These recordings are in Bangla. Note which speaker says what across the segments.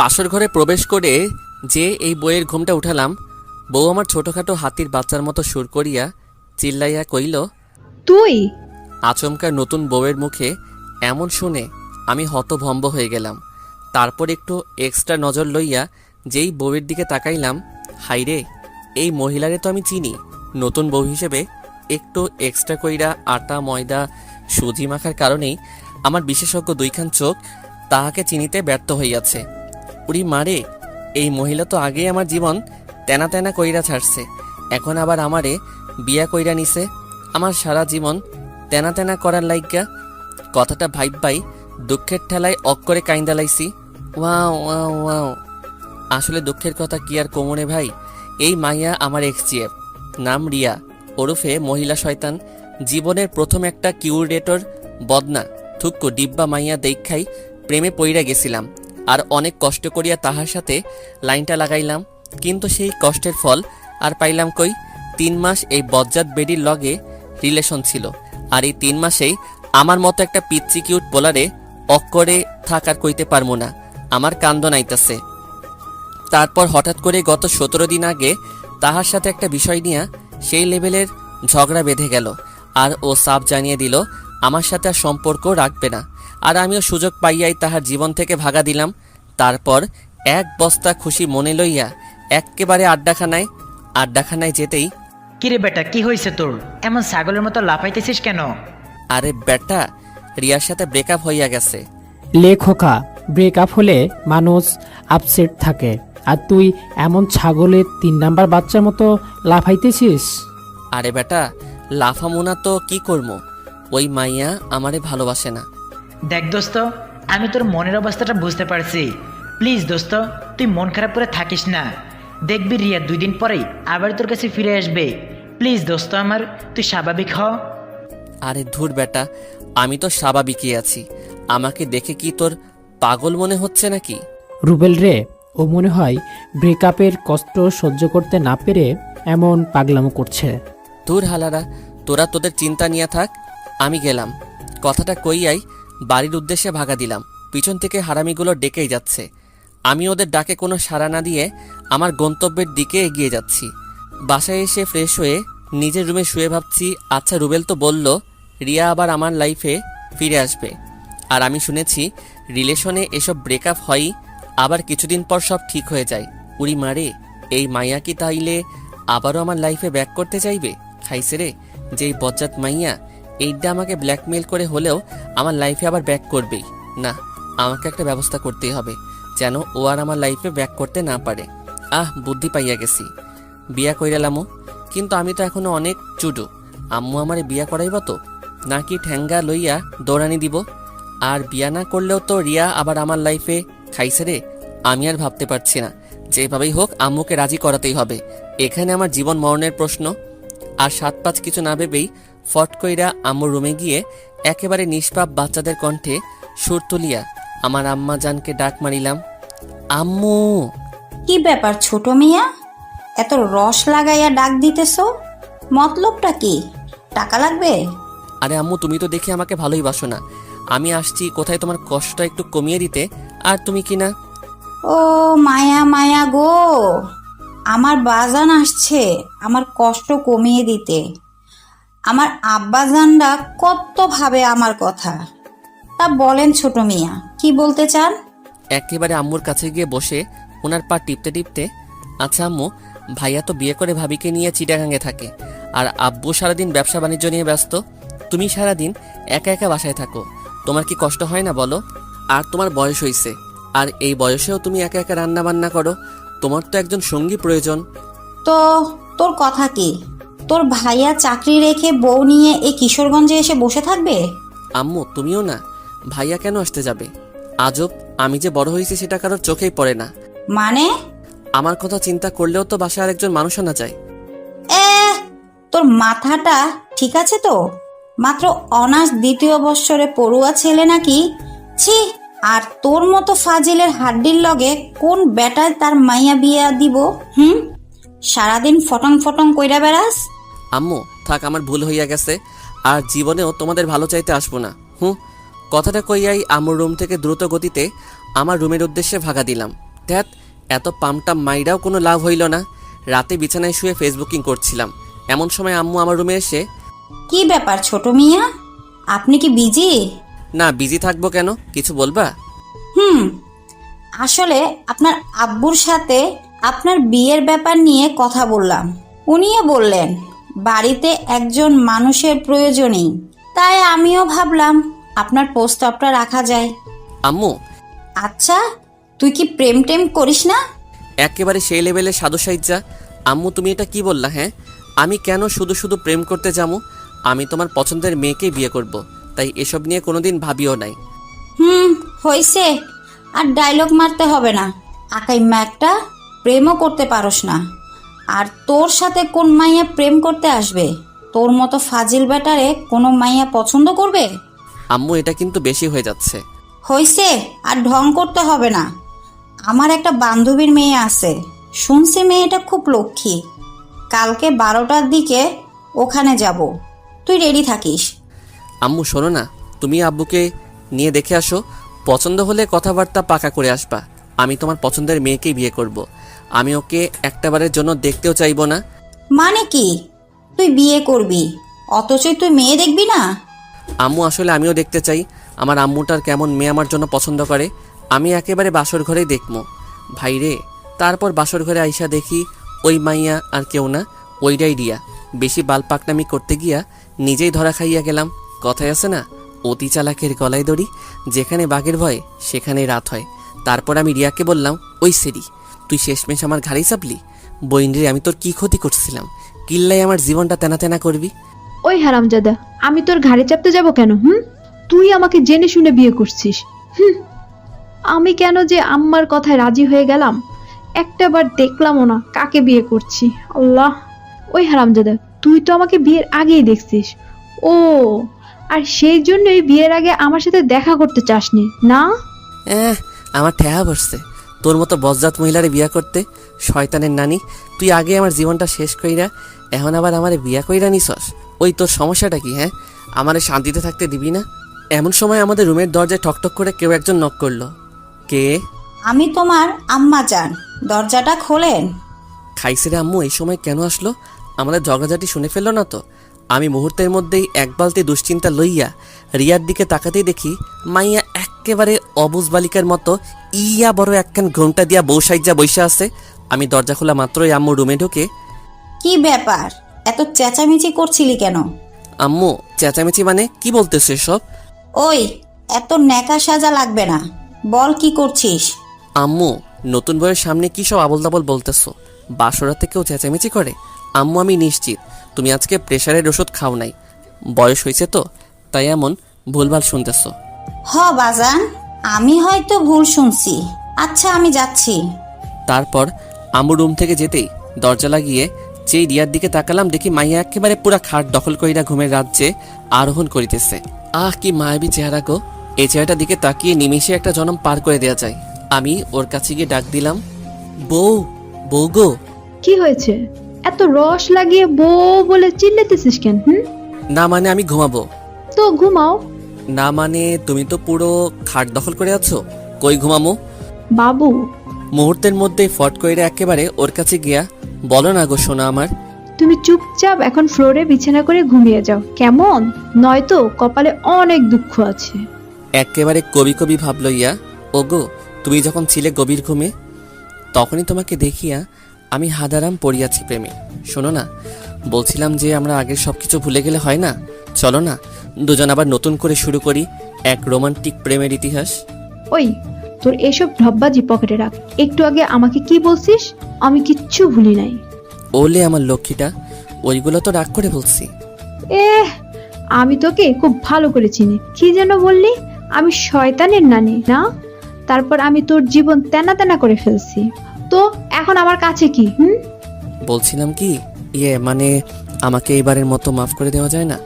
Speaker 1: বাসর ঘরে প্রবেশ করে যে এই বইয়ের ঘুমটা উঠালাম, বউ আমার ছোটখাটো হাতির বাচ্চার মতো সুর করিয়া চিল্লাইয়া কইল,
Speaker 2: তুই?
Speaker 1: আচমকা নতুন বউয়ের মুখে এমন শুনে আমি হতভম্ব হয়ে গেলাম। তারপর একটু এক্সট্রা নজর লইয়া যেই বউয়ের দিকে তাকাইলাম, হাইরে, এই মহিলারে তো আমি চিনি। নতুন বউ হিসেবে একটু এক্সট্রা কইরা আটা ময়দা সুজি মাখার কারণেই আমার বিশেষজ্ঞ দুইখান চোখ তাহাকে চিনিতে ব্যর্থ হইয়াছে। উড়ি মারে, এই মহিলা তো আগেই আমার জীবন তেনা তেনা কইরা ছাড়ছে, এখন আবার আমারে বিয়া কইরা নিছে আমার সারা জীবন তেনা তেনা করার লাইগা। কথাটা ভাইব্বাই দুঃখের ঠেলায় অক্করে কাইন্দা লাইছি। Wow wow wow. আসলে দুঃখের কথা কি আর কমনে ভাই, এই মাইয়া আমার এক্সজিএফ, নাম রিয়া, ওরফে মহিলা শয়তান। জীবনের প্রথম একটা কিউরেটর বদনা থুক্কু ডিব্বা মাইয়া দেখাই প্রেমে পইরা গেছিলাম, আর অনেক কষ্ট করিয়া তাহার সাথে লাইনটা লাগাইলাম, কিন্তু সেই কষ্টের ফল আর পাইলাম কই। 3 মাস এই বজ্জাত বেডির লগে রিলেশন ছিল, আর এই 3 মাসেই আমার মতো একটা পিচ্চি কিউট পোলারে অক্করে থাকার কইতে পারবো না, আমার কান্দ নাইতাছে। তারপর হঠাৎ করে গত 17 দিন আগে তাহার সাথে একটা বিষয় নিয়ে সেই লেভেলের ঝগড়া বেঁধে গেল, আর ও সাফ জানিয়ে দিল আমার সাথে আর সম্পর্ক রাখবে না, আর আমিও সুযোগ পাইয়াই তাহার জীবন থেকে ভাগা দিলাম। তারপর এক বস্তা খুশি মনে লইয়া এক্কেবারে আড্ডাখানায় যেতেই,
Speaker 3: কিরে বেটা, কি হয়েছে তোর? এমন ছাগলের মতো লাফাইতেছিস কেন?
Speaker 1: আরে বেটা, রিয়ার সাথে ব্রেকআপ হইয়া গেছে।
Speaker 4: লেখকা, ব্রেকআপ হলে মানুষ আপসেট থাকে, আর তুই এমন ছাগলের 3 নাম্বার বাচ্চার মতো লাফাইতেছিস।
Speaker 1: আরে বেটা, লাফামোনা তো কি করবো, ওই মাইয়া আমারে ভালোবাসে না।
Speaker 3: দেখ দোস্ত, আমি তোর মনের অবস্থাটা বুঝতে পারছি। প্লিজ দোস্ত, তুই মন খারাপ করে থাকিস না। দেখবি রিয়া 2 দিন পরেই আবার তোর কাছে ফিরে আসবে। প্লিজ দোস্ত আমার, তুই স্বাভাবিক হ।
Speaker 1: আরে ধুর বেটা, আমি তো স্বাভাবিকই আছি, আমাকে দেখে কি তোর পাগল মনে হচ্ছে নাকি?
Speaker 4: রুবেল রে, ও মনে হয় ব্রেকআপের কষ্ট সহ্য করতে না পেরে এমন পাগলামো করছে।
Speaker 1: ধুর হালারা, তোরা তোদের চিন্তা নিয়ে থাক, আমি গেলাম। কথাটা কইয়াই বাড়ির উদ্দেশ্যে ভাগা দিলাম। পিছন থেকে হারামিগুলো ডেকেই যাচ্ছে, আমি ওদের ডাকে কোনো সাড়া না দিয়ে আমার গন্তব্যের দিকে এগিয়ে যাচ্ছি। বাসায় এসে ফ্রেশ হয়ে নিজের রুমে শুয়ে ভাবছি, আচ্ছা রুবেল তো বলল রিয়া আবার আমার লাইফে ফিরে আসবে, আর আমি শুনেছি রিলেশনে এসব ব্রেকআপ হয়ই, আবার কিছুদিন পর সব ঠিক হয়ে যায়। উড়ি মারে, এই মাইয়া কি তাইলে আবারও আমার লাইফে ব্যাক করতে চাইবে? খাইছে রে, যেই বজ্জাত মাইয়া, এইটা আমাকে ব্ল্যাকমেল করে হলেও আমার লাইফে আবার ব্যাক করবেই। না, আমাকে একটা ব্যবস্থা করতেই হবে যেন ও আর আমার লাইফে ব্যাক করতে না পারে। বুদ্ধি পাইয়া গেছি, বিয়া কইরালামও, কিন্তু আমি তো এখনো অনেক চুডু। আম্মু আমারে বিয়া করাইব তো, নাকি ঠ্যাঙ্গা লইয়া দৌড়ানি দিব? আর বিয়া না করলেও তো রিয়া আবার আমার লাইফে খাইছে রে। আমি আর ভাবতে পারছি না, যেভাবেই হোক আম্মুকে রাজি করাতেই হবে। এখানে আমার জীবন মরণের প্রশ্ন। আর 7-5 কিছু না ভেবেই ফট কইরা আম্মুর রুমে গিয়ে একেবারে নিষ্পাপ বাচ্চাদের কণ্ঠে সুর তুলিয়া আমার আম্মা জানকে ডাক মারিলাম, আম্মু।
Speaker 5: কি ব্যাপার ছোট মিয়া, এত রস লাগাইয়া ডাক দিতেছো? মতলবটা কি? টাকা লাগবে?
Speaker 1: আরে আম্মু, তুমি তো দেখি আমাকে ভালোই বাসো না। আমি আসছি কোথায় তোমার কষ্টটা একটু কমিয়ে দিতে, আর তুমি কি না।
Speaker 5: ও মায়া মায়া গো, আমার বাজান আসছে আমার কষ্ট কমিয়ে দিতে। আমার আব্বাজানরা কত ভাবে আমার কথা। তা বলেন ছোট মিয়া, কি বলতে চান?
Speaker 1: একেবারে আম্মুর কাছে গিয়ে বসে ওনার পা টিপতে টিপতে, আচ্ছা আম্মু, ভাইয়া তো বিয়ে করে ভাবিকে নিয়ে চিটাগাঙ্গে থাকে, আর আব্বু সারাদিন ব্যবসা বাণিজ্য নিয়ে ব্যস্ত। তুমি সারাদিন একা একা বাসায় থাকো, তোমার কি কষ্ট হয় না বলো? আর তোমার বয়স হইছে, আর এই বয়সেও তুমি একা একা রান্না বান্না করো, তোমার তো একজন সঙ্গী প্রয়োজন।
Speaker 5: তো তোর কথা কি? তোর ভাইয়া চাকরি রেখে বউ নিয়ে এই কিশোরগঞ্জে এসে বসে থাকবে?
Speaker 1: আম্মু তুমিও না, ভাইয়া কেন আসতে যাবে? আজব, আমি যে বড় হয়েছি সেটা কারোর চোখেই পড়ে না।
Speaker 5: মানে?
Speaker 1: আমার কথা চিন্তা করলেও তো বাসায় আরেকজন মানুষ আনা যায়।
Speaker 5: এ, তোর মাথাটা ঠিক আছে তো? মাত্র অনার্স 2য় বৎসরে পড়ুয়া ছেলে নাকি? ছি! আর তোর মতো ফাজিলের হাড্ডির লগে কোন বেটায় তার মাইয়া বিয়া দিব? সারাদিন ফটং ফটং কইরা বেড়াস।
Speaker 1: আম্মু থাক, আমার ভুল হইয়া গেছে, আর জীবনেও তোমাদের ভালো চাইতে আসবো না। কথাটা কইয়াই আম্মুর রুম থেকে দ্রুত গতিতে আমার রুমের উদ্দেশ্যে ভাগা দিলাম। ধ্যাত, এত পামটা মাইরাও কোনো লাভ হইল না। রাতে বিছানায় শুয়ে ফেসবুকিং করছিলাম, এমন সময় আম্মু আমার রুমে এসে,
Speaker 5: কি ব্যাপার ছোট মিয়া, আপনি কি বিজি?
Speaker 1: না বিজি থাকবো কেন, কিছু বলবা?
Speaker 5: আসলে আপনার আব্বুর সাথে আপনার বিয়ের ব্যাপার নিয়ে কথা বললাম। উনিও বললেন বাড়িতে একজন মানুষের প্রয়োজনই, তাই আমিও ভাবলাম আপনার প্রস্তাবটা রাখা যায়।
Speaker 1: আম্মু,
Speaker 5: আচ্ছা, তুই কি প্রেম টেম করিস না?
Speaker 1: একেবারে সেই লেভেলে সাধু সাইজ্জা। আম্মু তুমি এটা কি বললা? হ্যাঁ, আমি কেন শুধু শুধু প্রেম করতে যাবো? আমি তোমার পছন্দের মেয়েকেই বিয়ে করব, তাই এসব নিয়ে কোনোদিন ভাবিও নাই।
Speaker 5: হইছে, আর ডায়লগ মারতে হবে না। আকাইম্মা একটা, প্রেমও করতে পারোস না। আর তোর সাথে কোন মাইয়া প্রেম করতে আসবে? তোর মতো ফাজিল ব্যাটারে কোনো মাইয়া পছন্দ করবে?
Speaker 1: আম্মু এটা কিন্তু বেশি হয়ে যাচ্ছে।
Speaker 5: হইছে, আর ঢং করতে হবে না। আমার একটা বান্ধবীর মেয়ে আছে, শুনছি মেয়েটা খুব লক্ষ্মী। কালকে 12টার দিকে ওখানে যাব, তুই রেডি থাকিস।
Speaker 1: আম্মু শোনো না, তুমি আব্বুকে নিয়ে দেখে আসো, পছন্দ হলে কথাবার্তা পাকা করে আসবা। আমি তোমার পছন্দের মেয়েকেই বিয়ে করব। আমি ওকে একটাবারের জন্য দেখতেও চাইবো না।
Speaker 5: মানে কি, তুই বিয়ে করবি অথচ তুই মেয়ে দেখবি না?
Speaker 1: আম্মু আসলে আমিও দেখতে চাই আমার আম্মুটার কেমন মেয়ে আমার জন্য পছন্দ করে। আমি একেবারে বাসর ঘরেই দেখবো ভাইরে। তারপর বাসর ঘরে আইসা দেখি ওই মাইয়া আর কেউ না, ওইটাই রিয়া। বেশি বাল পাকনামি করতে গিয়া নিজেই ধরা খাইয়া গেলাম। কথায় আছে না, অতি চালাকের গলায় দড়ি, যেখানে বাঘের ভয় সেখানে রাত হয়। তারপর আমি রিয়াকে বললাম, ওই সেরি, তুই শেষমেশ আমার ঘাড়েই চাপলি। বইন রে, আমি তোর কি ক্ষতি করছিলাম? কিল্লাই আমার জীবনটা তেনা তেনা করবি?
Speaker 2: ওই হারামজাদা, আমি তোর ঘাড়ে চাপতে যাব কেন? তুই আমাকে জেনে শুনে বিয়ে করছিস। আমি কেন যে আম্মার কথায় রাজি হয়ে গেলাম, একটাবার দেখলামও না কাকে বিয়ে করছি। আল্লাহ, ওই হারামজাদা, তুই তো আমাকে বিয়ের আগেই দেখছিস। ও, আর সেই জন্যই বিয়ের আগে আমার সাথে দেখা করতে চাসনি না?
Speaker 1: আমার ঠেহা বসছে তোর মতো বজ্জাত মহিলারে বিয়া করতে। শয়তানের নানি, তুই আগে আমার জীবনটা শেষ কইরা এখন আবার আমারে বিয়া কইরা নিছস। ওই তোর সমস্যাটা কি? হ্যাঁ, আমারে শান্তিতে থাকতে দিবি না? এমন সময় আমাদের রুমের দরজায় ঠকঠক করে কেউ একজন নক করলো। কে?
Speaker 5: আমি তোমার আম্মা জান, দরজাটা খোলেন।
Speaker 1: খাইছে রে আম্মু, এই সময় কেন আসলো? আমাদের ঝগড়াঝাটি শুনে ফেললো না তো? আমি মুহূর্তের মধ্যেই এক বালতি দুশ্চিন্তা লইয়া রিয়ার দিকে তাকাতেই দেখি মাইয়া একেবারে অবুজ বালিকার মতো ইয়া বড় একখান ঘন্টা দিয়া বউ সাইজা বইসা আছে। আমি দরজা খোলা মাত্রই আম্মু রুমে ঢুকে,
Speaker 5: কি ব্যাপার, এত চেঁচামেচি করছিলি কেন?
Speaker 1: আম্মু চেঁচামেচি মানে কি বলতেছে সব?
Speaker 5: ওই, এত ন্যাকা সাজা লাগবে না, বল কি করছিস?
Speaker 1: আম্মু নতুন বউয়ের সামনে কি সব আবল তাবল বলতেছো? বাসরাতে কেউ চেঁচামেচি করে? আম্মু আমি নিশ্চিত তুমি আজকে প্রেশারের ওষুধ খাও নাই, বয়স হয়েছে তো তাই এমন ভুলভাল শুনতেছো।
Speaker 5: বাজান, আমি হয়তো ভুল শুনছি। আচ্ছা, আমি যাচ্ছি।
Speaker 1: তারপর আম্মু রুম থেকে যেতেই দরজা লাগিয়ে যেই রিয়ার দিকে তাকালাম, দেখি মাইয়া একেবারে পুরা খাট দখল কইরা ঘুমের রাজ্যে আরোহণ করিতেছে। আহ, কি মায়াবী চেহারা গো! এই চেহারাটার দিকে তাকিয়ে নিমিষে একটা জনম পার করে দেওয়া যায়। আমি ওর কাছে গিয়ে ডাক দিলাম, বউ, বউ গো।
Speaker 2: কি হয়েছে? এত রস লাগিয়ে বউ বলে চিল্লাতেছিস কেন?
Speaker 1: না মানে আমি ঘুমাবো।
Speaker 2: তো ঘুমাও।
Speaker 1: না মানে তুমি তো পুরো খাট দখল করে আছো, কই ঘুমামো?
Speaker 2: বাবু,
Speaker 1: মুহূর্তের মধ্যে ফট কইরা একেবারে ওর কাছে গিয়া, বলো না গো সোনা আমার।
Speaker 2: তুমি চুপচাপ এখন ফ্লোরে বিছানা করে ঘুমিয়ে যাও, কেমন? নয়তো কপালে অনেক দুঃখ আছে।
Speaker 1: একেবারে কবি কবি ভাব লইয়া, ওগো তুমি যখন ছিলে গভীর ঘুমে, তখনই তোমাকে দেখিয়া আমি হাদারাম পড়িয়াছি প্রেমে। শোনো না, বলছিলাম যে আমরা আগের সবকিছু ভুলে গেলে হয় না? চলো না দুজন আবার নতুন করে শুরু করি এক রোমান্টিক প্রেমের ইতিহাস।
Speaker 2: ওই, তোর এসব ঢব্বাজি পকেটে রাখ। একটু আগে আমাকে কি বলছিস? আমি কিচ্ছু ভুলি নাই।
Speaker 1: ওলে আমার লক্ষ্মীটা, ওইগুলো তো রাগ করে বলছি।
Speaker 2: আমি তোকে খুব ভালো করে চিনি। কি যেন বললি? আমি শয়তানের নানি না? তারপর আমি তোর জীবন তেনা তেনা করে ফেলছি। তো এখন আমার কাছে কি?
Speaker 1: বলছিলাম কি, মানে আমাকে এবারের মতো মাফ করে দেওয়া যায় না?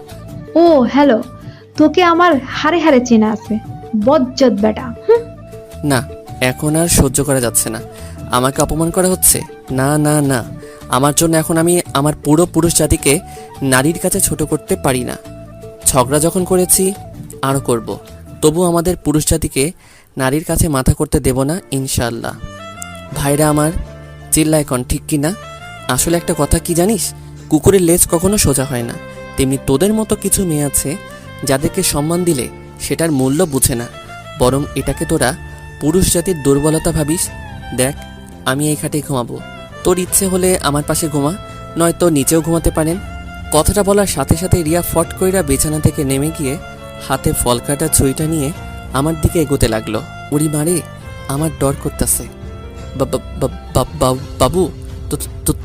Speaker 2: ও হ্যালো, তোকে আমার হারে হারে চেনা আছে, বজ্জত বেটা।
Speaker 1: না, এখন আর সহ্য করা যাচ্ছে না। আমাকে অপমান করা হচ্ছে। না না না, আমার জন্য এখন আমি আমার পুরো পুরুষ জাতিকে নারীর কাছে ছোট করতে পারি না। ঝগড়া যখন করেছি আরও করব, তবু আমাদের পুরুষ জাতিকে নারীর কাছে মাথা করতে দেব না ইনশাআল্লাহ। ভাইরা আমার, চিল্লায় কন ঠিক কি না? আসলে একটা কথা কি জানিস, কুকুরের লেজ কখনো সোজা হয় না। তেমনি তোদের মতো কিছু মেয়ে আছে যাদেরকে সম্মান দিলে সেটার মূল্য বুঝে না, বরং এটাকে তোরা পুরুষ জাতির দুর্বলতা ভাবিস। দেখ, আমি এই খাটে ঘুমাবো, তোর ইচ্ছে হলে আমার পাশে ঘুমা, নয়তো নিচেও ঘুমাতে পারেন। কথাটা বলার সাথে সাথে রিয়া ফট কইরা বিছানা থেকে নেমে গিয়ে হাতে ফল কাটা ছুরিটা নিয়ে আমার দিকে এগোতে লাগলো। উড়ি মারে, আমার ডর করতেছে। বাবু,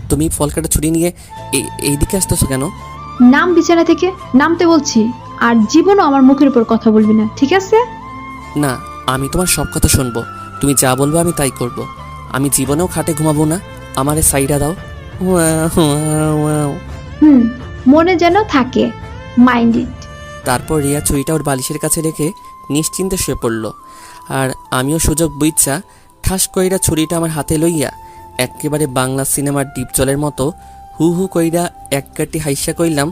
Speaker 1: তুমি ফল কাটা ছুরি নিয়ে এইদিকে আসতেছো কেন?
Speaker 2: নাম বিছানা থেকে, নামতে বলছি। আর জীবনও আমার মুখের উপর কথা বলবি না, ঠিক আছে?
Speaker 1: না, আমি তোমার সব কথা শুনবো, তুমি যা বলবো আমি তাই করব। আমি জীবনেও খাটে ঘুমাবো না, আমারে সাইডা দাও।
Speaker 2: মনে যেন থাকে, মাইন্ড ইট।
Speaker 1: তারপর রিয়া ছুরিটা ওর বালিশের কাছে রেখে নিশ্চিন্তে শুয়ে পড়ল। আর আমিও সুযোগ বুইচ্ছা ঠাস কইরা ছুরিটা আমার হাতে লইয়া একেবারে বাংলা সিনেমার ডিপজলের মতো হু হু কইরা এক কাটি হাইসা কইলাম,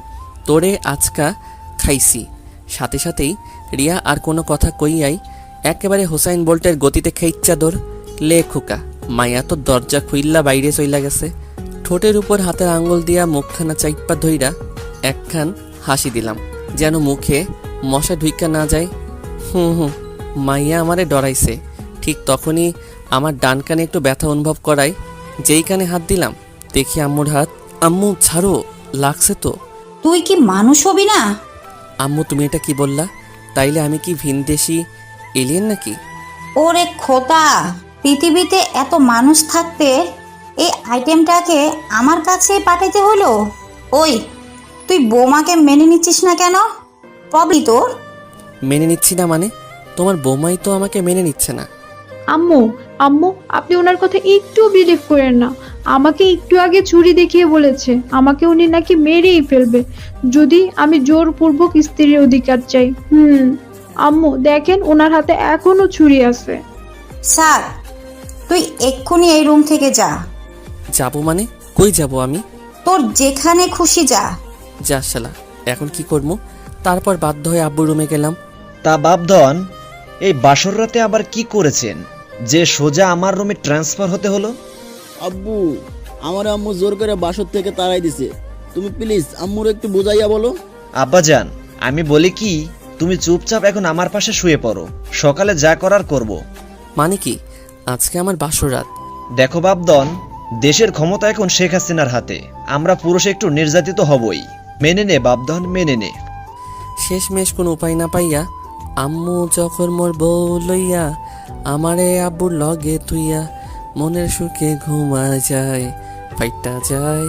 Speaker 1: তোরে আজকা খাইছি। সাথে সাথেই রিয়া আর কোনো কথা কইয়াই একেবারে হোসাইন বোল্টের গতিতে খেইচ্ছা দৌড়। লে খোকা, মায়া তো দরজা খুইল্লা বাইরে চইলা গেছে। ঠোঁটের উপর হাতের আঙ্গুল দিয়া মুখখানা চাইপ্পা ধইরা একখান হাসি দিলাম, যেন মুখে মশা ঢুইকা না যায়। মাইয়া আমারে ডরাইছে। ঠিক তখনই আমার ডান কানে একটু ব্যথা অনুভব করায় যেই কানে হাত দিলাম, দেখি আম্মুর হাত। আম্মু ছাড়ো, লাগছে তো।
Speaker 5: তুই কি মানুষ হবি না?
Speaker 1: আম্মু তুমি এটা কি বললা? তাইলে আমি কি ভিনদেশি এলিয়েন নাকি?
Speaker 5: ওরে খোদা, পৃথিবীতে এত মানুষ থাকতে এই আইটেমটাকে আমার কাছে পাঠাইতে হলো। ওই, তুই বৌমাকে মেনে নিচ্ছিস না কেন? প্রবলি তোর।
Speaker 1: মেনে নিচ্ছি না মানে? তোমার বৌমাই তো আমাকে মেনে নিচ্ছে না।
Speaker 2: আম্মু, আম্মু, আপনি ওনার কথা একটু বিলিভ করেন না। আমাকে একটু আগে ছুরি দেখিয়ে বলেছে আমাকে উনি নাকি মেরেই ফেলবে যদি আমি জোরপূর্বক স্ত্রীর অধিকার চাই। আম্মু দেখেন, ওনার হাতে এখনো ছুরি আছে।
Speaker 5: স্যার, তুই এক্ষুনি এই রুম থেকে যা।
Speaker 1: যাবো মানে? কই যাব আমি?
Speaker 5: তোর যেখানে খুশি যা।
Speaker 1: যা শালা, এখন কি করবো? তারপর বাধ্য হয়ে আব্বুর রুমে গেলাম।
Speaker 6: তা বাপধন, এই বাসর রাতে আবার কি করেছেন যে সোজা আমার রুমে ট্রান্সফার হতে হলো?
Speaker 7: আব্বু, আমার আম্মু জোর করে বাসর থেকে তাড়াই দিছে। তুমি প্লিজ আম্মুর একটু বুঝাইয়া বলো।
Speaker 6: আব্বাজান, আমি বলি কি, তুমি চুপচাপ এখন আমার পাশে শুয়ে পড়ো, সকালে যা করার করব।
Speaker 1: মানে কি? আজকে আমার বাসর রাত।
Speaker 6: দেখো বাপধন, দেশের ক্ষমতা এখন শেখ হাসিনার হাতে, আমরা পুরুষ একটু নির্যাতিত হবই। মেনে নে বাপধন, মেনে নে।
Speaker 1: শেষমেশ কোনো উপায় না পাইয়া আম্মু যখন মোর বউ লইয়া আমারে আব্বুর লগে তুইয়া মনের সুখে ঘুমা যায়, ফাইটা যায়,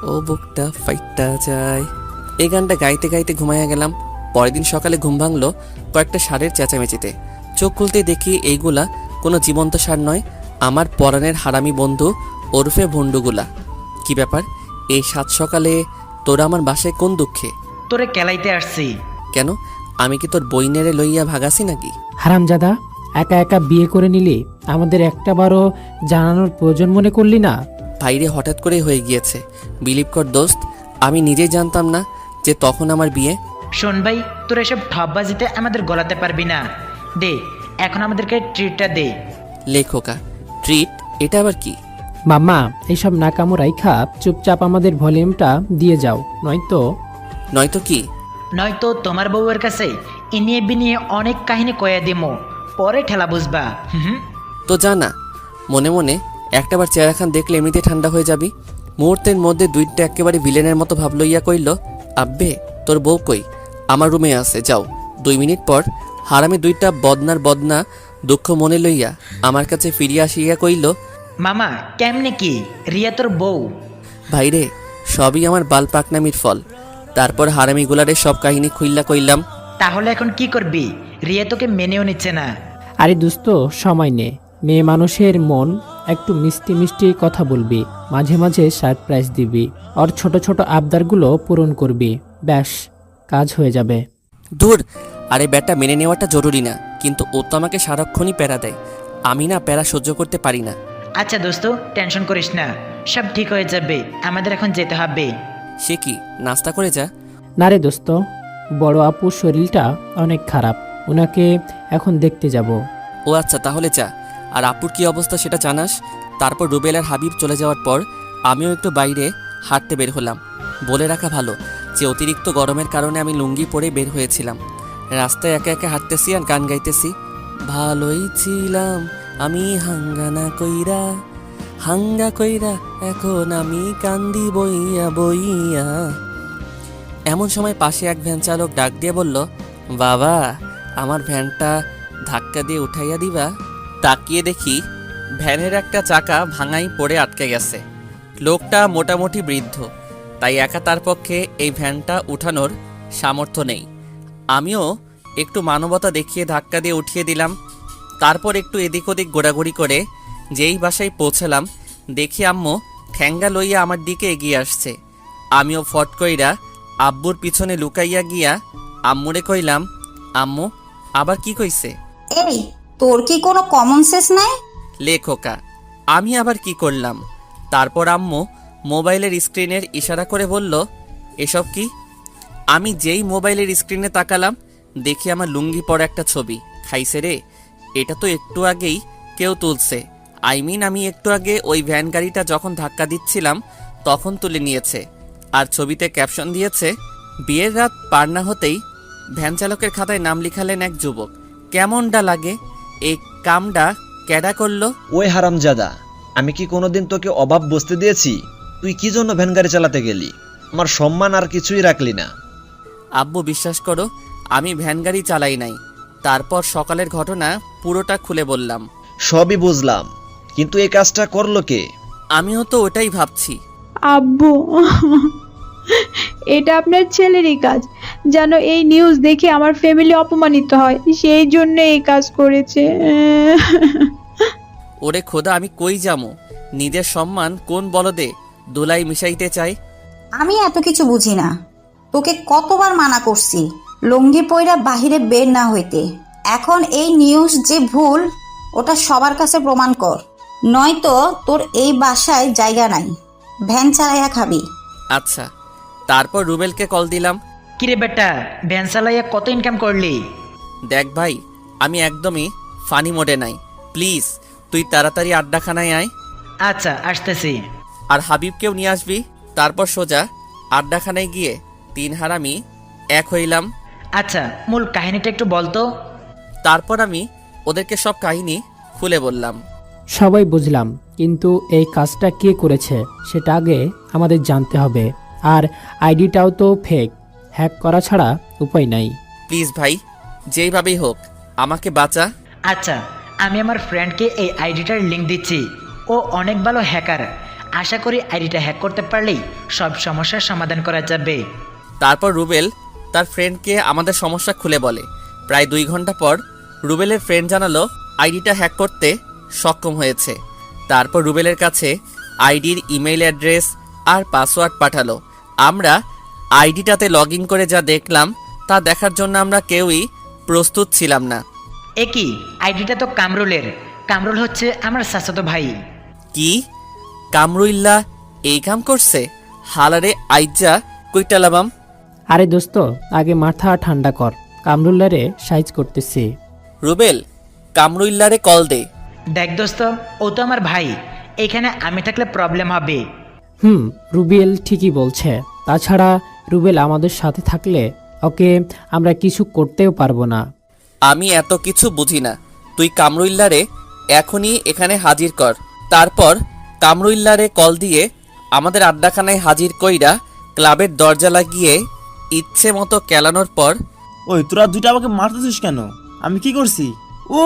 Speaker 1: ও বুকটা ফাইটা যায়। এই গানটা গাইতে গাইতে ঘুমাইয়া গেলাম। পরের দিন সকালে ঘুম ভাঙলো কয়েকটা ষাঁড়ের চেঁচামেচিতে। চোখ খুলতে দেখি এইগুলা কোনো জীবন্ত ষাঁড় নয়, আমার পরাণের হারামি বন্ধু ওরফে ভণ্ডুগুলা। কি ব্যাপার, এই সাত সকালে তোরা আমার বাসায় কোন দুঃখে?
Speaker 3: তোরে কেলাইতে আসছি।
Speaker 1: কেন, আমি কি তোর বইনেরে লইয়া ভাগাছি নাকি?
Speaker 4: হারামজাদা, একা একা বিয়ে করে নিলি, আমাদের একটাবারও জানানোর প্রয়োজন মনে করলি না?
Speaker 1: ভাইরে হঠাৎ করে হয়ে গিয়েছে, বিলিভ কর দোস্ত, আমি নিজেই জানতাম না যে তখন আমার বিয়ে।
Speaker 3: শোন ভাই, তোর এসব ঠপবাজিতে আমাদের গলাতে পারবি না। দে, এখন আমাদেরকে ট্রিটটা দে।
Speaker 1: লেখকা ট্রিট? এটা আবার কি?
Speaker 4: মাম্মা, এইসব নাকামো রাইখা চুপচাপ আমাদের ভলিউমটা দিয়ে যাও,
Speaker 1: নয়তো কি?
Speaker 3: নয়তো তোমার বউয়ের কাছে ইনিয়ে বিনিয়ে অনেক কাহিনী কয়া দিমো, পরে ঠেলা বুঝবা।
Speaker 1: তো জানা, মনে মনে একটাবার চেহারাখান দেখলে এমনিতে ঠান্ডা হয়ে যাবি। মুহূর্তের মধ্যে দুইটা একেবারে ভিলেনের মতো ভাব লইয়া কইল, আব্বে তোর বউ কই? আমার রুমে আছে, যাও। 2 মিনিট পর হারামি দুইটা বদনা দুঃখ মনে লইয়া আমার কাছে ফিরিয়া আসিয়া কইল,
Speaker 3: মামা কেমনে কি? রিয়া তোর বউ?
Speaker 1: ভাইরে, সবই আমার বাল পাকনামির ফল। তারপর হারামিগুলারে সব কাহিনী খুইল্লা কইলাম।
Speaker 3: তাহলে এখন কি করবি? রিয়া তোকে মেনেও নিচ্ছে না।
Speaker 4: আরে দোস্ত, সময় নে, মেয়ে মানুষের মন, একটু মিষ্টি মিষ্টি কথা বলবি, মাঝে মাঝে সারপ্রাইজ দিবি, ওর ছোট ছোট আবদারগুলো পূরণ করবি, ব্যাস কাজ হয়ে যাবে।
Speaker 1: দূর, আরে বেটা, মেনে নেওয়াটা জরুরি না, কিন্তু ও তো আমাকে সারাক্ষণই প্যারা দেয়। আমি না প্যারা সহ্য করতে পারি না।
Speaker 3: আচ্ছা দোস্ত, টেনশন করিস না, সব ঠিক হয়ে যাবে। আমাদের এখন যেতে হবে।
Speaker 1: সে কি, নাস্তা করে যা।
Speaker 4: না রে দোস্ত, বড় আপুর শরীরটা অনেক খারাপ, ওনাকে এখন দেখতে যাব।
Speaker 1: ও আচ্ছা, তাহলে যা। আর আপুর কি অবস্থা সেটা জানাস? তারপর রুবেল আর হাবিব চলে যাওয়ার পর আমিও একটু বাইরে হাঁটতে বের হলাম। বলে রাখা ভালো যে অতিরিক্ত গরমের কারণে আমি লুঙ্গি পরে বের হয়েছিলাম। রাস্তায় একা একা হাঁটতেছি আর গান গাইতেছি, ভালোই ছিলাম আমি হাঙ্গা কইরা এখন আমি কান্দি বইয়া বইয়া। এমন সময় পাশে এক ভ্যান চালক ডাক দিয়ে বলল, বাবা আমার ভ্যানটা ধাক্কা দিয়ে উঠাইয়া দিবা। তাকিয়ে দেখি ভ্যানের একটা চাকা ভাঙাই পড়ে আটকে গেছে। লোকটা মোটামুটি বৃদ্ধ, তাই একা তার পক্ষে এই ভ্যানটা উঠানোর সামর্থ্য নেই। আমিও একটু মানবতা দেখিয়ে ধাক্কা দিয়ে উঠিয়ে দিলাম। তারপর একটু এদিক ওদিক ঘোরাঘুরি করে যেই বাসায় পৌঁছালাম, দেখি আম্মু ঠ্যাঙ্গা লইয়া আমার দিকে এগিয়ে আসছে। আমিও ফট কইরা আব্বুর পিছনে লুকাইয়া গিয়া আম্মুরে কইলাম, আম্মু আবার কি কইছে?
Speaker 5: এই, তোর কি কোনো কমন সেন্স নাই?
Speaker 1: লেখোকা, আমি আবার কি করলাম? তারপর আম্মু মোবাইলের স্ক্রিনের ইশারা করে বলল, এসব কি? আমি যেই মোবাইলের স্ক্রিনে তাকালাম, দেখি আমার লুঙ্গি পরা একটা ছবি। খাইছে রে, এটা তো একটু আগেই কেউ তুলছে। আমি একটু আগে ওই ভ্যান গাড়িটা যখন ধাক্কা দিচ্ছিলাম তখন তুলে নিয়েছে। আর ছবিতে ক্যাপশন দিয়েছে, বিয়ের রাত পার না হতেই ভ্যান চালকের খাতায় নাম লিখালেন এক যুবক। কেমনটা লাগে? এই কামটা ক্যাডা করলো?
Speaker 6: ওই হারামজাদা, আমি কি কোনোদিন তোকে অভাব বসতে দিয়েছি? তুই কি জন্য ভ্যান গাড়ি চালাতে গেলি? আমার সম্মান আর কিছুই রাখলি না।
Speaker 1: আব্বু বিশ্বাস করো, আমি ভ্যান গাড়ি চালাই নাই। তারপর সকালের ঘটনা পুরোটা খুলে বললাম।
Speaker 6: সবই বুঝলাম, কিন্তু এই কাজটা করলো কে?
Speaker 1: আমিও তো ওটাই ভাবছি।
Speaker 2: আব্বু, এটা আপনার ছেলেরই কাজ। যেন এই নিউজ দেখে আমার ফ্যামিলি অপমানিত হয়, সেই জন্য এই কাজ করেছে।
Speaker 1: ওরে খোদা, আমি কই যামু? নিজের সম্মান কোন বলদে দোলাই মিশাইতে চাই?
Speaker 5: আমি এত কিছু বুঝি না। তোকে কতবার মানা করছি লুঙ্গি পইরা বাহিরে বের না হইতে। এখন এই নিউজ যে ভুল, ওটা সবার কাছে প্রমাণ কর, নয়তো তোর এই বাসায় জায়গা নাই। ভ্যান চালাইয়া খাবি।
Speaker 1: আচ্ছা। তারপর রুবেলকে কল দিলাম।
Speaker 3: কিরে বেটা, ভ্যান চালাইয়া কত ইনকাম করলি?
Speaker 1: দেখ ভাই, আমি একদমই ফানি মোডে নাই। প্লিজ তুই তাড়াতাড়ি আড্ডাখানায় আয়।
Speaker 3: আচ্ছা, আসতেছি।
Speaker 1: আর হাবিবকেও নিয়ে আসবি। তারপর সোজা আড্ডাখানায় গিয়ে তিন হারামি এক হইলাম।
Speaker 3: আচ্ছা, মূল কাহিনীটা একটু বলতো।
Speaker 1: তারপর আমি ওদেরকে সব কাহিনী খুলে বললাম।
Speaker 4: সবাই বুঝলাম, কিন্তু এই কাজটা কে করেছে সেটা আগে আমাদের জানতে হবে। আর আইডিটাও তো ফেক, হ্যাক করা ছাড়া উপায় নাই।
Speaker 1: প্লিজ ভাই, যেইভাবেই হোক আমাকে বাঁচা।
Speaker 3: আচ্ছা, আমি আমার ফ্রেন্ডকে এই আইডিটার লিংক দিচ্ছি। ও অনেক ভালো হ্যাকার। আশা করি আইডিটা হ্যাক করতে পারলেই সব সমস্যার সমাধান করা যাবে।
Speaker 1: তারপর রুবেল তার ফ্রেন্ডকে আমাদের সমস্যা খুলে বলে। প্রায় 2 ঘন্টা পর রুবেলের ফ্রেন্ড জানালো আইডিটা হ্যাক করতে সক্ষম হয়েছে। তারপর রুবেলের কাছে আইডির ইমেইল অ্যাড্রেস আর পাসওয়ার্ড পাঠালো। আমরা আইডিটাতে লগ ইন করে যা দেখলাম তা দেখার জন্য আমরা কেউই প্রস্তুত ছিলাম না।
Speaker 3: একই, আইডিটা তো কামরুলের। কামরুল হচ্ছে আমার চাচাতো ভাই।
Speaker 1: কি? কামরুইল্লা এই কাম করছে? হালারে আইজা কইটালাবাম।
Speaker 4: আরে দোস্ত, আগে মাথা ঠান্ডা কর, কামরুল্লারে সাইজ করতেছি।
Speaker 1: রুবেল, কামরুইল্লারে কল দে।
Speaker 3: দেখ দোস্ত, ও তো আমার ভাই। এখানে আমি থাকলে প্রবলেম হবে।
Speaker 4: রুবেল ঠিকই বলছে। তাছাড়া রুবেল আমাদের সাথে থাকলে ওকে আমরা কিছু করতেও পারবো না।
Speaker 1: আমি এত কিছু বুঝি না। তুই কামরুইল্লারে এখনই এখানে হাজির কর। তারপর কামরুইল্লারে কল দিয়ে আমাদের আড্ডাখানায় হাজির কইরা ক্লাবের দরজা লাগিয়ে ইচ্ছে মতো কেলানোর পর,
Speaker 8: ওই তোরা দুইটা আমাকে মারতেছিস কেন? আমি কি করছি? ও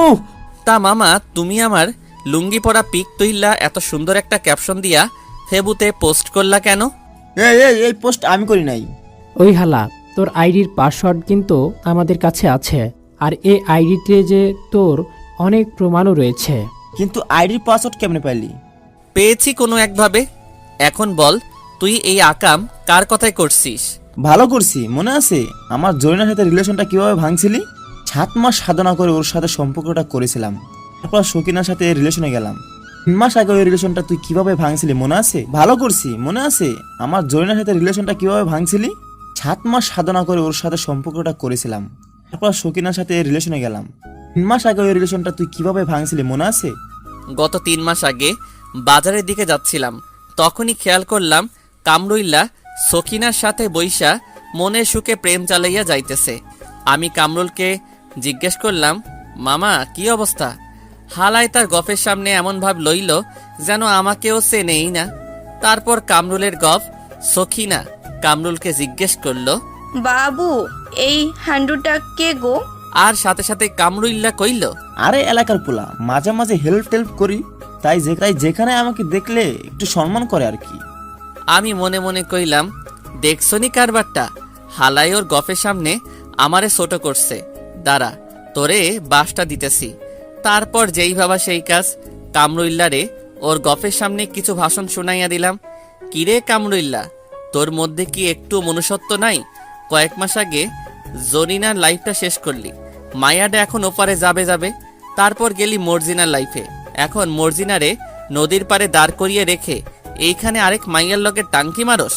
Speaker 1: তা মামা, তুমি আমার লুঙ্গি পরা পিক তুইল্লা এত সুন্দর একটা ক্যাপশন দিয়া ফেবুতে পোস্ট করলা কেন?
Speaker 8: এই পোস্ট আমি করি নাই।
Speaker 4: ওই হালা, তোর আইডির পাসওয়ার্ড কিন্তু আমাদের কাছে আছে। আর এই আইডিতে যে তোর অনেক প্রমাণও রয়েছে।
Speaker 8: কিন্তু আইডির পাসওয়ার্ড কেমনে পাইলি?
Speaker 1: পেয়েছি কোনো একভাবে। এখন বল, তুই এই আকাম কার কথায় করছিস?
Speaker 8: ভালো করছি, মনে আছে আমার জরিনার সাথে রিলেশনটা কিভাবে ভাঙছিলি? 7 মাস সাধনা করে ওর সাথে সম্পর্কটা করেছিলাম। তারপর সকিনার সাথে রিলেশনে গেলাম। 3 মাস আগে ওই রিলেশনটা তুই কিভাবে ভাঙছিলি মনে আছে? ভালো করছি, মনে আছে আমার জরিনার সাথে রিলেশনটা কিভাবে ভাঙছিলি? 7 মাস সাধনা করে ওর সাথে সম্পর্কটা করেছিলাম। তারপর সকিনার সাথে রিলেশনে গেলাম। 3 মাস আগে ওই রিলেশনটা তুই কিভাবে ভাঙছিলি মনে আছে?
Speaker 1: গত 3 মাস আগে বাজারের দিকে যাচ্ছিলাম, তখনই খেয়াল করলাম কামরুইল্লা সকিনার সাথে বইসা মনের সুখে প্রেম চালাইয়া যাইতেছে। আমি কামরুলকে জিজ্ঞেস করলাম, মামা কি অবস্থা? হালাই তার গফের সামনে এমন ভাব লইল যেন আমাকেও সে নেই না। তারপর কামরুলের গফ সখিনা কামরুলকে জিজ্ঞেস করলো,
Speaker 9: বাবু এই হান্ডুটা কে গো?
Speaker 1: আর সাথে সাথে কামরুইল্লা কইল,
Speaker 8: আরে এলাকার পোলা, মাঝে মাঝে হেল্প টেল্প করি, তাই যেখানে আমাকে দেখলে একটু সম্মান করে আর কি।
Speaker 1: আমি মনে মনে কইলাম, দেখছনি কারবারটা, হালাই ওর গফের সামনে আমারে ছোট করছে, দাঁড়া তোরে বাসটা দিতেছি। তারপর যেই ভাবা সেই কাজ, কামরুইল্লারে ওর গফের সামনে কিছু ভাষণ শুনাইয়া দিলাম। কিরে কামরুইল্লা, তোর মধ্যে কি একটু মনুষ্যত্ব নাই? কয়েক মাস আগে জরিনার লাইফটা শেষ করলি, মায়াডা এখন ওপারে যাবে, তারপর গেলি মর্জিনার লাইফে, এখন মর্জিনারে নদীর পারে দাঁড় করিয়ে রেখে এইখানে আরেক মাইয়ার লগে টাঙ্কি মারস।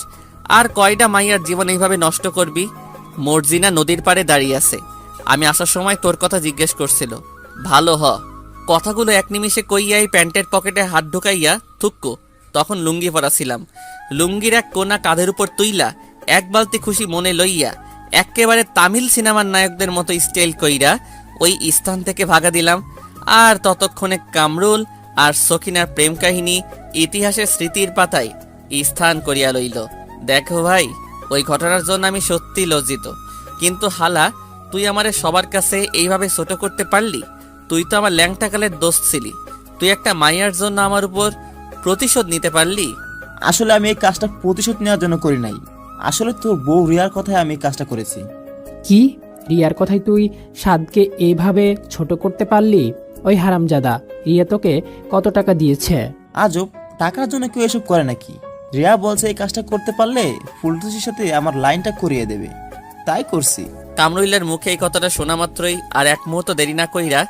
Speaker 1: আর কয়টা মাইয়ার জীবন এইভাবে নষ্ট করবি? মর্জিনা নদীর পারে দাঁড়িয়ে আছে, আমি আসার সময় তোর কথা জিজ্ঞেস করছিল, ভালো হ। কথাগুলো এক নিমিষে কইয়াই প্যান্টের পকেটে হাত ঢুকাইয়া থুক্কু, তখন লুঙ্গি পরা ছিলাম। লুঙ্গির এক কোনা কাঁধের উপর তুইলা এক বালতি খুশি মনে লইয়া একেবারে তামিল সিনেমার নায়কদের মতো স্টাইল কইরা ওই স্থান থেকে ভাগা দিলাম। আর ততক্ষণে কামরুল আর সখিনার প্রেম কাহিনী ইতিহাসের স্মৃতির পাতায় স্থান করিয়া লইল। দেখো ভাই, ওই ঘটনার জন্য আমি সত্যি লজ্জিত, কিন্তু হালা তুই আমারে সবার কাছে এইভাবে ছোট করতে পারলি? তুই তো আমার ল্যাংটাকালের দোস্ত ছিলি, তুই একটা মাইয়ার জন্য আমার উপর প্রতিশোধ নিতে পারলি?
Speaker 8: আসলে আমি এই কাজটা প্রতিশোধ নেওয়ার জন্য করি নাই, আসলে তোর বউ রিয়ার কথায় আমি এই কাজটা করেছি।
Speaker 4: কি, রিয়ার কথায় তুই সাদকে এইভাবে ছোট করতে পারলি? ওই হারামজাদা, রিয়া তোকে কত টাকা দিয়েছে?
Speaker 8: আজব, টাকার জন্য কেউ এসব করে নাকি? রিয়া বলছে এই কাজটা করতে পারলে ফুলটুসির সাথে আমার লাইনটা করিয়ে দেবে, তাই করছি।
Speaker 1: কামরুইলের মুখে এই কথাটা শোনা মাত্রই আর এক মুহূর্ত দেরি না কইরা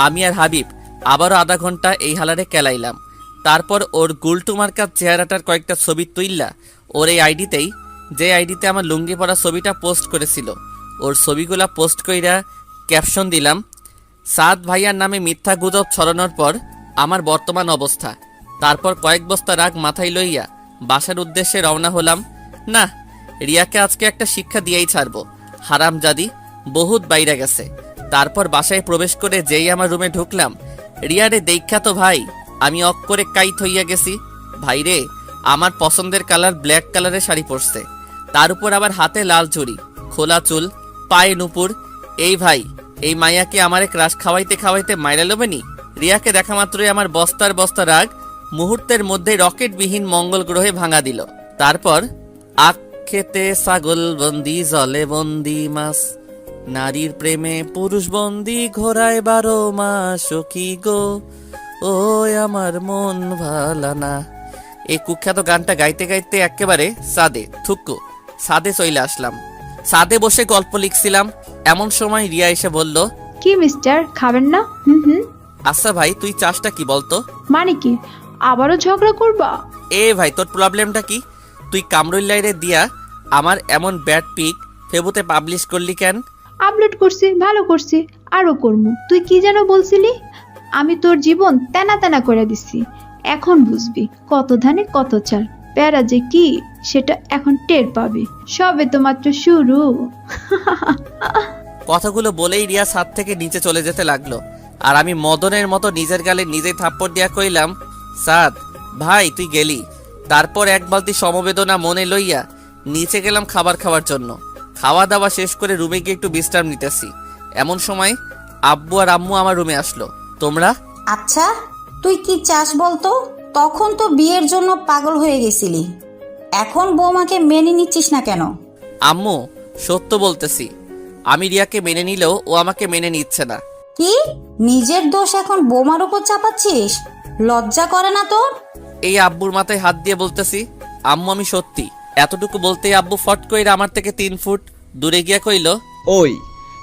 Speaker 1: আমি আর হাবিব আবারও আধা ঘন্টা এই হালারে কেলাইলাম। তারপর ওর গুলটু মার্কার চেহারাটার কয়েকটা ছবি তুইলা ওর এই আইডিতেই, যে আইডিতে আমার লুঙ্গি পরা ছবিটা পোস্ট করেছিল, ওর ছবিগুলা পোস্ট কইরা ক্যাপশন দিলাম, সাদ ভাইয়ার নামে মিথ্যা গুজব ছড়ানোর পর আমার বর্তমান অবস্থা। তারপর কয়েক বস্তা রাগ মাথায় লইয়া বাসার উদ্দেশ্যে রওনা হলাম। না, রিয়াকে আজকে একটা শিক্ষা দিয়েই ছাড়বো, হারামজাদি বহুত বাইরে গেছে। তারপর বাসায় প্রবেশ করে যেই আমার রুমে ঢুকলাম, রিয়ারে দেখা তো ভাই আমি অক করে কাইত হইয়া গেছি। ভাইরে, আমার পছন্দের কালার ব্ল্যাক কালারের শাড়ি পরছে, তার উপর আবার হাতে লাল চুড়ি, খোলা চুল, পায়ে নুপুর। এই ভাই, এই মাইয়াকে আমারে ক্রাশ খাওয়াইতে খাওয়াইতে মাইরা লবেনি। রিয়াকে দেখা মাত্রই আমার বস্তার বস্তা রাগ মুহূর্তের মধ্যে রকেটবিহীন মঙ্গল গ্রহে ভাঙা দিল। তারপর আখ খেতে ছাগল বন্দি, জলে বন্দি মাছ, নারীর প্রেমে পুরুষ বন্দি, ঘোড়ায় 12 মাস কি গো, ও আমার মন ভালা না। এই কুখ্যাত গানটা গাইতে গাইতে একেবারে সাদে চলে আসলাম। সাদে বসে গল্প লিখছিলাম, এমন সময় রিয়া এসে বলল,
Speaker 2: কি মিস্টার, খাবেন না? হুম।
Speaker 1: আচ্ছা ভাই, তুই চাষটা কি বলতো?
Speaker 2: মানে কি, আবারও ঝগড়া করবা?
Speaker 1: এ ভাই, তোর প্রবলেমটা কি? তুই কামরুল্লাইরে দিয়া আমার এমন ব্যাড পিক ফেবুতে পাবলিশ করলি কেন?
Speaker 2: আপলোড করছি, ভালো করছি, আরো করবো। তুই কি যেন বলছিলি? আমি তোর জীবন তেনা তেনা করে দিছি, এখন বুঝবি কত ধানে কত চাল। প্যারা যে কি সেটা এখন টের পাবি, সবে তো মাত্র শুরু।
Speaker 1: কথাগুলো বলেই রিয়া ছাদ থেকে নিচে চলে যেতে লাগলো, আর আমি মদনের মতো নিজের গালে নিজেই থাপ্পড় দিয়া কইলাম, সাদ ভাই তুই গেলি। তারপর এক বালতি সমবেদনা মনে লইয়া নিচে গেলাম খাবার খাওয়ার জন্য। খাওয়া দাওয়া শেষ করে রুমে গিয়ে একটু বিশ্রাম নিতেছি, এমন সময় আব্বু আর আম্মু আমার রুমে আসলো। তোমরা?
Speaker 5: আচ্ছা, তুই কি চাস বলতো? তখন তো বিয়ের জন্য পাগল হয়ে গেছিলি, এখন বৌমাকে মেনে নিচ্ছিস না কেন?
Speaker 1: আম্মু, সত্য বলতেছি, আমি রিয়াকে মেনে নিলেও ও আমাকে মেনে নিচ্ছে না।
Speaker 5: কি, নিজের দোষ এখন বৌমার উপর চাপাচ্ছিস? লজ্জা করে না তোর?
Speaker 1: এই আব্বুর মাথায় হাত দিয়ে বলতেছি, আম্মু আমি সত্যি। এতটুকু বলতেই আব্বু ফট কইরা আমার থেকে 3 ফুট দূরে গিয়া কইল,
Speaker 6: ওই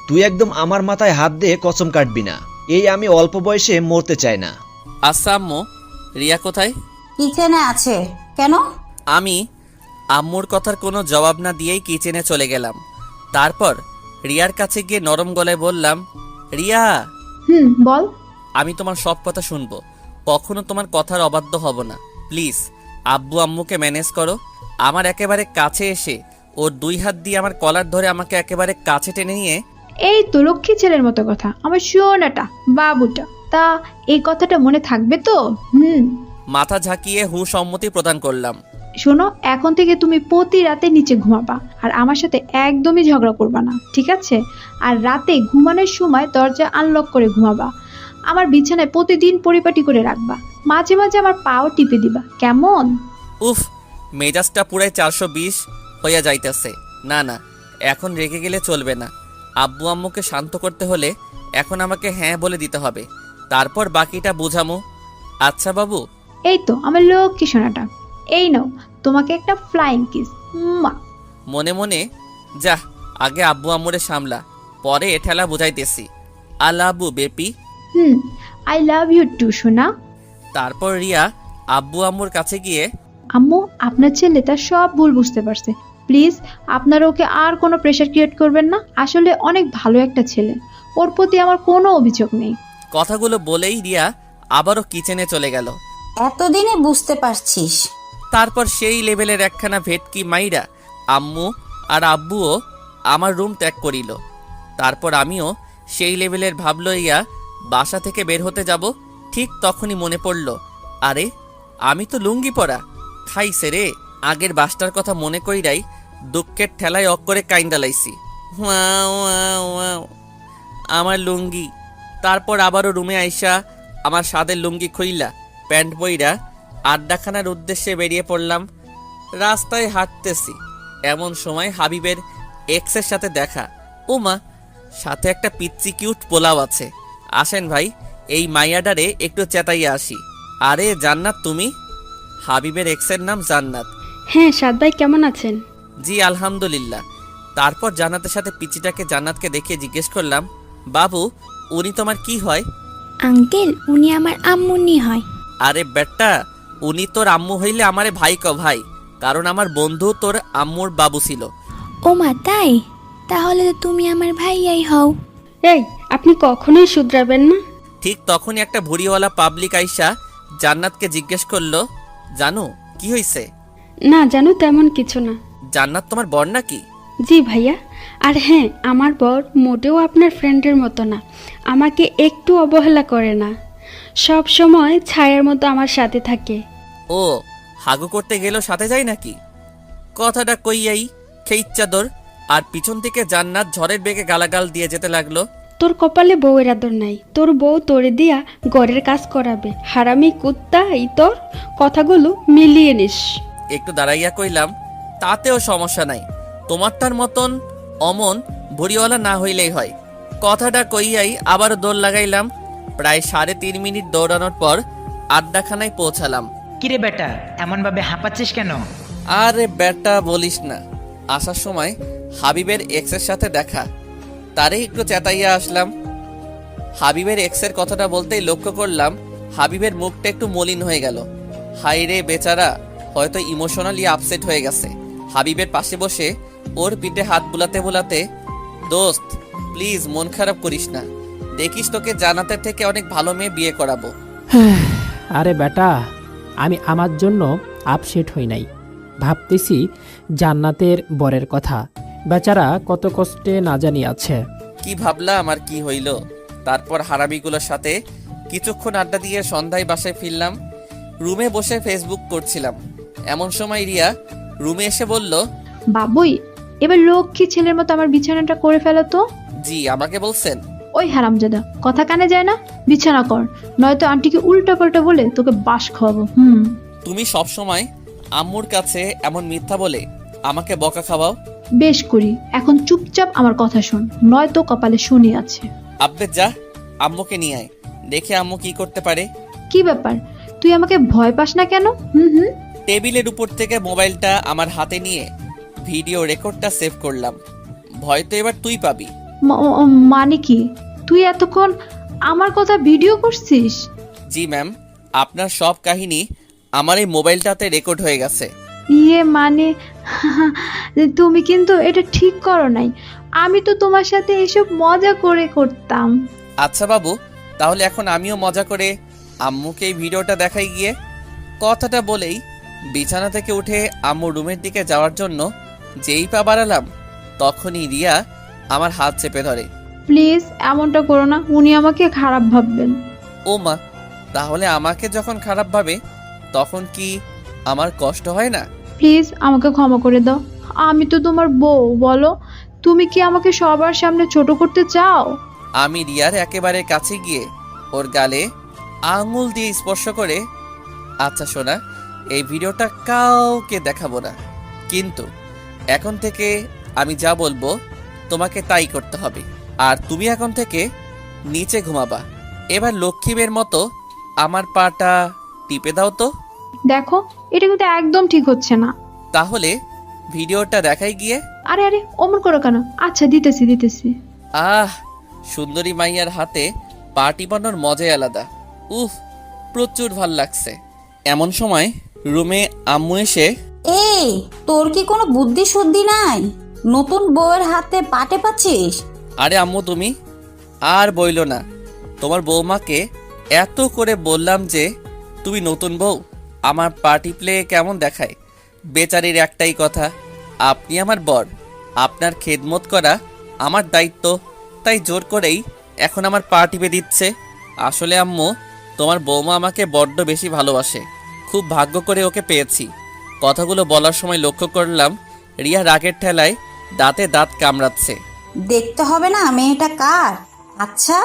Speaker 6: তুই একদম আমার মাথায় হাত দিয়ে কসম কাটবি না, এই আমি অল্প বয়সে মরতে চাই না।
Speaker 1: আচ্ছা আম্মু, রিয়া কোথায়?
Speaker 5: কিচেনে আছে। কেন?
Speaker 1: আমি আম্মুর কথার কোনো জবাব না দিয়েই কিচেনে চলে গেলাম। তারপর রিয়ার কাছে গিয়ে নরম গলায় বললাম, রিয়া
Speaker 2: বল।
Speaker 1: আমি তোমার সব কথা শুনবো, কখনো তোমার কথার অবাধ্য হব না। প্লিজ আব্বু আম্মুকে ম্যানেজ করো। আমার একেবারে কাছে এসে ওর 2 হাত দিয়ে আমার কলার ধরে আমাকে একেবারে কাছে টেনে নিয়ে,
Speaker 2: এই তো লক্ষ্মী ছেলের মতো কথা, আমার সোনাটা বাবুটা। তা এই কথাটা মনে থাকবে তো?
Speaker 1: মাথা ঝাঁকিয়ে সম্মতি প্রদান করলাম।
Speaker 2: শোনো, এখন থেকে তুমি প্রতি রাতে নিচে ঘুমাবা, আর আমার সাথে একদমই ঝগড়া করবা না, ঠিক আছে? আর রাতে ঘুমানোর সময় দরজা আনলক করে ঘুমাবা। আমার বিছানায় প্রতিদিন পরিপাটি করে রাখবা, মাঝে মাঝে আমার পাও টিপে দিবা, কেমন?
Speaker 1: উফ, মেজাজটা পুরাই 420 হইয়া যাইতেছে। না না, এখন রেগে গেলে চলবে না। আব্বু আম্মুকে শান্ত করতে হলে এখন আমাকে হ্যাঁ বলে দিতে হবে, তারপর বাকিটা বুঝামো। আচ্ছা বাবু।
Speaker 2: এই তো আমার লক্ষ্মী সোনাটা, এই নাও তোমাকে একটা ফ্লাইং কিস।
Speaker 1: মনে মনে, যা আগে আব্বু আম্মুরে সামলা, পরে ঠেলা বুঝাইতেছি। I love you baby.
Speaker 2: I love you too সোনা।
Speaker 1: তারপর রিয়া আব্বু আম্মুর কাছে গিয়ে,
Speaker 2: আম্মু, আপনার ছেলে তার সব ভুল বুঝতে পারছে, প্লিজ আপনারা ওকে আর কোনো প্রেশার ক্রিয়েট করবেন না। আসলে অনেক ভালো একটা ছেলে, ওর প্রতি আমার কোনো অভিযোগ নেই।
Speaker 1: কথাগুলো বলেই রিয়া আবারও কিচেনে চলে গেল।
Speaker 5: এতদিনে বুঝতে পারছিস?
Speaker 1: তারপর সেই লেভেলের একখানা ভেটকি মাইরা আম্মু আর আব্বুও আমার রুম ত্যাগ করিল। তারপর আমিও সেই লেভেলের ভাব লইয়া বাসা থেকে বের হতে যাব। ঠিক তখনই মনে পড়ল, আরে আমি তো লুঙ্গি পরা। খাইছে রে, আগের বাসটার কথা মনে কইরাই দুঃখের ঠেলায় করে কাইন্দালাইছি। আমার লুঙ্গি। তারপর আবারও রুমে আইসা আমার সাদের লুঙ্গি খুইলা প্যান্ট বইরা আড্ডাখানার উদ্দেশ্যে বেরিয়ে পড়লাম। রাস্তায় হাঁটতেছি, এমন সময় হাবিবের এক্সের সাথে দেখা। ওমা, সাথে একটা পিচ্চি কিউট পোলাও আছে। আসেন ভাই, এই মাইয়াডারে একটু চেতাইয়া আসি। আরে জান্নাত তুমি? হাবিবের এক্সের নাম জান্নাত।
Speaker 10: হ্যাঁ সাদ ভাই, কেমন আছেন?
Speaker 1: জি আলহামদুলিল্লাহ। তারপর জান্নাতের সাথে পিচিটাকে জান্নাতকে দেখে জিজ্ঞেস করলাম, বাবু উনি তোমার কি হয়?
Speaker 10: আঙ্কেল, উনি আমার আম্মুনি হয়।
Speaker 1: আরে বেটা, উনি তোর আম্মু হইলে আমারে ভাই ক ভাই, কারণ আমার বন্ধু তোর আম্মুর বাবু ছিল।
Speaker 10: ও মা, তাই? তাহলে তো তুমি আমার ভাইয়াই হও। এই, আপনি কখনোই শুধরাবেন না।
Speaker 1: ঠিক তখনই একটা ভুড়িওয়ালা পাবলিক আইসা জান্নাতকে জিজ্ঞেস করলো, জানো কি হইছে?
Speaker 10: না জানো, তেমন কিছু না।
Speaker 1: জান্নাত তোমার বর নাকি?
Speaker 10: জি ভাইয়া। আর হ্যাঁ, আমার বর মোটেও আপনার ফ্রেন্ডের মতো না, আমাকে একটু অবহেলা করে না, সব সময় ছায়ার মতো আমার সাথে থাকে।
Speaker 1: ও, হাগু করতে গেলেও সাথে যায় নাকি? কথাটা কইয়াই খেই চাদর, আর পিছন থেকে জান্নাত ঝড়ের বেগে গালাগাল দিয়ে যেতে লাগলো।
Speaker 10: তোর কপালে বউয়ের আদর নাই, তোর বউ তোরে দিয়া ঘরের কাজ করাবে, হারামি কুত্তা। এই তোর কথাগুলো মিলিয়ে নিস।
Speaker 1: একটু দাঁড়াইয়া কইলাম, তাতেও সমস্যা নাই, তোমারটার মতন অমন ভুড়িওয়ালা না হইলেই হয়। কথাটা কইয়াই আবার দৌড় লাগাইলাম। প্রায় 3.5 মিনিট দৌড়ানোর পর আড্ডাখানায় পৌঁছালাম।
Speaker 3: কিরে বেটা, এমনভাবে হাঁপাচ্ছিস কেন?
Speaker 1: আরে বেটা বলিস না, আসার সময় হাবিবের এক্সের সাথে দেখা, তারে একটু চেতাইয়া আসলাম। হাবিবের এক্সের কথাটা বলতেই লক্ষ্য করলাম হাবিবের মুখটা একটু মলিন হয়ে গেল। হাই রে বেচারা, হয়তো ইমোশনালি আপসেট হয়ে গেছে। হাবিবের পাশে বসে ওর পিঠে হাত বুলাতে বুলাতে, দোস্ত প্লিজ মন খারাপ করিস না, দেখিস তোকে জান্নাতের থেকে অনেক ভালো মেয়ে বিয়ে করাবো।
Speaker 4: আরে বেটা, আমি আমার জন্য আপসেট হই নাই, ভাবতেছি জান্নাতের বরের কথা। বেচারা কত কষ্টে না জানি আছে।
Speaker 1: কি ভাবলাম আর কি হইল। তারপর হারামিগুলোর সাথে কিছুক্ষণ আড্ডা দিয়ে সন্ধ্যায় বাসায় ফিরলাম। রুমে বসে ফেসবুক করছিলাম, এমন সময় রিয়া রুমে এসে বলল,
Speaker 2: বাবুই, এবার লক্ষ্মী ছেলের মতো আমার বিছানাটা করে ফেলো তো।
Speaker 1: জি আমাকে বলছেন?
Speaker 2: ওই হারামজাদা, কথা কানে যায় না, বিছানা কর, নয়তো আন্টিকে উল্টা পাল্টা বলে তোকে বাস খাওয়াবো।
Speaker 1: তুমি সব সময় আম্মুর কাছে এমন মিথ্যা বলে আমাকে বকা খাওয়াও।
Speaker 2: বেশ করি, এখন চুপচাপ আমার কথা শোন, নয়তো কপালে শনি আছে।
Speaker 1: আব্বে যা, আম্মুকে নিয়ে আয়, দেখে আম্মু কি করতে পারে।
Speaker 2: কি ব্যাপার, তুই আমাকে ভয় পাস না কেন?
Speaker 1: টেবিলের উপর থেকে মোবাইলটা আমার হাতে নিয়ে ভিডিও রেকর্ডটা সেভ করলাম। ভয় তো এবার তুই পাবি।
Speaker 2: মানে কি, তুই এতক্ষণ আমার কথা ভিডিও করছিস?
Speaker 1: জি ম্যাম, আপনার সব কাহিনী আমার এই মোবাইলটাতে রেকর্ড হয়ে গেছে।
Speaker 2: ইয়ে মানে, তুমি কিন্তু এটা ঠিক করো নাই, আমি তো তোমার সাথে এসব মজা করে করতাম।
Speaker 1: আচ্ছা বাবু, তাহলে এখন আমিও মজা করে আম্মুকে এই ভিডিওটা দেখাই গিয়ে। কথাটা বলেই বিছানা থেকে উঠে আম্মু রুমের দিকে যাওয়ার জন্য যেই পা বাড়ালাম তখনই রিয়া আমার হাত চেপে ধরে।
Speaker 2: প্লিজ এমনটা করো না, উনি আমাকে খারাপ ভাববেন।
Speaker 1: ও মা, তাহলে আমাকে যখন খারাপ ভাবে তখন কি আমার কষ্ট হয় না?
Speaker 2: প্লিজ আমাকে ক্ষমা করে দাও, আমি তো তোমার বউ। বলো, তুমি কি আমাকে সবার সামনে ছোট করতে চাও?
Speaker 1: আমি রিয়ার একেবারে কাছে গিয়ে ওর গালে আঙুল দিয়ে স্পর্শ করে, আচ্ছা শোনা, এই ভিডিওটা কাউকে দেখাবো না, কিন্তু এখন থেকে আমি যা বলবো তোমাকে তাই করতে হবে। আর তুমি এখন থেকে নিচে ঘুমাবা। এবার লক্ষ্মীবের মতো আমার পাটা টিপে দাও তো।
Speaker 2: দেখো, এটা কিন্তু একদম ঠিক হচ্ছে না।
Speaker 1: তাহলে ভিডিওটা দেখাই গিয়ে।
Speaker 2: আরে আরে, অমর করো কেন? আচ্ছা, দিতেছি দিতেছি।
Speaker 1: আহ, সুন্দরী মাইয়ার হাতে পা টিপানোর মজাই আলাদা। উফ, প্রচুর ভাল লাগছে। এমন সময় রুমে আম্মু এসে,
Speaker 5: এই, তোর কি কোনো বুদ্ধি শুদ্ধি নাই? নতুন বউয়ের হাতে পাটে পাচ্ছিস?
Speaker 1: আরে আম্মু তুমি আর বইলো না, তোমার বৌমাকে এত করে বললাম যে তুমি নতুন বউ, আমার পার্টি প্লে কেমন দেখায়। বেচারির একটাই কথা, আপনি আমার বর, আপনার খেদমত করা আমার দায়িত্ব, তাই জোর করেই এখন আমার পা টিপে দিচ্ছে। আসলে আম্মু, তোমার বৌমা আমাকে বড্ড বেশি ভালোবাসে, খুব ভাগ্য করে ওকে পেয়েছি। কথাগুলো বলার সময় লক্ষ্য করলাম রিয়া রাগের ঠেলায় দাঁতে দাঁত কামড়াচ্ছে।
Speaker 5: দেখতে হবে না মেয়েটা কার? আচ্ছা,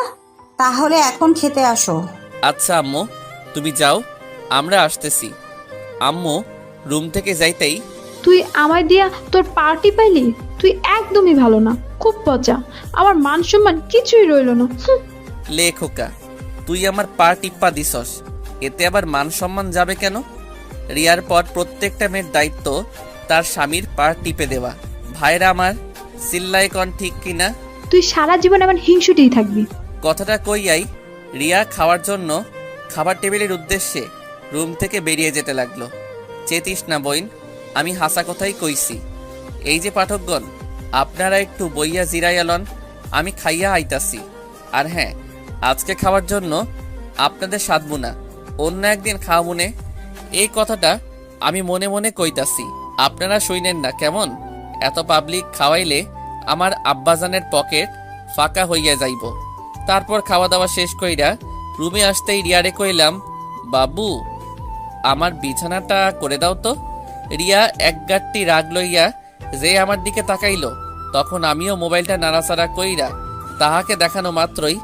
Speaker 5: তাহলে এখন খেতে আসো।
Speaker 1: আচ্ছা আম্মু, তুমি যাও, আমরা আসতেছি। আম্মু রুম থেকে যাইতেই,
Speaker 2: তুই আমায় দিয়া তোর পার্টি পাইলি? তুই একদমই ভালো না, খুব পচা। আমার মান সম্মান কিছুই রইল না।
Speaker 1: লে খোকা, তুই আমার পা টিপ্পা দিছস, এতে আবার মান সম্মান যাবে কেন? রিয়ার পর প্রত্যেকটা মেয়ের দায়িত্ব তার স্বামীর পা টিপে দেওয়া। ভাইরা আমার, সিল্লাই কন ঠিক কিনা?
Speaker 2: তুই সারা জীবন এমন হিংসুটেই থাকবি।
Speaker 1: কথাটা কইয়াই রিয়া খাওয়ার জন্য খাবার টেবিলের উদ্দেশ্যে রুম থেকে বেরিয়ে যেতে লাগলো। চেতিস না বইন, আমি হাসা কথাই কইছি। এই যে পাঠকগণ, আপনারা একটু বইয়া জিরাইয়ালন, আমি খাইয়া আইতাছি। আর হ্যাঁ, আজকে খাওয়ার জন্য আপনাদের সাধবো না, অন্য একদিন খাওয়াবুনে। এই কথাটা আমি মনে মনে কইতাছি, আপনারা শুইনেন না কেমন? এত পাবলিক খাওয়াইলে আমার আব্বাজানের পকেট ফাঁকা হইয়া যাইব। তারপর খাওয়া দাওয়া শেষ কইরা রুমে আসতেই রিয়ারে কইলাম, বাবু আমার বিছানাটা করে দাও তো। রিয়া এক গাঁটটি রাগ লইয়া যে আমার দিকে তাকাইল, তখন আমিও মোবাইলটা নাড়াচাড়া কইরা তাহাকে দেখানো মাত্রই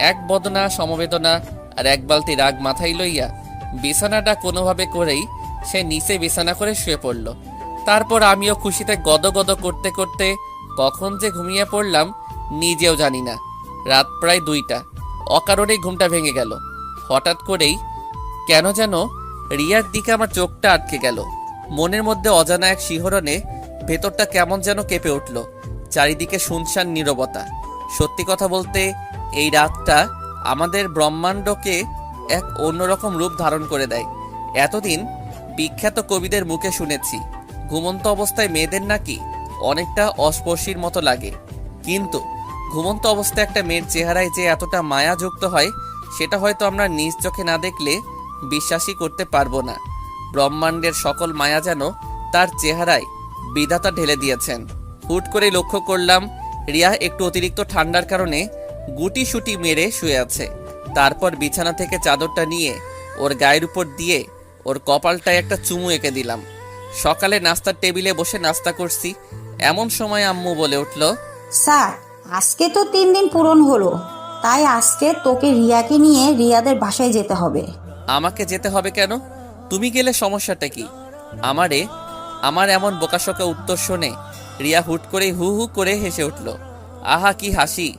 Speaker 1: এক বদনা সমবেদনা আর এক বালতি রাগ মাথায় লইয়া বিছানাটা কোনোভাবে করেই সে নিচে বিছানা করে শুয়ে পড়ল। তারপর আমিও খুশিতে গদগদ করতে করতে কখন যে ঘুমিয়ে পড়লাম নিজেও জানি না। রাত প্রায় 2টা, অকারণেই ঘুমটা ভেঙে গেল। হঠাৎ করেই কেন যেন রিয়ার দিকে আমার চোখটা আটকে গেল। মনের মধ্যে অজানা এক শিহরণে ভেতরটা কেমন যেন কেঁপে উঠল। চারিদিকে শুনশান নীরবতা। সত্যি কথা বলতে এই রাতটা আমাদের ব্রহ্মাণ্ডকে এক অন্যরকম রূপ ধারণ করে দেয়। এতদিন বিখ্যাত কবিদের মুখে শুনেছি ঘুমন্ত অবস্থায় মেয়েদের নাকি অনেকটা অস্পর্শীর মতো লাগে, কিন্তু ঘুমন্ত অবস্থায় একটা মেয়ের চেহারায় যে এতটা মায়া যুক্ত হয় সেটা হয়তো আমরা নিজ চোখে না দেখলে বিশ্বাসই করতে পারবো না। ব্রহ্মাণ্ডের সকল মায়া যেন তার চেহারায় বিধাতা ঢেলে দিয়েছেন। হুট করে লক্ষ্য করলাম রিয়া একটু অতিরিক্ত ঠান্ডার কারণে গুটি সুটি মেরে শুয়ে আছে। তারপর বিছানা থেকে চাদরটা নিয়ে ওর গায়ের উপর দিয়ে ওর কপালটায় একটা চুমু এঁকে দিলাম। সকালে নাস্তার টেবিলে বসে নাস্তা করছি, এমন সময় আম্মু বলে উঠল,
Speaker 5: স্যার, আজকে তো 3 দিন পূরণ হলো, তাই আজকে তোকে রিয়াকে নিয়ে রিয়াদের বাসায় যেতে হবে।
Speaker 1: আমাকে যেতে হবে কেন? তুমি গেলে সমস্যাটা কি? আমার এমন বোকাশোকা উত্তর শুনে রিয়া হুট করে হু হু করে হেসে উঠল। আহা কি হাসি!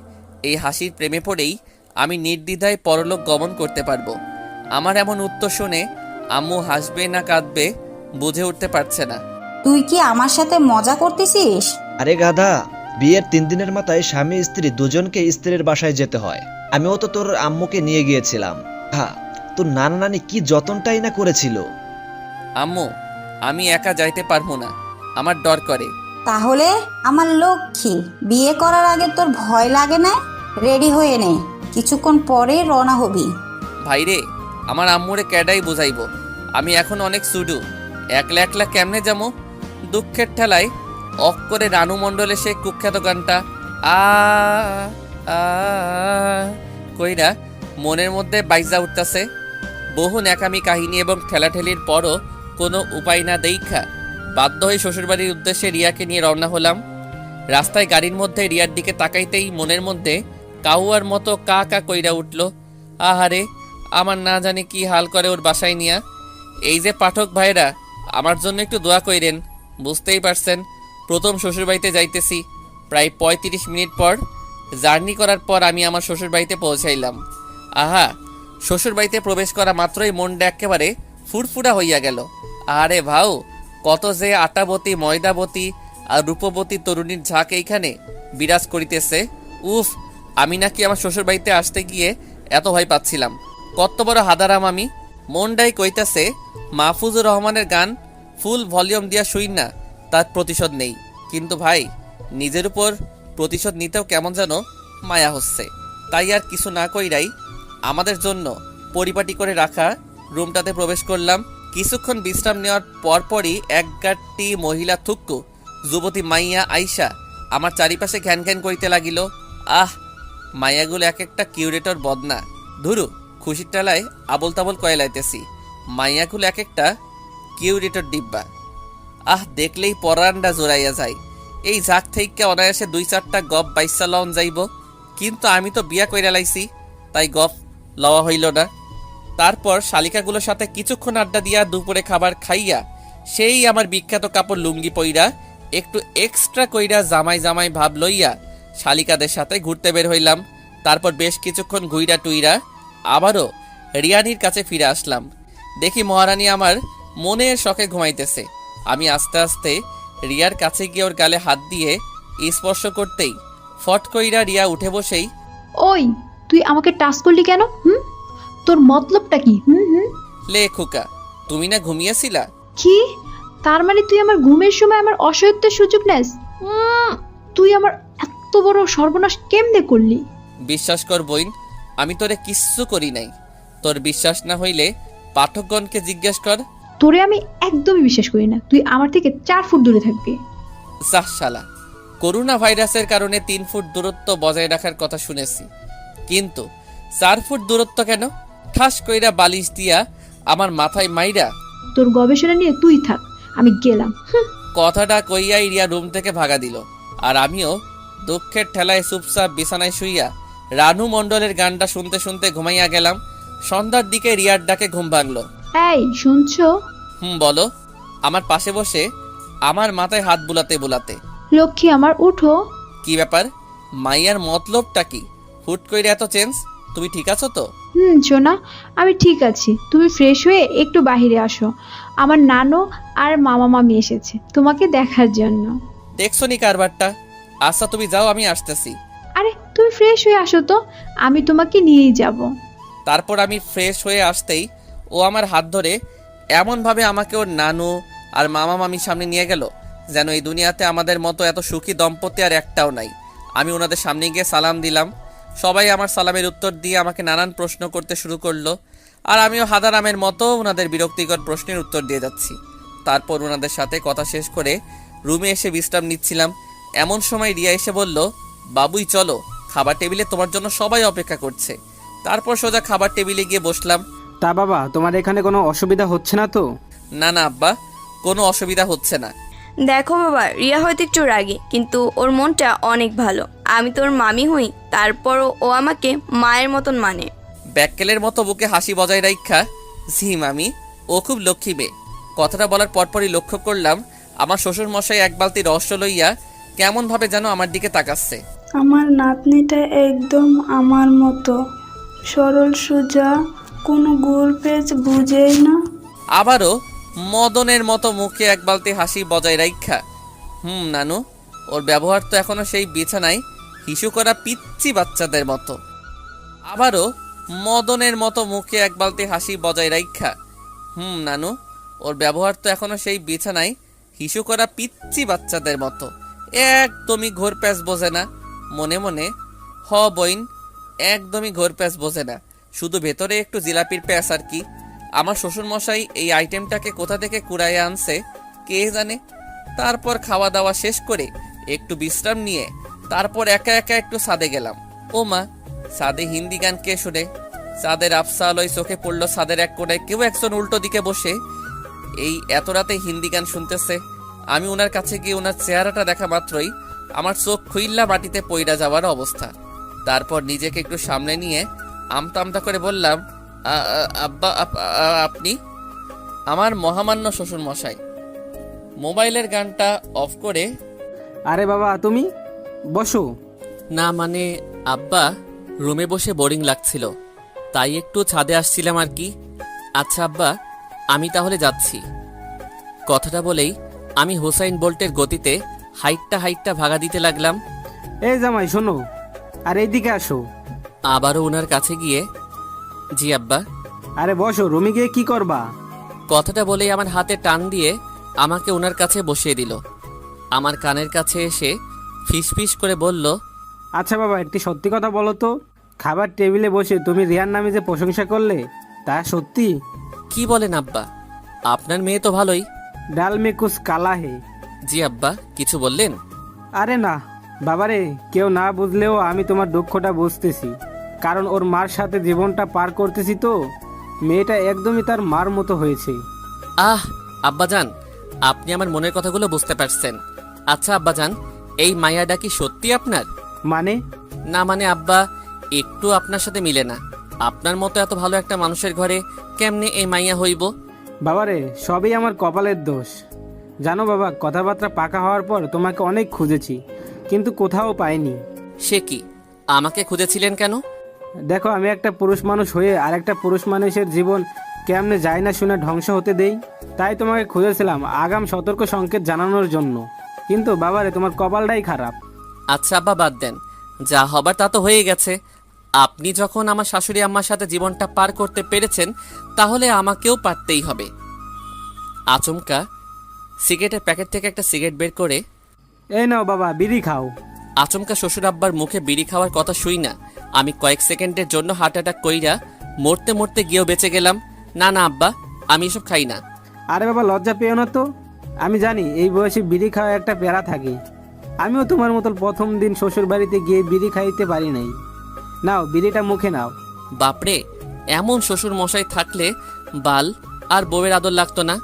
Speaker 1: এই হাসির প্রেমে পড়েই আমি নির্দ্বিধায় পরলোক গমন করতে পারবো। আমার এমন উত্তর শুনে আম্মু হাসবে না কাঁদবে বুঝে উঠতে পারছে না।
Speaker 5: তুই কি আমার সাথে মজা করতেছিস?
Speaker 6: আরে গাধা, বিয়ের 3 দিনের মাথায় স্বামী স্ত্রী দুজনকে স্ত্রীর বাসায় যেতে হয়। আমিও তো তোর আম্মুকে নিয়ে গিয়েছিলাম। হ্যাঁ, তোর নানা নানি কি যতনটাই না করেছিল।
Speaker 1: আম্মু, আমি একা যাইতে পারবো না, আমার ডর করে।
Speaker 5: তাহলে আমার লক্ষ্মী, বিয়ে করার আগে তোর ভয় লাগে না? রেডি হয়ে নে, কিছুক্ষণ পরে রওনা হবি।
Speaker 1: ভাইরে, আমার আম্মুরে ক্যাডাই বুঝাইব। আমি এখন অনেক সুডু, একলা একলা কেমনে যাবো? দুঃখের ঠেলায় অক করে রানু মণ্ডলের সেই কুখ্যাত গানটা আ আ কইরা মনের মধ্যে বাইজা উঠতেছে। বহু ন্যাকামি কাহিনী এবং ঠেলাঠেলির পরও কোনো উপায় না দেইখা বাধ্য হয়ে শ্বশুরবাড়ির উদ্দেশ্যে রিয়াকে নিয়ে রওনা হলাম। রাস্তায় গাড়ির মধ্যে রিয়ার দিকে তাকাইতেই মনের মধ্যে কাউয়ার মতো কা কা কইরা উঠল। আহারে, আমার না জানি কি হাল করে ওর বাসায় নিয়া। এই যে পাঠক ভাইরা, আমার জন্য একটু দোয়া কইরেন। বুঝতেই পারছেন, প্রথম শ্বশুরবাড়িতে যাইতেছি। প্রায় 35 মিনিট পর জার্নি করার পর আমি আমার শ্বশুরবাড়িতে পৌঁছাইলাম। আহা, শ্বশুরবাড়িতে প্রবেশ করা মাত্রই মনটা একেবারে ফুরফুরা হইয়া গেল। আরে ভাও, কত যে আটাবতী, ময়দাবতী আর রূপবতী তরুণীর ঝাঁক এইখানে বিরাজ করিতেছে। উফ, আমি নাকি আমার শ্বশুরবাড়িতে আসতে গিয়ে এত ভয় পাচ্ছিলাম। কত বড় হাদারাম আমি। মনটাই কইতাছে মাহফুজুর রহমানের গান ফুল ভলিউম দিয়া শুই না, তার প্রতিশোধ নেই। কিন্তু ভাই, নিজের উপর প্রতিশোধ নিতেও কেমন যেন মায়া হচ্ছে। তাই আর কিছু না কইরাই আমাদের জন্য পরিপাটি করে রাখা রুমটাতে প্রবেশ করলাম। কিছুক্ষণ বিশ্রাম নেওয়ার পরপরই এক গাঁটটি মহিলা থুক্কু যুবতী মাইয়া আইসা আমার চারিপাশে ঘ্যান ঘ্যান করিতে লাগিল। আহ, মাইয়াগুলো এক একটা কিউরেটর বদনা। ধুরু, খুশির টালায় আবল তাবল কয়লাইতেছি। মাইয়াগুলো এক একটা কিউরেটর ডিব্বা। আহ, দেখলেই পরানটা জোড়াইয়া যায়। এই ঝাঁক থেকে অনায়াসে 2-4টা গপ বাইসা লন যাইব, কিন্তু আমি তো বিয়া কইরা লাইছি, তাই গপ লওয়া হইল না। তারপর শালিকাগুলোর সাথে কিছুক্ষণ আড্ডা দিয়া দুপুরে খাবার খাইয়া সেই আমার বিখ্যাত কাপড় লুঙ্গি পইরা একটু এক্সট্রা কইরা জামাই জামাই ভাব লইয়া শালিকাদের সাথে ঘুরতে বের হইলাম। তারপর বেশ কিছুক্ষণ ঘুইরা টুইরা আবারও রিয়ানির কাছে ফিরে আসলাম। দেখি মহারানী আমার মনের শখে ঘুমাইতেছে। আমি আস্তে আস্তে রিয়ার কাছে গিয়ে ওর গালে হাত দিয়ে স্পর্শ করতেই ফট কইরা রিয়া উঠে বসেই,
Speaker 2: ওই, তুই আমাকে টাচ করলি কেন? তোর মতলবটা কি?
Speaker 1: লে খোকা, তুমি না ঘুমিয়েছিলা?
Speaker 2: কি? তার মানে তুই আমার ঘুমের সময় আমার অসহায়ত্বের সুযোগ নেস? তুই আমার এত বড় সর্বনাশ কেমনে করলি?
Speaker 1: বিশ্বাস কর বইন, আমি তোরে কিচ্ছু করি নাই। তোর বিশ্বাস না হইলে পাঠকগণকে জিজ্ঞেস কর।
Speaker 2: তোরে আমি একদমই বিশ্বাস করি না। তুই আমার থেকে 4 ফুট দূরে থাকবি।
Speaker 1: যাহ শালা, করোনা ভাইরাসের কারণে 3 ফুট দূরত্ব বজায় রাখার কথা শুনেছি, কিন্তু 4 ফুট দূরত্ব কেন? ঠাস কইরা বালিশ দিয়া আমার মাথায় মাইরা।
Speaker 2: তোর গবেষণা নিয়ে তুই থাক, আমি গেলাম।
Speaker 1: কথাটা কইয়াই রিয়া রুম থেকে ভাগা দিল। আর আমিও দুঃখের ঠেলায় চুপচাপ বিছানায় শুইয়া রানু মণ্ডলের গানটা শুনতে শুনতে ঘুমাইয়া গেলাম। সন্ধ্যার দিকে রিয়ার ডাকে ঘুম ভাঙলো।
Speaker 2: এই শুনছো?
Speaker 1: বলো। আমার পাশে বসে আমার মাথায় হাত বুলাতে বুলাতে,
Speaker 2: লক্ষ্মী আমার, উঠো।
Speaker 1: কি ব্যাপার? মাইয়ার মতলবটা কি? হুট কইরা এত চেঞ্জ? তুমি ঠিক আছো তো?
Speaker 2: সোনা, আমি ঠিক আছি। তুমি ফ্রেশ হয়ে একটু বাহিরে আসো। আমার নানু আর মামা মামি এসেছে তোমাকে দেখার জন্য।
Speaker 1: দেখছো নি কারবারটা? আচ্ছা তুমি যাও, আমি আসতেছি।
Speaker 2: আরে তুমি ফ্রেশ হয়ে আসো তো, আমি তোমাকে নিয়েই যাব।
Speaker 1: তারপর আমি ফ্রেশ হয়ে আসতেই ও আমার হাত ধরে এমনভাবে আমাকে ওর নানু আর মামা মামির সামনে নিয়ে গেল যেন এই দুনিয়াতে আমাদের মতো এত সুখী দম্পতি আর একটাও নাই। আমি ওনাদের সামনে গিয়ে সালাম দিলাম। সবাই আমার সালামের উত্তর দিয়ে আমাকে নানান প্রশ্ন করতে শুরু করলো, আর আমিও হাদারামের মতো ওনাদের বিরক্তিকর প্রশ্নের উত্তর দিয়ে যাচ্ছি। তারপর ওনাদের সাথে কথা শেষ করে রুমে এসে বিশ্রাম নিচ্ছিলাম। এমন সময় রিয়া এসে বলল, বাবুই চলো, খাবার টেবিলে তোমার জন্য সবাই অপেক্ষা করছে। তারপর সোজা খাবার টেবিলে গিয়ে বসলাম।
Speaker 11: তা বাবা, তোমার এখানে কোনো অসুবিধা হচ্ছে না তো?
Speaker 1: না না আব্বা, কোনো অসুবিধা হচ্ছে না।
Speaker 9: দেখো বাবা, রিয়া হয়তো একটু রাগী, কিন্তু ওর মনটা অনেক ভালো। আমি তোর মামি হই, তারপরও ও আমাকে মায়ের মতন মানে।
Speaker 1: ব্যাককেলের মতো বুকে হাসি বজায় রাখা, জি মামি, ও খুব লক্ষ্মী মেয়ে। কথাটা বলার পরপরই লক্ষ্য করলাম আমার শ্বশুর মশাই এক বালতি রহস্য লইয়া কেমনভাবে যেন আমার দিকে তাকাচ্ছে।
Speaker 12: আমার নাতনিটা একদম আমার মতো, সরল সোজা, কোনো গোল পেচ বুঝেই না।
Speaker 1: আবারও মদনের মতো মুখে এক বালতি হাসি বজায় রাখা, নানু, ওর ব্যবহার তো এখনো সেই বিছানায় হিসু করা পিচ্চি বাচ্চাদের মতো। আবারও মদনের মতো মুখে এক বালতি হাসি বজায় রাখা, নানু, ওর ব্যবহার তো এখনো সেই বিছানায় হিসু করা পিচ্চি বাচ্চাদের মতো। একদমই ঘোর প্যাঁচ বোঝে না। মনে মনে, হ বইন, একদমই ঘোর প্যাঁচ বোঝে না। শুধু ভেতরে একটু জিলাপির প্যাঁচ আর কি। আমার শ্বশুরমশাই এই আইটেমটাকে কোথা থেকে কুড়াইয়ে আনছে কে জানে। তারপর খাওয়া দাওয়া শেষ করে একটু বিশ্রাম নিয়ে তারপর একা একা একটু ছাদে গেলাম। ও মা, ছাদে হিন্দি গান কে শুনে? ছাদের আফসালয় চোখে পড়লো ছাদের এক কোণায় কেউ একজন উল্টো দিকে বসে এই এত রাতে হিন্দি গান শুনতেছে। আমি ওনার কাছে গিয়ে ওনার চেহারাটা দেখা মাত্রই আমার চোখ খুইল্লা মাটিতে পইড়া যাওয়ার অবস্থা। তারপর নিজেকে একটু সামনে নিয়ে আমতা আমতা করে বললাম, আব্বা আপনি? আমার মহামান্য শ্বশুর মশাই। মোবাইলের গানটা অফ করে,
Speaker 11: আরে বাবা তুমি বসো।
Speaker 1: না মানে আব্বা, রুমে বসে বোরিং লাগছিল, তাই একটু ছাদে আসছিলাম আর কি। আচ্ছা আব্বা, আমি তাহলে যাচ্ছি। কথাটা বলেই আমি হোসাইন বোল্টের গতিতে হাইটটা ভাগা দিতে লাগলাম।
Speaker 11: এই জামাই শোনো, আর এইদিকে আসো।
Speaker 1: আবারও ওনার কাছে গিয়ে, জি আব্বা।
Speaker 11: আরে বসো, রুমে গিয়ে কি করবা?
Speaker 1: কথাটা বলেই আমার হাতে টান দিয়ে আমাকে ওনার কাছে বসিয়ে দিল। আমার কানের কাছে এসে ফিস করে বলল,
Speaker 11: আচ্ছা বাবা, একটি সত্যি কথা বলো তো, খাবার টেবিলে বসে তুমি রিয়ার নামে যে প্রশংসা করলে তা সত্যি?
Speaker 1: কি বলেন আব্বা, আপনার মেয়ে তো ভালোই।
Speaker 11: ডাল মে কুছ কালা হে।
Speaker 1: জি আব্বা, কিছু বললেন?
Speaker 11: আরে না বাবারে, কেউ না বুঝলেও আমি তোমার দুঃখটা বুঝতেছি, কারণ ওর মার সাথে জীবনটা পার করতেছি তো। মেয়েটা একদমই তার মার মতো হয়েছে।
Speaker 1: আহ আব্বাজান, আপনি আমার মনের কথাগুলো বুঝতে পারছেন। আচ্ছা আব্বাজান, এই মায়াটা কি সত্যি আপনার?
Speaker 11: মানে?
Speaker 1: না মানে আব্বা, একটু আপনার সাথে মিলে না। আপনার মতো এত ভালো একটা মানুষের ঘরে কেমনে এই মাইয়া হইব?
Speaker 11: বাবারে, সবই আমার কপালের দোষ। জানো বাবা, কথাবার্তা পাকা হওয়ার পর তোমাকে অনেক খুঁজেছি, কিন্তু কোথাও পাইনি।
Speaker 1: সে কি, আমাকে খুঁজেছিলেন কেন?
Speaker 11: দেখো, আমি একটা পুরুষ মানুষ হয়ে আর একটা পুরুষ মানুষের জীবন কেমনে যায় না শুনে ধ্বংস হতে দেই, তাই তোমাকে খুঁজেছিলাম আগাম সতর্ক সংকেত জানানোর জন্য। কিন্তু বাবারে, তোমার কপালটাই খারাপ।
Speaker 1: আচ্ছা আব্বা, বাদ দেন, যা হবার তা তো হয়ে গেছে। আপনি যখন আমার শাশুড়ি আম্মার সাথে জীবনটা পার করতে পেরেছেন, তাহলে আমাকেও পারতেই হবে। আচমকা সিগারেটের প্যাকেট থেকে একটা সিগারেট বের করে,
Speaker 11: এই নাও বাবা, বিড়ি খাও।
Speaker 1: আচমকা শ্বশুর আব্বার মুখে বিড়ি খাওয়ার কথা শুই না আমি কয়েক সেকেন্ডের জন্য হার্ট অ্যাটাক কইরা মরতে গিয়েও বেঁচে গেলাম। না না আব্বা, আমি এসব খাই না।
Speaker 11: আরে বাবা, লজ্জা পেও না তো। আমি জানি এই বয়সে বিড়ি খাওয়া একটা প্যারা থাকে। আমিও তোমার মতো প্রথম দিন শ্বশুর বাড়িতে গিয়ে বিড়ি খাইতে পারি নাই। নাও, বিড়িটা মুখে নাও।
Speaker 1: বাপরে, এমন শ্বশুর মশাই থাকলে বাল আর বউয়ের আদর লাগতো না।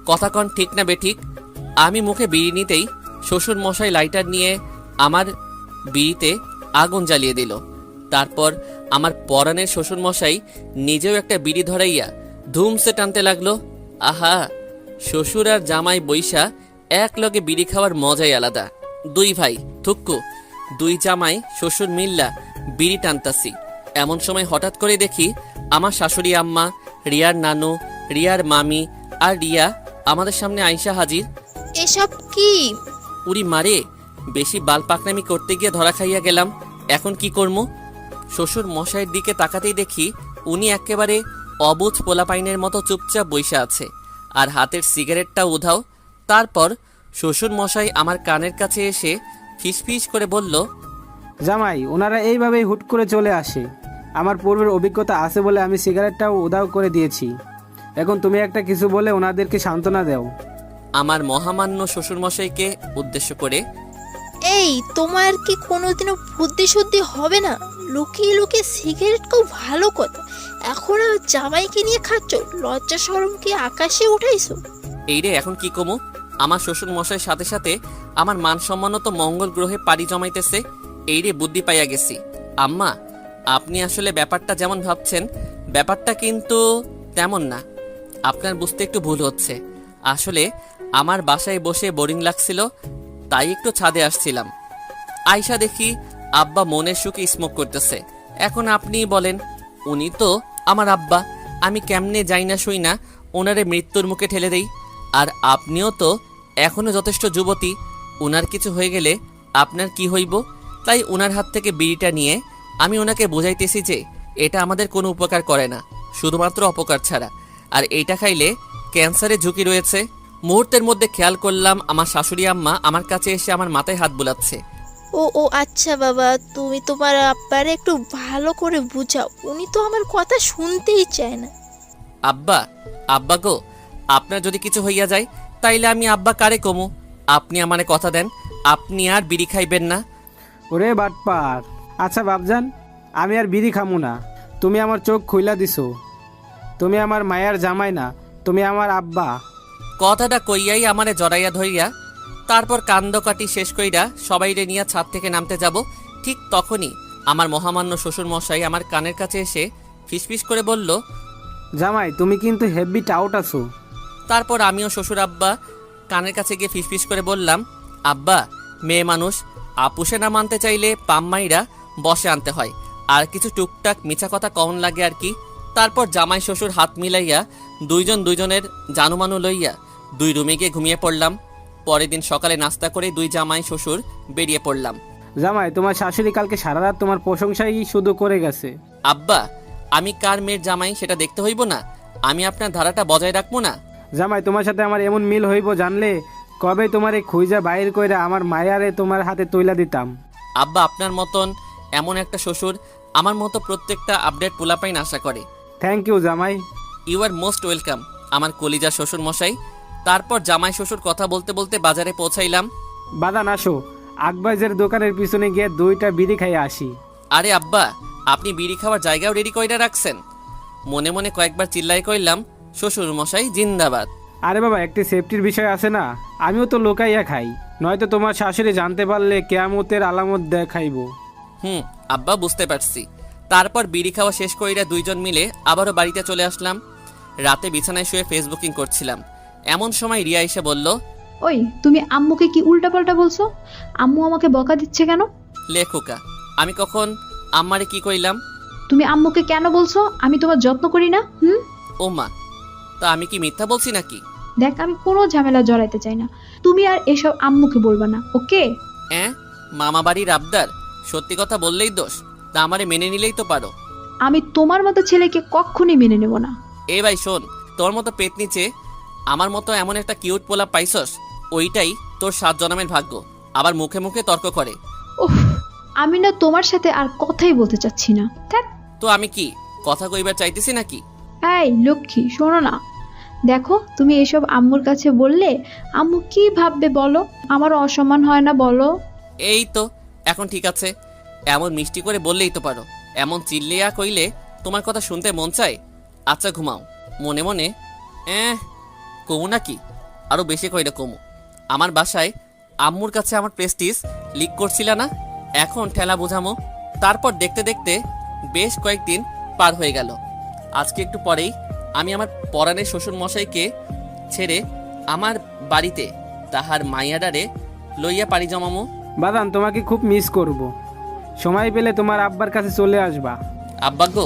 Speaker 1: কথা কন ঠিক না বেঠিক? আমি মুখে বিড়ি নিতেই শ্বশুর মশাই লাইটার নিয়ে আমার বিড়িতে আগুন জ্বালিয়ে দিল। তারপর আমার পরাণের শ্বশুর মশাই নিজেও একটা বিড়ি ধরাইয়া ধুমসে টানতে লাগলো। আহা, শ্বশুর আর জামাই বৈশা এক লগে বিড়ি খাওয়ার মজাই আলাদা। দুই ভাই থুক্কু, দুই জামাই শ্বশুর মিল্লা বিড়ি টানতাছি। এমন সময় হঠাৎ করে দেখি আমার শাশুড়ি আম্মা, রিয়ার নানু, রিয়ার মামি আর রিয়া আমাদের সামনে আইসা হাজির।
Speaker 13: এসব কি?
Speaker 1: উড়ি মারে, বেশি বাল পাকনামি করতে গিয়ে ধরা খাইয়া গেলাম। এখন কি করবো? শ্বশুর মশাইয়ের দিকে তাকাতেই দেখি উনি একেবারে অবুঝ পোলাপাইনের মতো চুপচাপ বইসা আছে, আর হাতের সিগারেটটা উধাও। তারপর শ্বশুর মশাই আমার কানের কাছে এসে ফিসফিস করে বলল,
Speaker 11: জামাই, ওনারা এইভাবেই হুট করে চলে আসে। আমার পূর্বের অভিজ্ঞতা আছে বলে আমি সিগারেটটাও উধাও করে দিয়েছি। এখন তুমি একটা কিছু বলে ওনাদেরকে সান্ত্বনা দাও।
Speaker 1: আমার মহামান্য শ্বশুরমশাইকে উদ্দেশ্য করে,
Speaker 13: এই তোমার কি কোনোদিনও বুদ্ধি শুদ্ধি হবে না? লুকিয়ে লুকিয়ে সিগারেট খুব ভালো কথা, এখন আর জামাইকে নিয়ে খাচ্ছ? লজ্জা শরম কি আকাশে উঠাইছো?
Speaker 1: এই রে, এখন কি কমু? আমার শ্বশুর মশাইয়ের সাথে সাথে আমার মান সম্মান তো মঙ্গল গ্রহে পাড়ি জমাইতেছে। এই রে, বুদ্ধি পাইয়া গেছি। আম্মা, আপনি আসলে ব্যাপারটা যেমন ভাবছেন, ব্যাপারটা কিন্তু তেমন না। আপনার বুঝতে একটু ভুল হচ্ছে। আসলে আমার বাসায় বসে বোরিং লাগছিল, তাই একটু ছাদে আসছিলাম। আয়শা দেখি আব্বা মনের সুখে স্মোক করতেছে। এখন আপনিই বলেন, উনি তো আমার আব্বা, আমি কেমনে যাই না শুই না ওনারে মৃত্যুর মুখে ঠেলে দেই। আর আপনিও তো এখনো যথেষ্ট যুবতী, ওনার কিছু হয়ে গেলে আপনার কি হইব? তাই ওনার হাত থেকে বিড়িটা নিয়ে আমি ওনাকে বোঝাইতেছি যে এটা আমাদের কোনো উপকার করে না, শুধুমাত্র অপকার ছাড়া, আর এইটা খাইলে ক্যান্সারের ঝুঁকি রয়েছে। মুহূর্তের মধ্যে খেয়াল করলাম আমার শাশুড়ি আম্মা আমার কাছে এসে আমার মাথায় হাত বুলাচ্ছে।
Speaker 13: ও আচ্ছা বাবা, তুমি তোমার আব্বারে একটু ভালো করে বুঝাও, উনি তো আমার কথা শুনতেই চায় না।
Speaker 1: আব্বা, আব্বা গো, আপনার যদি কিছু হইয়া যায় তাইলে আমি আব্বা কারে কমু? আপনি আমারে কথা দেন, আপনি আর বিড়ি খাইবেন না।
Speaker 11: ওরে বাটপার! আচ্ছা বাপজান, আমি আর বিড়ি খামু না। তুমি আমার চোখ খুইলা দিছো। তুমি আমার মায়ের জামাই না, তুমি আমার আব্বা।
Speaker 1: কথাটা কইয়াই আমারে জড়াইয়া ধইয়া তারপর কান্দ-কাটি শেষ কইরা সবাইরে নিয়ে ছাদ থেকে নামতে যাব, ঠিক তখনই আমার মহামান্য শ্বশুর মশাই আমার কানের কাছে এসে ফিসফিস করে বলল,
Speaker 11: জামাই তুমি কিন্তু হেভি টাউট আছো।
Speaker 1: তারপর আমিও শ্বশুর আব্বা কানের কাছে গিয়ে ফিসফিস করে বললাম, আব্বা, মেয়ে মানুষ আপুসে না মানতে চাইলে পাম্মাইরা বসে আনতে হয়, আর কিছু টুকটাক মিছা কথা কখন লাগে আর কি। তারপর জামাই শ্বশুর হাত মিলাইয়া দুইজন দুইজনের জানুমানু লইয়া 2 রুমে গিয়ে ঘুমিয়ে পড়লাম। পরের দিন সকালে নাস্তা করে 2 জামাই শ্বশুর বেরিয়ে পড়লাম।
Speaker 11: জামাই, তোমার শাশুড়ি কালকে সারা রাত তোমার প্রশংসাই শুধু করে গেছে।
Speaker 1: আব্বা, আমি কার মেয়ের জামাই সেটা দেখতে হইব না? আমি আপনার ধারাটা বজায় রাখবো না?
Speaker 11: জামাই, তোমার সাথে আমার এমন মিল হইব জানলে কবে তোমার এই খুঁজা বাইর কইরা আমার মায়ারে তোমার হাতে তৈলা দিতাম।
Speaker 1: আব্বা, আপনার মতন এমন একটা শ্বশুর আমার মতো প্রত্যেকটা আপডেট পোলাপাইন আশা করে।
Speaker 11: থ্যাংক ইউ জামাই।
Speaker 1: ইউ আর মোস্ট ওয়েলকাম আমার কলিজা শ্বশুর মশাই। তারপর জামাই শ্বশুর কথা বলতে বলতে বাজারে পৌঁছাইলাম।
Speaker 11: বাদান আসো, আকবাইজের দোকানের পিছনে গিয়ে 2টা বিড়ি খাইয়ে আসি।
Speaker 1: আরে আব্বা, আপনি বিড়ি খাওয়ার জায়গাও রেডি কইরা রাখছেন? মনে মনে কয়েকবার চিল্লাই কইলাম, শ্বশুর মশাই জিন্দাবাদ।
Speaker 11: আরে বাবা, একটি সেফটির বিষয় আছে না, আমিও তো লোকাইয়া খাই, নয়তো তোমার শাশুড়ি জানতে পারলে কেয়ামতের আলামত দেখাইব।
Speaker 1: আব্বা, বুঝতে পারছি। তারপর বিড়ি খাওয়া শেষ কইরা 2 জন মিলে আবারও বাড়িতে চলে আসলাম। রাতে বিছানায় শুয়ে ফেসবুকিং করছিলাম, এমন সময় রিয়া এসে বলল,
Speaker 2: ওই তুমি আম্মুকে কি উল্টাপাল্টা বলছো? আম্মু আমাকে বকা দিচ্ছে কেন?
Speaker 1: লেখুকা, আমি কখন আম্মারে কি কইলাম?
Speaker 2: তুমি আম্মুকে কেন বলছো আমি তোমার যত্ন করি না?
Speaker 1: ও মা, তা আমি কি মিথ্যা বলছি নাকি?
Speaker 2: দেখ, আমি কোনো ঝামেলা জড়াইতে চাই না, তুমি আর এসব আম্মুকে বলবা না, ওকে?
Speaker 1: মামা বাড়ির আবদার, সত্যি কথা বললেই দোষ, তা আমারে মেনে নিলেই তো পারো।
Speaker 2: আমি তোমার মতো ছেলেকে কখনই মেনে নেব না।
Speaker 1: এই ভাই শোন, তোর মতো পেট নিচে আমার মতো এমন একটা কিউট পোলা পাইছস, ওইটাই তোর 7 জন্মের ভাগ্য। আবার মুখে মুখে তর্ক করে।
Speaker 2: ওহ, আমি না তোমার সাথে আর কথাই বলতে চাচ্ছি না।
Speaker 1: তো আমি কি কথা কইবার চাইতেছি নাকি?
Speaker 2: এই লক্ষ্মী, শোনো না, দেখো তুমি এসব আম্মুর কাছে বললে আম্মু কি ভাববে বলো? আমারও অসম্মান হয় না বলো?
Speaker 1: এই তো এখন ঠিক আছে, এমন মিষ্টি করে বললেই তো পারো। এমন চিল্লিয়া কইলে তোমার কথা শুনতে মন চায়। আচ্ছা ঘুমাও। মনে মনে কমু নাকি? আরো বেশি কইলে কমু। আমার বাসায় আম্মুর কাছে আমার প্রেস্টিজ লিক করছিলা না, এখন ঠেলা বোঝামো। তারপর দেখতে দেখতে বেশ কয়েকদিন পার হয়ে গেল। আজকে একটু পরেই আমি আমার পরাণের শ্বশুর মশাইকে ছেড়ে আমার বাড়িতে তাহার মাইয়াডারে লইয়া পাড়ি জমামো।
Speaker 11: বাদান, তোমাকে খুব মিস করব, সময় পেলে তোমার আব্বার কাছে চলে আসবা।
Speaker 1: আব্বা গো,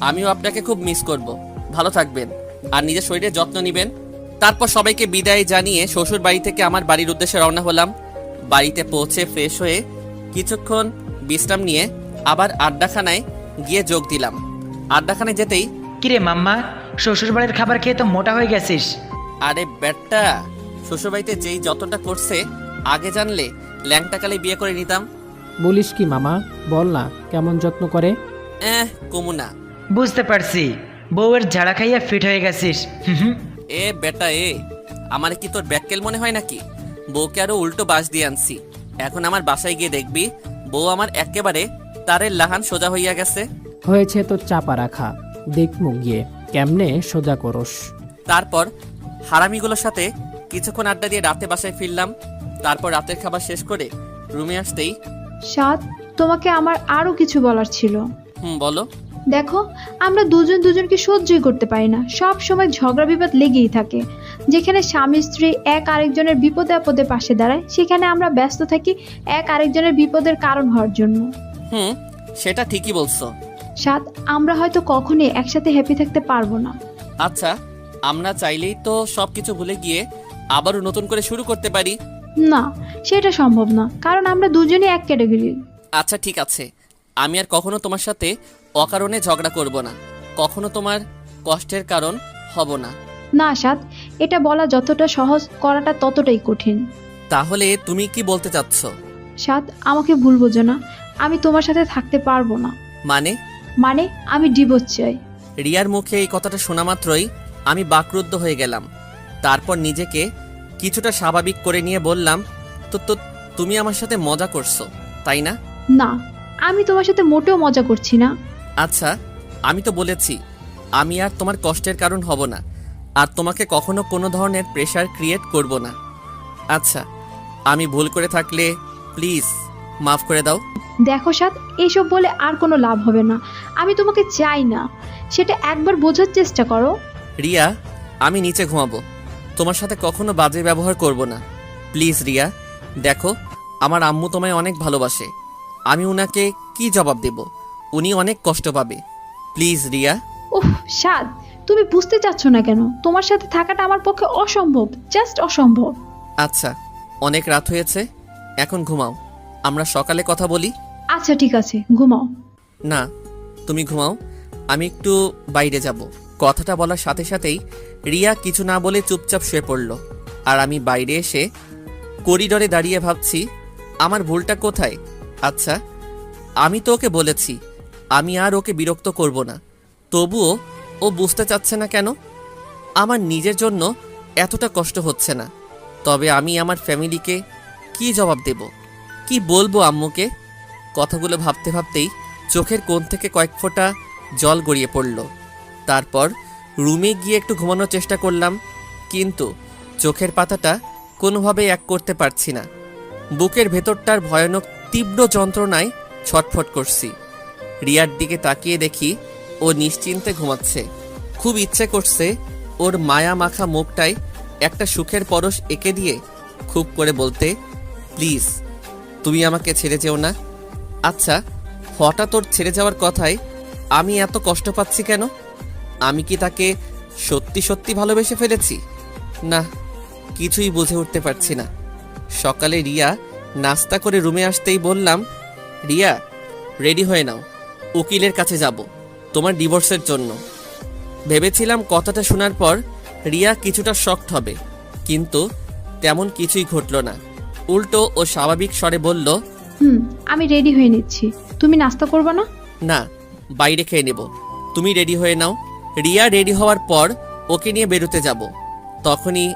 Speaker 1: আমিও আপনাকে খুব মিস করব। ভালো থাকবেন আর নিজের শরীরের যত্ন নেবেন। তারপর সবাইকে বিদায় জানিয়ে শ্বশুর বাড়ি থেকে আমার বাড়ির উদ্দেশ্যে রওনা হলাম। বাড়িতে পৌঁছে ফ্রেশ হয়ে কিছুক্ষণ বিশ্রাম নিয়ে আবার আড্ডাখানায় গিয়ে যোগ দিলাম। আড্ডাখানায় যেতেই,
Speaker 3: কিরে মাম্মা, শ্বশুর বাড়ির খাবার খেয়ে তো মোটা হয়ে গেছিস।
Speaker 1: আরে বেটা, শ্বশুরবাড়িতে যেই যতটা করছে আগে জানলে ল্যাংটাকালে বিয়ে করে নিতাম।
Speaker 4: বলিস কি মামা, বল না কেমন যত্ন করে?
Speaker 1: কমুনা।
Speaker 3: বুঝতে পারছি, বউয়ের ঝাড়া খাইয়া ফিট হয়ে গেছিস।
Speaker 1: বেটা, আমার কি তোর ব্যাককেল মনে হয় নাকি? বউকে আরো উল্টো বাস দিয়ে আনছি। এখন আমার বাসায় গিয়ে দেখবি বউ আমার একেবারে তারের লাহান সোজা হইয়া গেছে।
Speaker 4: হয়েছে তো চাপা রাখা, দেখমু গিয়ে কেমনে সোজা করস।
Speaker 1: তারপর হারামিগুলোর সাথে কিছুক্ষণ আড্ডা দিয়ে রাতে বাসায় ফিরলাম। তারপর রাতের খাবার শেষ করে রুমে আসতেই,
Speaker 2: সাদ, তোমাকে আমার আরো কিছু বলার ছিল।
Speaker 1: বলো।
Speaker 2: দেখো, আমরা দুজন দুজনকে সহ্যই করতে পারি না, সব সময় ঝগড়া বিবাদ লেগেই থাকে। যেখানে স্বামী স্ত্রী এক আরেকজনের বিপদে আপদে পাশে দাঁড়ায়, সেখানে আমরা ব্যস্ত থাকি এক আরেকজনের বিপদের কারণ হওয়ার জন্য।
Speaker 1: সেটা ঠিকই বলছো।
Speaker 2: সাদ, আমরা হয়তো কখনোই একসাথে হ্যাপি থাকতে পারবো না।
Speaker 1: আচ্ছা, আমরা চাইলেই তো সবকিছু ভুলে গিয়ে আবারও নতুন করে শুরু করতে পারি।
Speaker 2: না, সেটা সম্ভব না, কারণ আমরা দুজনই এক ক্যাটাগরির।
Speaker 1: আচ্ছা ঠিক আছে, আমি আর কখনো তোমার সাথে অকারণে ঝগড়া করব না, কখনো তোমার কষ্টের কারণ হব না।
Speaker 2: না সাদ, এটা বলা যতটা সহজ, করাটা ততটাই কঠিন।
Speaker 1: তাহলে তুমি কি বলতে চাচ্ছ?
Speaker 2: সাদ, আমাকে ভুল বোঝো না, আমি তোমার সাথে থাকতে পারবো না।
Speaker 1: মানে
Speaker 2: আমি ডিভোর্স চাই।
Speaker 1: রিয়ার মুখে এই কথাটা শোনা মাত্রই আমি বাকরুদ্ধ হয়ে গেলাম। তারপর নিজেকে কিছুটা স্বাভাবিক করে নিয়ে বললাম, তো তো তুমি আমার সাথে মজা করছো তাই না?
Speaker 2: না, আমি তোমার সাথে মোটেও মজা করছি না।
Speaker 1: আচ্ছা, আমি তো বলেছি আমি আর তোমার কষ্টের কারণ হব না, আর তোমাকে কখনো কোনো ধরনের প্রেশার ক্রিয়েট করব না। আচ্ছা, আমি ভুল করে থাকলে প্লিজ মাফ করে দাও।
Speaker 2: দেখো সাদ, এইসব বলে আর কোনো লাভ হবে না। আমি তোমাকে চাই না, সেটা একবার বোঝার চেষ্টা করো।
Speaker 1: রিয়া, আমি নিচে ঘুমাবো, তোমার সাথে কখনো বাজে ব্যবহার করব না। প্লিজ রিয়া, দেখো আমার আম্মু তোমায় অনেক ভালোবাসে, আমি উনাকে কি জবাব দেব? উনি অনেক কষ্ট পাবে। প্লিজ রিয়া।
Speaker 2: উফ সাদ, তুমি বুঝতে চাচ্ছ না কেন? তোমার সাথে থাকাটা আমার পক্ষে অসম্ভব, জাস্ট অসম্ভব।
Speaker 1: আচ্ছা, অনেক রাত হয়েছে, এখন ঘুমাও, আমরা সকালে কথা বলি।
Speaker 2: আচ্ছা ঠিক আছে, ঘুমাও।
Speaker 1: না, তুমি ঘুমাও, আমি একটু বাইরে যাব। কথাটা বলার সাথে সাথেই রিয়া কিছু না বলে চুপচাপ শুয়ে পড়ল। আর আমি বাইরে এসে করিডোরে দাঁড়িয়ে ভাবছি আমার ভুলটা কোথায়। আচ্ছা, আমি তো ওকে বলেছি আমি আর ওকে বিরক্ত করব না, তবুও ও বুঝতে চাচ্ছে না কেন? আমার নিজের জন্য এতটা কষ্ট হচ্ছে না, তবে আমি আমার ফ্যামিলিকে কি জবাব দেব, কি বলবো আম্মুকে? কথাগুলো ভাবতে ভাবতেই চোখের কোণ থেকে কয়েক ফোঁটা জল গড়িয়ে পড়ল। তারপর রুমে গিয়ে একটু ঘুমানোর চেষ্টা করলাম, কিন্তু চোখের পাতাটা কোনোভাবেই এক করতে পারছি না। বুকের ভেতরটার ভয়ানক তীব্র যন্ত্রণায় ছটফট করছি। রিয়ার দিকে তাকিয়ে দেখি ও নিশ্চিন্তে ঘুমাচ্ছে। খুব ইচ্ছে করছে ওর মায়া মাখা মুখটায় একটা সুখের পরশ এঁকে দিয়ে খুব করে বলতে, প্লিজ তুমি আমাকে ছেড়ে যেও না। আচ্ছা, হঠাৎ ওর ছেড়ে যাওয়ার কথায় আমি এত কষ্ট পাচ্ছি কেন? আমি কি তাকে সত্যি সত্যি ভালোবেসে ফেলেছি? না, কিছুই বুঝে উঠতে পারছি না। সকালে রিয়া নাস্তা করে রুমে আসতেই বললাম, রিয়া রেডি হয়ে নাও, উকিলের কাছে যাব তোমার ডিভোর্সের জন্য। ভেবেছিলাম কথাটা শোনার পর রিয়া কিছুটা শকড হবে, কিন্তু তেমন কিছুই ঘটল না। উল্টো ও স্বাভাবিক স্বরে বলল,
Speaker 2: আমি রেডি হয়ে নিচ্ছি, তুমি নাস্তা করবে না?
Speaker 1: না, বাইরে খেয়ে নেব, তুমি রেডি হয়ে নাও। রিয়া রেডি হওয়ার পর ওকে নিয়ে বেরোতে যাব, তখনই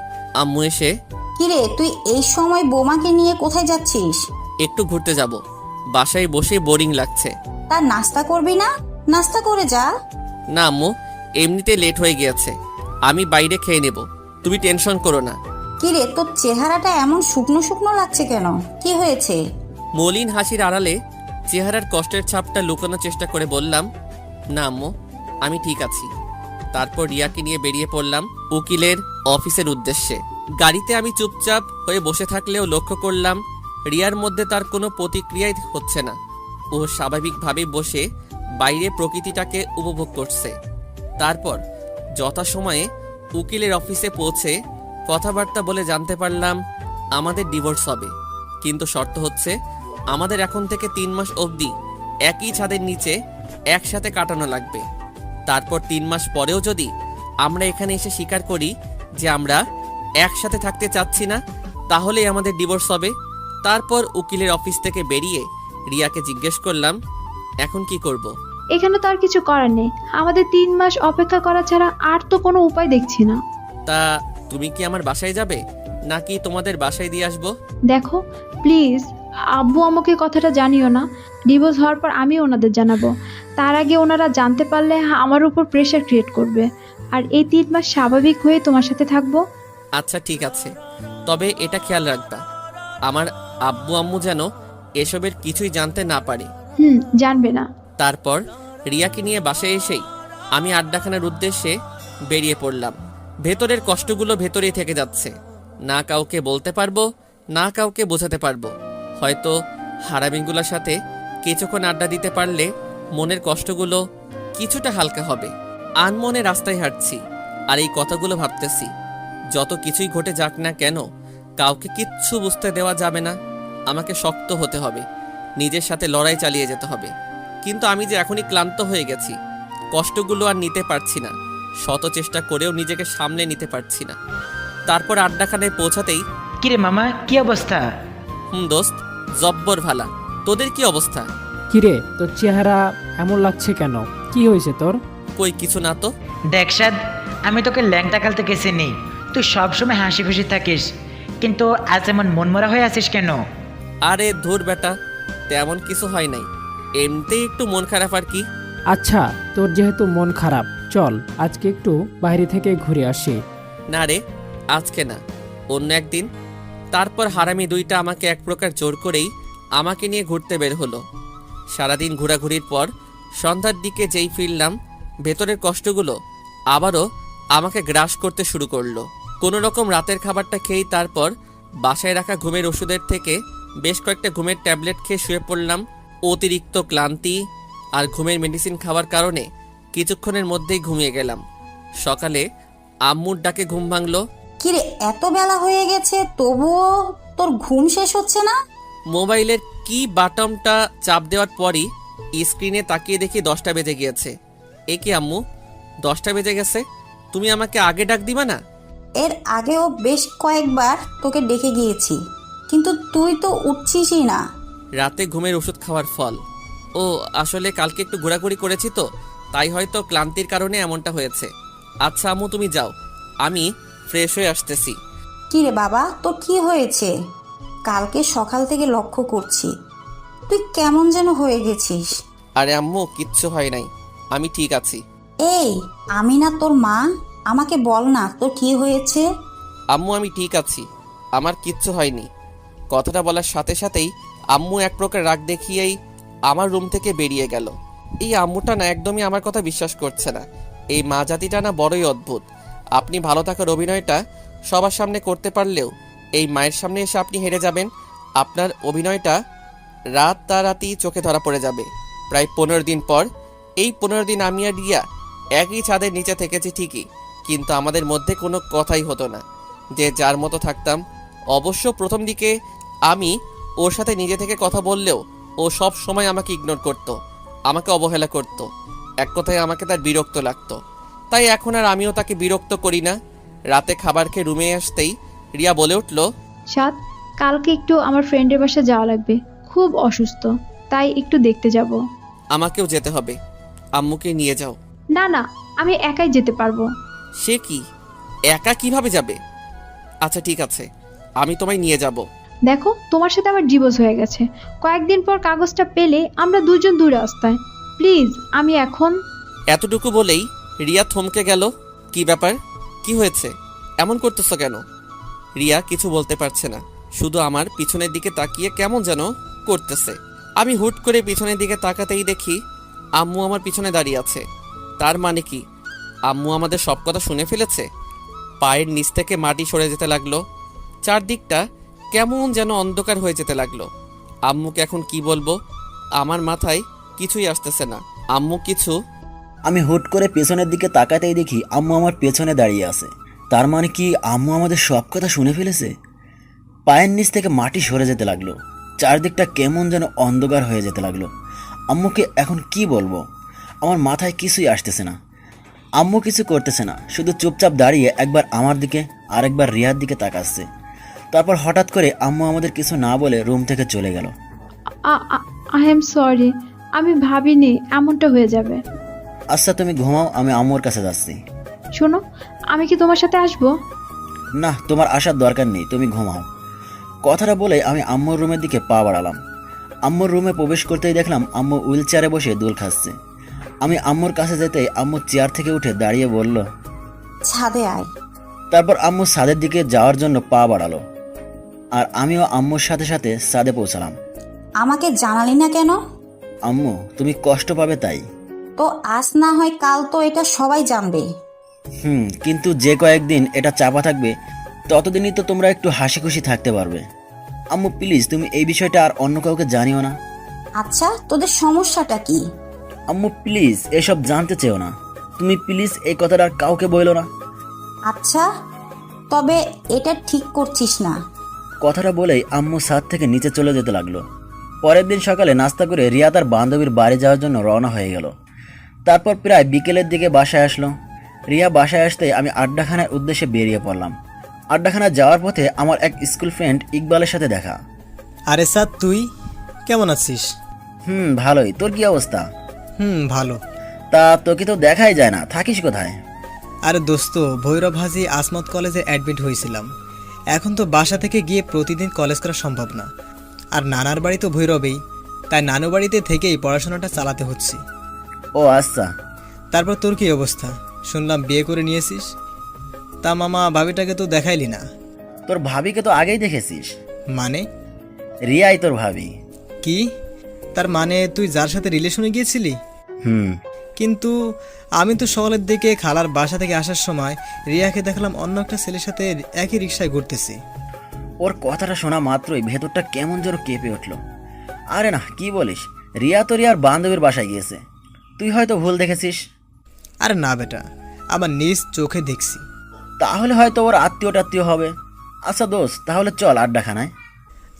Speaker 1: আম্মু এসে,
Speaker 5: কিরে তুই এই সময় বোমাকে নিয়ে কোথায় যাচ্ছিস?
Speaker 1: একটু ঘুরতে যাব, বাসায় বসে বোরিং লাগছে।
Speaker 5: তার নাস্তা করবি না? নাস্তা করে যা।
Speaker 1: না আম্মু, এমনিতে লেট হয়ে গিয়েছে, আমি বাইরে খেয়ে নেব, তুমি টেনশন করো না।
Speaker 5: কিরে তোর চেহারাটা এমন শুকনো শুকনো লাগছে কেন? কি হয়েছে?
Speaker 1: মলিন হাসির আড়ালে চেহারার কষ্টের ছাপটা লুকানোর চেষ্টা করে বললাম, না আম্মু, আমি ঠিক আছি। তারপর রিয়াকে নিয়ে বেরিয়ে পড়লাম উকিলের অফিসের উদ্দেশ্যে। গাড়িতে আমি চুপচাপ হয়ে বসে থাকলেও লক্ষ্য করলাম রিয়ার মধ্যে তার কোনো প্রতিক্রিয়াই হচ্ছে না। ও স্বাভাবিকভাবে বসে বাইরে প্রকৃতিটাকে উপভোগ করছে। তারপর যথাসময়ে উকিলের অফিসে পৌঁছে কথাবার্তা বলে জানতে পারলাম আমাদের ডিভোর্স হবে, কিন্তু শর্ত হচ্ছে আমাদের এখন থেকে 3 মাস অবধি একই ছাদের নিচে একসাথে কাটানো লাগবে। তারপর 3 মাস পরেও যদি আমরা এখানে এসে স্বীকার করি যে আমরা একসাথে থাকতে চাচ্ছি না, তাহলেই আমাদের ডিভোর্স হবে। তারপর উকিলের অফিস থেকে বেরিয়ে রিয়াকে জিজ্ঞেস করলাম, এখন কি করব?
Speaker 2: এখানে তো আর কিছু করার নেই, আমাদের 3 মাস অপেক্ষা করা ছাড়া আর তো কোনো উপায় দেখছি না।
Speaker 1: তা তুমি কি আমার বাসায় যাবে, নাকি তোমাদের বাসায় দিয়ে আসবো?
Speaker 2: দেখো প্লিজ, আব্বু আমাকে কথাটা জানিও না। ডিভোর্স হওয়ার পর আমি ওনাদের জানাবো, তার আগে ওনারা জানতে পারলে আমার উপর প্রেশার ক্রিয়েট করবে। আর এই 3 মাস স্বাভাবিক হয়ে তোমার সাথে থাকবো।
Speaker 1: আচ্ছা ঠিক আছে, তবে এটা খেয়াল রাখবা আমার আব্বু আম্মু যেন এসবের কিছুই জানতে না পারে।
Speaker 2: জানবে না।
Speaker 1: তারপর রিয়াকে নিয়ে বাসায় এসেই আমি আড্ডাখানার উদ্দেশ্যে বেরিয়ে পড়লাম। ভেতরের কষ্টগুলো ভেতরেই থেকে যাচ্ছে, না কাউকে বলতে পারবো, না কাউকে বোঝাতে পারবো। হয়তো হারামিগুলোর সাথে কিছুক্ষণ আড্ডা দিতে পারলে মনের কষ্টগুলো কিছুটা হালকা হবে। আনমনে রাস্তায় হাঁটছি আর এই কথাগুলো ভাবতেছি, যত কিছুই ঘটে যাক না কেন কাউকে কিচ্ছু বুঝতে দেওয়া যাবে না। আমাকে শক্ত হতে হবে, নিজের সাথে লড়াই চালিয়ে যেতে হবে। কিন্তু আমি যে এখনই ক্লান্ত হয়ে গেছি, কষ্টগুলো আর নিতে পারছি না, শত চেষ্টা করেও নিজেকে সামলে নিতে পারছি না। তারপর আড্ডাখানায় পৌঁছাতেই,
Speaker 3: কিরে মামা, কি অবস্থা?
Speaker 1: দোস্ত জব্বর ভালা। তোদের কি অবস্থা?
Speaker 4: কিরে, তোর চেহারা এমন লাগছে কেন? কি হয়েছে তোর?
Speaker 1: কই কিছু না তো।
Speaker 3: দেখ সাদ, আমি তোকে ল্যাংটাকাল থেকে চিনি। তুই সবসময় হাসি খুশি থাকিস, কিন্তু আজ এমন মনমরা হয়ে আছিস কেন?
Speaker 1: আরে ধুর বেটা, তেমন কিছু হয় নাই, এমনিতেই একটু মন খারাপ আর কি।
Speaker 4: আচ্ছা, তোর যেহেতু মন খারাপ, চল আজকে একটু বাইরে থেকে ঘুরে আসি।
Speaker 1: না রে, আজকে না, অন্য একদিন। তারপর হারামি দুইটা আমাকে এক প্রকার জোর করেই আমাকে নিয়ে ঘুরতে বের হলো। সারাদিন ঘোরাঘুরির পর সন্ধ্যার দিকে যেই ফিরলাম, ভেতরের কষ্টগুলো আবারও আমাকে গ্রাস করতে শুরু করলো। কোনো রকম রাতের খাবারটা খেয়েই তারপর বাসায় রাখা ঘুমের ওষুধের থেকে বেশ কয়েকটা ঘুমের ট্যাবলেট খেয়ে শুয়ে পড়লাম। অতিরিক্ত ক্লান্তি আর ঘুমের মেডিসিন খাওয়ার কারণে কিছুক্ষণের মধ্যেই ঘুমিয়ে গেলাম। সকালে আম্মুর ডাকে ঘুম ভাঙলো।
Speaker 5: কিরে, এত বেলা হয়ে গেছে তবুও তোর ঘুম শেষ হচ্ছে না?
Speaker 1: মোবাইলের কি বাটনটা চাপ দেওয়ার পরই স্ক্রিনে তাকিয়ে দেখি 10টা বেজে গিয়েছে। এ কি আম্মু, 10টা বেজে গেছে? তুমি আমাকে আগে ডাক দিবা না?
Speaker 5: এর আগেও বেশ কয়েকবার তোকে ডেকে গিয়েছি, কিন্তু তুই তো উঠছিসই না।
Speaker 1: রাতে ঘুমের ওষুধ খাওয়ার ফল। ও আসলে কালকে একটু ঘোরাঘুরি করেছি তো, তাই হয়তো ক্লান্তির কারণে এমনটা হয়েছে। আচ্ছা আম্মু, তুমি যাও, আমি ফ্রেশ হয়ে আসতেছি।
Speaker 5: কিরে বাবা, তোর কি হয়েছে? কালকে সকাল থেকে লক্ষ্য করছি তুই কেমন যেন হয়ে গেছিস।
Speaker 1: আরে আম্মু, কিচ্ছু হয় নাই, আমি ঠিক আছি।
Speaker 5: এই, আমি না তোর মা, আমাকে বল না তোর কি হয়েছে।
Speaker 1: আম্মু আমি ঠিক আছি, আমার কিচ্ছু হয়নি। কথাটা বলার সাথে সাথেই আম্মু এক প্রকার রাগ দেখিয়েই আমার রুম থেকে বেরিয়ে গেল। এই আম্মুটা না একদমই আমার কথা বিশ্বাস করছে না। এই মা জাতিটা না বড়ই অদ্ভুত। আপনি ভালো থাকার অভিনয়টা সবার সামনে করতে পারলেও এই মায়ের সামনে এসে আপনি হেরে যাবেন। আপনার অভিনয়টা রাতারাতি চোখে ধরা পড়ে যাবে। প্রায় 15 দিন পর, এই 15 দিন আমি আর রিয়া একই ছাদের নিচে থেকেছি ঠিকই, কিন্তু আমাদের মধ্যে কোনো কথাই হতো না, যে যার মতো থাকতাম। অবশ্য প্রথম দিকে আমি ওর সাথে নিজে থেকে কথা বললেও ও সব সময় আমাকে ইগনোর করত, আমাকে অবহেলা করত। এক কথায় আমাকে তার বিরক্ত লাগতো। তাই এখন আর আমিও তাকে বিরক্ত করি না। রাতে খাবার খেয়ে রুমে আসতেই রিয়া বলে উঠল,
Speaker 2: সাত, কালকে একটু আমার ফ্রেন্ডের বাসায় যাওয়া লাগবে, খুব অসুস্থ, তাই একটু দেখতে যাব।
Speaker 1: আমাকেও যেতে হবে, আম্মুকে নিয়ে যাও।
Speaker 2: না না, আমি একাই যেতে পারবো।
Speaker 1: সে কি, একা কিভাবে যাবে? আচ্ছা ঠিক আছে, আমি তোমায় নিয়ে যাব।
Speaker 2: দেখো, তোমার সাথে আমার ডিভোর্স হয়ে গেছে, কয়েকদিন পর কাগজটা পেলে আমরা দুজন দূরে আসতাম। প্লিজ, আমি এখন।
Speaker 1: এতটুকু বলেই রিয়া থমকে গেল। কি ব্যাপার, কি হয়েছে, এমন করতেছ কেন? রিয়া কিছু বলতে পারছে না, শুধু আমার পিছনের দিকে তাকিয়ে কেমন যেন করতেছে। আমি হুট করে পিছনের দিকে তাকাতেই দেখি আম্মু আমার পিছনে দাঁড়িয়ে আছে। তার মানে কি আম্মু আমাদের সব কথা শুনে ফেলেছে? পায়ের নিচ থেকে মাটি সরে যেতে লাগলো, চারদিকটা কেমন যেন অন্ধকার হয়ে যেতে লাগলো। আম্মুকে এখন কি বলবো, আমার মাথায় কিছুই আসতেছে না। আম্মু কিছু।
Speaker 7: আমি হুট করে পেছনের দিকে তাকাতেই দেখি আম্মু আমার পেছনে দাঁড়িয়ে আছে। তার মানে কি আম্মু আমাদের সব কথা শুনে ফেলেছে? পায়ের নিচ থেকে মাটি সরে যেতে লাগলো, চারদিকটা কেমন যেন অন্ধকার হয়ে যেতে লাগলো। আম্মুকে এখন কি বলবো, আমার মাথায় কিছুই আসতেছে না। আম্মু কিছু করতেছে না, শুধু চুপচাপ দাঁড়িয়ে একবার আমার দিকে আর একবার রিয়ার দিকে তাকাচ্ছে। তারপর হঠাৎ করে আম্মু আমাদের কিছু না বলে রুম থেকে চলে গেল।
Speaker 2: আই এম সরি, আমি ভাবিনি এমনটা হয়ে যাবে।
Speaker 7: আচ্ছা তুমি ঘুমাও, আমি আম্মুর কাছে যাচ্ছি।
Speaker 2: শোনো, আমি কি তোমার সাথে আসবো?
Speaker 7: না, তোমার আসার দরকার নেই, তুমি ঘুমাও। কথাটা বলে আমি আম্মুর রুমের দিকে পা বাড়ালাম। আম্মুর রুমে প্রবেশ করতেই দেখলাম আম্মু হুইল চেয়ারে বসে দোল খাচ্ছে। আমি আম্মুর কাছে যেতেই আম্মু চেয়ার থেকে উঠে দাঁড়িয়ে বলল,
Speaker 5: ছাদে আয়।
Speaker 7: তারপর আম্মু ছাদের দিকে যাওয়ার জন্য পা বাড়ালো, আর আমিও আম্মুর সাথে সাথে ছাদে পৌঁছালাম।
Speaker 5: আমাকে জানালি না কেন?
Speaker 7: আম্মু, তুমি কষ্ট পাবে তাই।
Speaker 5: তো আজ না হয় কাল তো এটা সবাই জানবে।
Speaker 7: কিন্তু যে কয়েকদিন এটা চাপা থাকবে ততদিনই তো তোমরা একটু হাসি খুশি থাকতে পারবে। আম্মু প্লিজ, তুমি এই বিষয়টা আর অন্য কাউকে জানিও না।
Speaker 5: আচ্ছা, তোদের সমস্যাটা কি?
Speaker 7: আম্মু প্লিজ, এসব জানতে চেও না। তুমি প্লিজ এই কথাটা আর কাউকে বলো না।
Speaker 5: আচ্ছা, তবে এটা ঠিক করছিস না।
Speaker 7: কথাটা বলেই আম্মু ছাদ থেকে নিচে চলে যেতে লাগলো। পরের দিন সকালে নাস্তা করে রিয়া তার বান্ধবীর বাড়ি যাওয়ার জন্য রওনা হয়ে গেল। তারপর প্রায় বিকেলের দিকে বাসায় আসলো। রিয়া বাসায় আসতে আমি আড্ডাখানার উদ্দেশ্যে বেরিয়ে পড়লাম। আড্ডাখানা যাওয়ার পথে আমার এক স্কুল ফ্রেন্ড ইকবালের সাথে দেখা।
Speaker 14: আরে স্যার, তুই কেমন আছিস?
Speaker 7: ভালোই। তোর কি অবস্থা?
Speaker 14: ভালো।
Speaker 7: তা তোকে তো দেখাই যায় না, থাকিস কোথায়?
Speaker 14: আরে দোস্ত, ভৈরব হাজি আসমত কলেজে অ্যাডমিট হয়েছিলাম। এখন তো বাসা থেকে গিয়ে প্রতিদিন কলেজ করা সম্ভব না, আর নানার বাড়ি তো ভৈরবেই, তাই নানু বাড়িতে থেকেই পড়াশোনাটা চালাতে হচ্ছে।
Speaker 7: ও আচ্ছা।
Speaker 14: তারপর তোর কি অবস্থা? শুনলাম বিয়ে করে নিয়েছিস। তা মামা, ভাবিটাকে তো দেখাইলি না।
Speaker 7: তোর ভাবিকে তো আগেই দেখেছিস।
Speaker 14: মানে?
Speaker 7: রিয়াই তোর ভাবি।
Speaker 14: কি? তার মানে তুই যার সাথে রিলেশনে গিয়েছিলি? কিন্তু আমি তো সকালের দিকে খালার বাসা থেকে আসার সময় রিয়াকে দেখলাম অন্য একটা ছেলের সাথে একই রিক্সায় ঘুরতেছে।
Speaker 7: ওর কথাটা শোনা মাত্রই ভেতরটা কেমন যেন কেঁপে উঠল। আরে না, কি বলিস, রিয়া তো রিয়ার বান্ধবীর বাসায় গিয়েছে। তুই হয়তো ভুল দেখেছিস।
Speaker 14: আরে না বেটা, আমার নিজ চোখে দেখছি।
Speaker 7: তাহলে হয়তো ওর আত্মীয় টাত্মীয় হবে। আচ্ছা দোস্ত, তাহলে চল আড্ডাখানায়।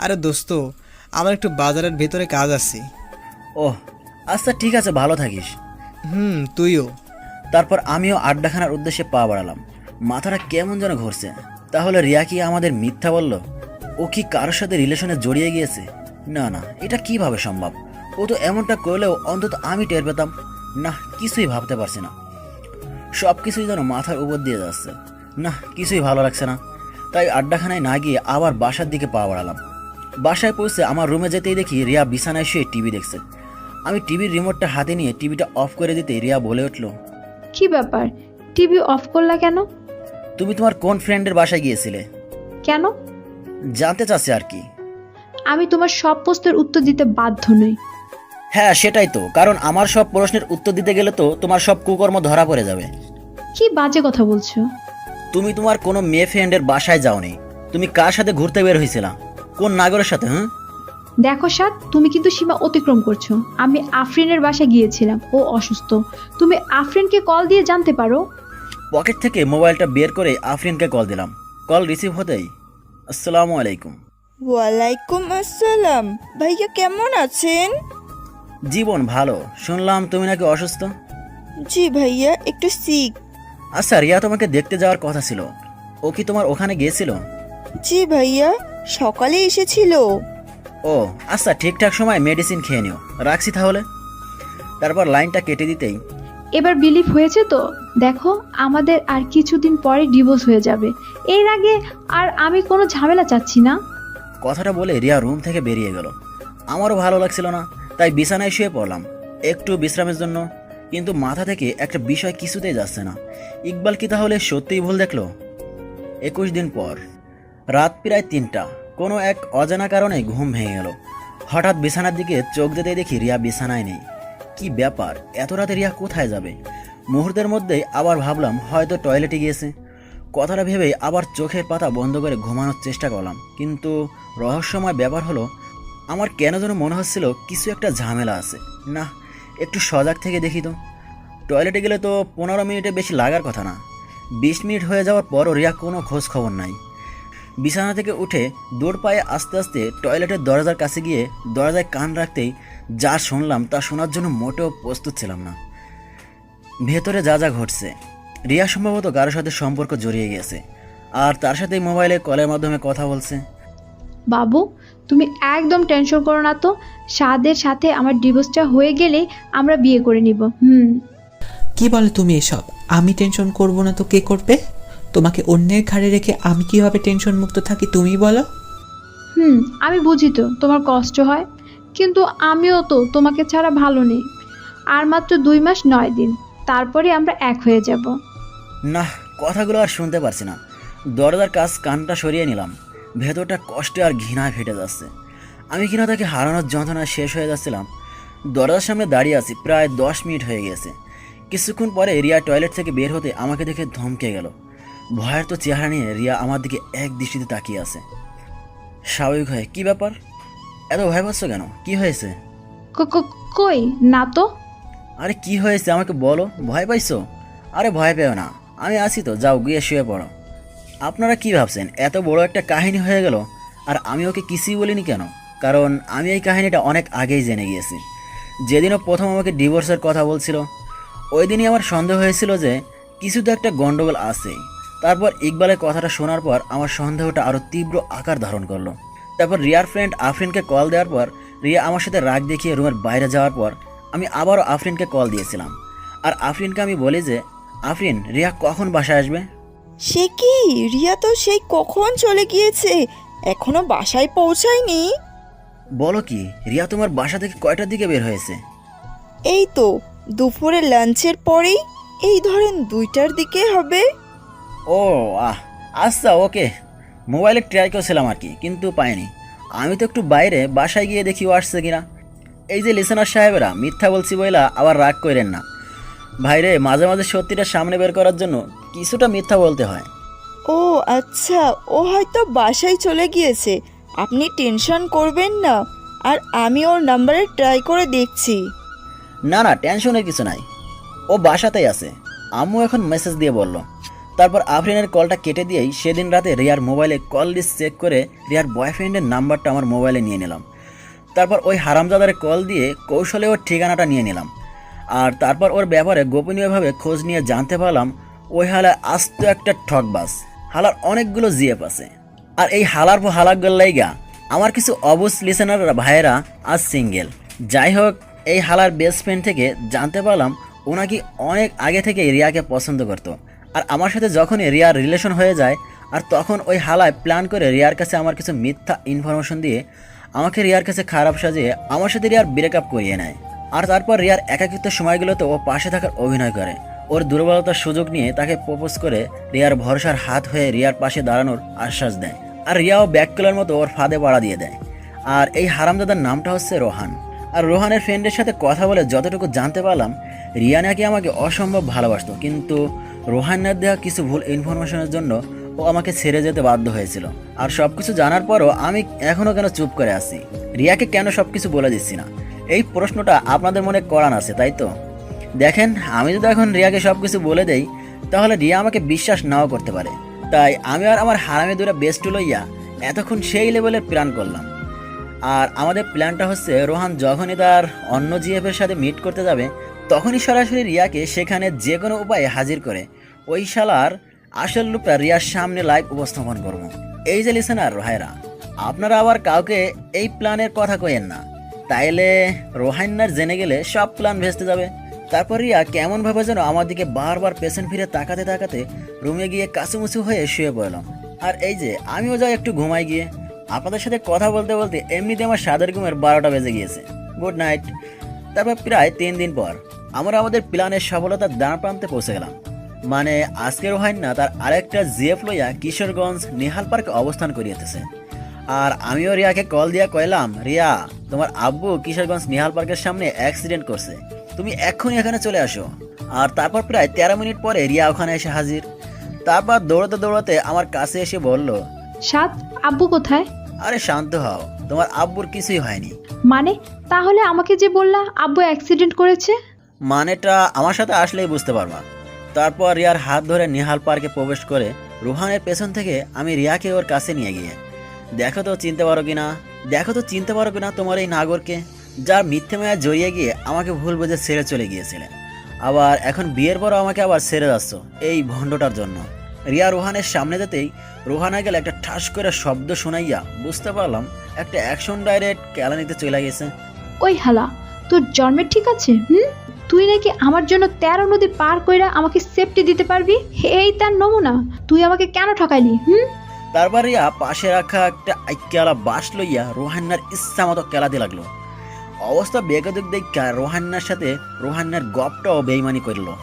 Speaker 14: আরে দোস্ত, আমার একটু বাজারের ভেতরে কাজ আছে।
Speaker 7: ওহ আচ্ছা, ঠিক আছে, ভালো থাকিস।
Speaker 14: তুইও।
Speaker 7: তারপর আমিও আড্ডাখানার উদ্দেশ্যে পা বাড়ালাম। মাথাটা কেমন যেন ঘুরছে। তাহলে রিয়া কি আমাদের মিথ্যা বলল? ও কি কারোর সাথে রিলেশনে জড়িয়ে গিয়েছে? না না, এটা কিভাবে সম্ভব? ও তো এমনটা করলেও অন্তত আমি টের পেতাম না। কিছুই ভাবতে পারছি না, সব কিছুই যেন মাথার উপর দিয়ে যাচ্ছে। না, কিছুই ভালো লাগছে না। তাই আড্ডাখানায় না গিয়ে আবার বাসার দিকে পা বাড়ালাম। বাসায় পৌঁছে আমার রুমে যেতেই দেখি রিয়া বিছানায় শুয়ে টিভি দেখছে। আমি টিভির রিমোটটা হাতে নিয়ে টিভিটা অফ করে দিতে রিয়া বলে উঠল,
Speaker 2: কি ব্যাপার, টিভি অফ করলা কেন?
Speaker 7: তুমি তোমার কোন ফ্রেন্ডের বাসায় গিয়েছিলে?
Speaker 2: কেন?
Speaker 7: জানতে চাচ্ছি আর কি।
Speaker 2: আমি তোমার সব প্রশ্নের উত্তর দিতে বাধ্য নই।
Speaker 7: হ্যাঁ সেটাই তো, কারণ আমার সব প্রশ্নের উত্তর দিতে গেলে তো তোমার সব কুকর্ম ধরা পড়ে যাবে।
Speaker 2: কি বাজে কথা বলছো?
Speaker 7: তুমি তোমার কোনো মেয়ে ফ্রেন্ডের বাসায় যাওনি। তুমি কার সাথে ঘুরতে বের হয়েছিলা? কোন নাগরের সাথে?
Speaker 2: দেখো সাদ, তুমি কিন্তু সীমা অতিক্রম করছো। আমি আফরিনের বাসায় গিয়েছিলাম, ও অসুস্থ। তুমি আফরিনকে কল দিয়ে জানতে পারো।
Speaker 7: পকেট থেকে মোবাইলটা বের করে আফরিনকে কল দিলাম। কল রিসিভ হতেই, আসসালামু আলাইকুম।
Speaker 15: ওয়ালাইকুম আসসালাম। ভাইয়া কেমন আছেন?
Speaker 7: জীবন ভালো। শুনলাম তুমি নাকি অসুস্থ।
Speaker 15: জি ভাইয়া, একটু সিক।
Speaker 7: আচ্ছা, রিয়া তোমাকে দেখতে যাওয়ার কথা ছিল, ও কি তোমার ওখানে গিয়েছিল?
Speaker 15: জি ভাইয়া, সকালে এসেছিল।
Speaker 7: ও আচ্ছা, ঠিকঠাক সময় মেডিসিন খেয়ে নিও। রাখছি তাহলে। তারপর লাইনটা কেটে দিতেই,
Speaker 2: এবার বিলিভ হয়েছে তো? দেখো, আমাদের আর কিছুদিন পরে ডিভোর্স হয়ে যাবে। এর আগে আর আমি কোনো ঝামেলা চাচ্ছি না।
Speaker 7: কথাটা বলে রিয়া রুম থেকে বেরিয়ে গেল। আমারও ভালো লাগছিল না, তাই বিছানায় শুয়ে পড়লাম একটু বিশ্রামের জন্য। কিন্তু মাথা থেকে একটা বিষয় কিছুতেই যাচ্ছে না। ইকবাল কি তাহলে সত্যিই ভুল দেখলো? 21 দিন পর রাত প্রায় 3টা। কোনো এক অজানা কারণে ঘুম ভেঙে গেল। হঠাৎ বিছানার দিকে চোখ যেতে দেখি রিয়া বিছানায় নেই। কি ব্যাপার, এত রাতে রিয়া কোথায় যাবে? মুহূর্তের মধ্যেই আবার ভাবলাম হয়তো টয়লেটে গিয়েছে। কথাটা ভেবে আবার চোখের পাতা বন্ধ করে ঘুমানোর চেষ্টা করলাম। কিন্তু রহস্যময় ব্যাপার হলো, আমার কেন যেন মনে হচ্ছিল কিছু একটা ঝামেলা আছে। না, একটু সজাগ থেকে দেখি তো। টয়লেটে গেলে তো 15 মিনিটে বেশি লাগার কথা না। 20 মিনিট হয়ে যাওয়ার পরও রিয়া কোনো খোঁজ খবর নাই। বিছানা থেকে উঠে দৌড় পায়ে আস্তে আস্তে টয়লেটের দরজার কাছে গিয়ে দরজায় কান রাখতেই যা শুনলাম তা শোনার জন্য মোটেও প্রস্তুত ছিলাম না। ভেতরে যা যা ঘটছে, রিয়া সম্ভবত কারোর সাথে সম্পর্ক জড়িয়ে গেছে, আর তার সাথে মোবাইলে কলের মাধ্যমে কথা বলছে।
Speaker 2: বাবু, তুমি একদম টেনশন করো না তো। সাদের সাথে আমার ডিভোর্সটা হয়ে গেলে আমরা বিয়ে করে নিব।
Speaker 16: কি বলে তুমি এসব? আমি টেনশন করব না তো কে করবে? তোমাকে অন্যের ঘাড়ে রেখে আমি কিভাবে টেনশন মুক্ত থাকি তুমি বলো।
Speaker 2: আমি বুঝি তো তোমার কষ্ট হয়, কিন্তু আমিও তো তোমাকে ছাড়া ভালো নেই। আর মাত্র 2 মাস 9 দিন, তারপরে আমরা এক হয়ে যাব।
Speaker 7: না, কথাগুলো আর শুনতে পারছি না। দরজার কাছ কানটা সরিয়ে নিলাম। ভেতরটা কষ্টে আর ঘৃণায় ফেটে যাচ্ছে। আমি কিনা তাকে হারানোর যন্ত্রণা শেষ হয়ে যাচ্ছিলাম। দরজার সামনে দাঁড়িয়ে আছি, প্রায় 10 মিনিট হয়ে গেছে। কিছুক্ষণ পরে রিয়া টয়লেট থেকে বের হতে আমাকে দেখে ধমকে গেল। ভয়ের তো চেহারা নিয়ে রিয়া আমার দিকে এক দৃষ্টিতে তাকিয়ে আছে। স্বাভাবিক হয়ে, কি ব্যাপার, এত ভয় পাচ্ছ কেন? কি হয়েছে?
Speaker 2: কই না তো।
Speaker 7: আরে কি হয়েছে আমাকে বলো, ভয় পাইছো? আরে ভয় পেও না, আমি আছি তো, যাও গিয়ে শুয়ে পড়ো। আপনারা কি ভাবছেন এত বড় একটা কাহিনী হয়ে গেল আর আমি ওকে কিছুই বলিনি কেন? কারণ আমি এই কাহিনীটা অনেক আগেই জেনে গিয়েছি। যেদিনও প্রথম আমাকে ডিভোর্সের কথা বলছিল, ওই দিনই আমার সন্দেহ হয়েছিল যে কিছু তো একটা গন্ডগোল আছেই। তারপর ইকবালের কথাটা শোনার পর আমার সন্দেহটা আরও তীব্র আকার ধারণ করলো। তারপর রিয়ার ফ্রেন্ড আফরিনকে কল দেওয়ার পর রিয়া আমার সাথে রাগ দেখিয়ে রুমের বাইরে যাওয়ার পর আমি আবারও আফরিনকে কল দিয়েছিলাম। আর আফরিনকে আমি বলি যে, আফরিন, রিয়া কখন বাসায় আসবে?
Speaker 15: সে কি, রিয়া তো সেই কখন চলে গিয়েছে, এখনো বাসায় পৌঁছায়নি।
Speaker 7: বলো কি, রিয়া তোমার বাসা থেকে কয়টার দিকে বের হয়েছে?
Speaker 15: এই তো দুপুরে লাঞ্চের পরেই, এই ধরেন 2টার দিকে হবে।
Speaker 7: ও আচ্ছা, ওকে। মোবাইলে ট্রাই করছিলাম আর কি, কিন্তু পাইনি। আমি তো একটু বাইরে, বাসায় গিয়ে দেখি ও আসছে কিনা। এই যে লিসেনার সাহেবেরা, মিথ্যা বলছি বইলা আবার রাগ করেন না ভাইরে, মাঝে মাঝে সত্যিটা সামনে বের করার জন্য কিছুটা মিথ্যা বলতে হয়।
Speaker 15: ও আচ্ছা, ও হয়তো বাসায় চলে গিয়েছে, আপনি টেনশন করবেন না, আর আমি ওর নাম্বারে ট্রাই করে দেখছি।
Speaker 7: না না, টেনশনের কিছু নাই, ও বাসাতেই আছে। আম্মু এখন মেসেজ দিয়ে বলল। তারপর আফরিনের কলটা কেটে দিয়েই সেদিন রাতে রিয়ার মোবাইলে কল লিস্ট চেক করে রিয়ার বয়ফ্রেন্ডের নাম্বারটা আমার মোবাইলে নিয়ে নিলাম। তারপর ওই হারামজাদারে কল দিয়ে কৌশলে ওর ঠিকানাটা নিয়ে নিলাম। আর তারপর ওর ব্যাপারে গোপনীয়ভাবে খোঁজ নিয়ে জানতে পারলাম ওই হালার আস্ত একটা ঠকবাজ। হালার অনেকগুলো জিএফ আছে। আর এই হালার পর হালাকগুলো লাইগা আমার কিছু অবুজ লিসেনার ভাইয়েরা আজ সিঙ্গেল। যাই হোক, এই হালার বেস্ট ফ্রেন্ড থেকে জানতে পারলাম ও নাকি অনেক আগে থেকে রিয়াকে পছন্দ করতো। আর আমার সাথে যখনই রিয়ার রিলেশন হয়ে যায়, আর তখন ওই হালায় প্ল্যান করে রিয়ার কাছে আমার কিছু মিথ্যা ইনফরমেশন দিয়ে আমাকে রিয়ার কাছে খারাপ সাজিয়ে আমার সাথে রিয়ার ব্রেকআপ করিয়ে নেয়। আর তারপর রিয়ার একাকিত্ব সময়গুলোতে ও পাশে থাকার অভিনয় করে, ওর দুর্বলতার সুযোগ নিয়ে তাকে প্রপোজ করে রিয়ার ভরসার হাত হয়ে রিয়ার পাশে দাঁড়ানোর আশ্বাস দেয়। আর রিয়াও ব্যাককলার মতো ওর ফাঁদে পাড়া দিয়ে দেয়। আর এই হারামদাদার নামটা হচ্ছে রোহান। আর রোহানের ফ্রেন্ডের সাথে কথা বলে যতটুকু জানতে পারলাম, রিয়া নাকি আমাকে অসম্ভব ভালোবাসতো, কিন্তু রোহানের দেওয়া কিছু ভুল ইনফরমেশনের জন্য ও আমাকে ছেড়ে যেতে বাধ্য হয়েছিল। আর সব কিছু জানার পরও আমি এখনও কেন চুপ করে আছি? রিয়াকে কেন সব কিছু বলে দিচ্ছি না? এই প্রশ্নটা আপনাদের মনে করান আছে, তাই তো? দেখেন, আমি যদি এখন রিয়াকে সব কিছু বলে দেই, তাহলে রিয়া আমাকে বিশ্বাস নাও করতে পারে। তাই আমি আর আমার হারামে দুটা বেস্ট লইয়া এতক্ষণ সেই লেভেলের প্ল্যান করলাম। আর আমাদের প্ল্যানটা হচ্ছে, রোহান যখনই তার অন্য জিএফের সাথে মিট করতে যাবে, তখনই সরাসরি রিয়াকে সেখানে যে কোনো উপায়ে হাজির করে ওই শালার আসল রূপটা রিয়ার সামনে লাইভ উপস্থাপন করব। এই যে লিসেনার ভাইরা, আপনারা আবার কাউকে এই প্ল্যানের কথা কইেন না, তাইলে রোহান্নার জেনে গেলে সব প্ল্যান ভেস্তে যাবে। তারপর রিয়া কেমনভাবে যেন আমার দিকে বারবার পেছন ফিরে তাকাতে তাকাতে রুমে গিয়ে কাছুমুছু হয়ে শুয়ে পড়লাম। আর এই যে আমিও যাই একটু ঘুমাই গিয়ে। আপনাদের সাথে কথা বলতে বলতে এমনিতে আমার সাদের ঘুমের 12টা বেজে গিয়েছে। Good night. তারপর প্রায় 3 দিন পর আমরা আমাদের প্ল্যানের সফলতার দ্বার প্রান্তে পৌঁছে গেলাম। মানে আজকে রোহান্না তার আরেকটা জিএফ লইয়া কিশোরগঞ্জ নেহাল পার্কে অবস্থান করিয়েছে। আর আমিও রিয়াকে কল দিয়া কইলাম, রিয়া, তোমার আব্বু কিশোরগঞ্জ নেহাল পার্কের সামনে অ্যাক্সিডেন্ট করছে, তুমি এক্ষুনি এখানে চলে আসো। আর তারপর প্রায় 13 মিনিট পরে রিয়া ওখানে এসে হাজির। তারপর দৌড়াতে দৌড়াতে আমার কাছে এসে বলল,
Speaker 2: সাত, আব্বু কোথায়?
Speaker 7: আরে শান্ত হও, তোমার আব্বুর কিছুই হয়নি।
Speaker 2: মানে তাহলে আমাকে যে বললা আব্বু অ্যাক্সিডেন্ট করেছে?
Speaker 7: মানেটা আমার সাথে আসলেই বুঝতে পারবা। তারপর রিয়ার হাত ধরে নেহাল পার্কে প্রবেশ করে রোহানের পেছন থেকে আমি রিয়াকে ওর কাছে নিয়ে গিয়ে, দেখো তো চিনতে পারো কিনা তোমার এই নাগরকে, যার মিথ্যে মায়া জড়িয়ে গিয়ে আমাকে ভুল বুঝে ছেড়ে চলে গিয়েছিলেন, আবার এখন বিয়ের পরও আমাকে আবার ছেড়ে যাচ্ছ এই ভণ্ডটার জন্য। রিয়া রোহানের সামনে যেতেই রোহানা গেলে একটা ঠাস করে শব্দ শোনাইয়া বুঝতে পারলাম একটা অ্যাকশন ডাইরেক্ট কেলানিতে চলে গেছে।
Speaker 2: ওই হালা, তোর জন্মের ঠিক আছে? তুই নাকি আমার জন্য 13 নদী পার কইরা আমাকে সেফটি দিতে পারবি? এই তার নমুনা, তুই আমাকে কেন ঠকাইলি?
Speaker 7: তারপর রিয়া পাশে রাখা একটা আইক্যালা বাঁশ লইয়া রোহান্নার ইচ্ছা মতো কেলাতে লাগলো। অবস্থা বেগদিক দেখা রোহান্নার সাথে রোহান্নার গপটাও বেইমানি করলো।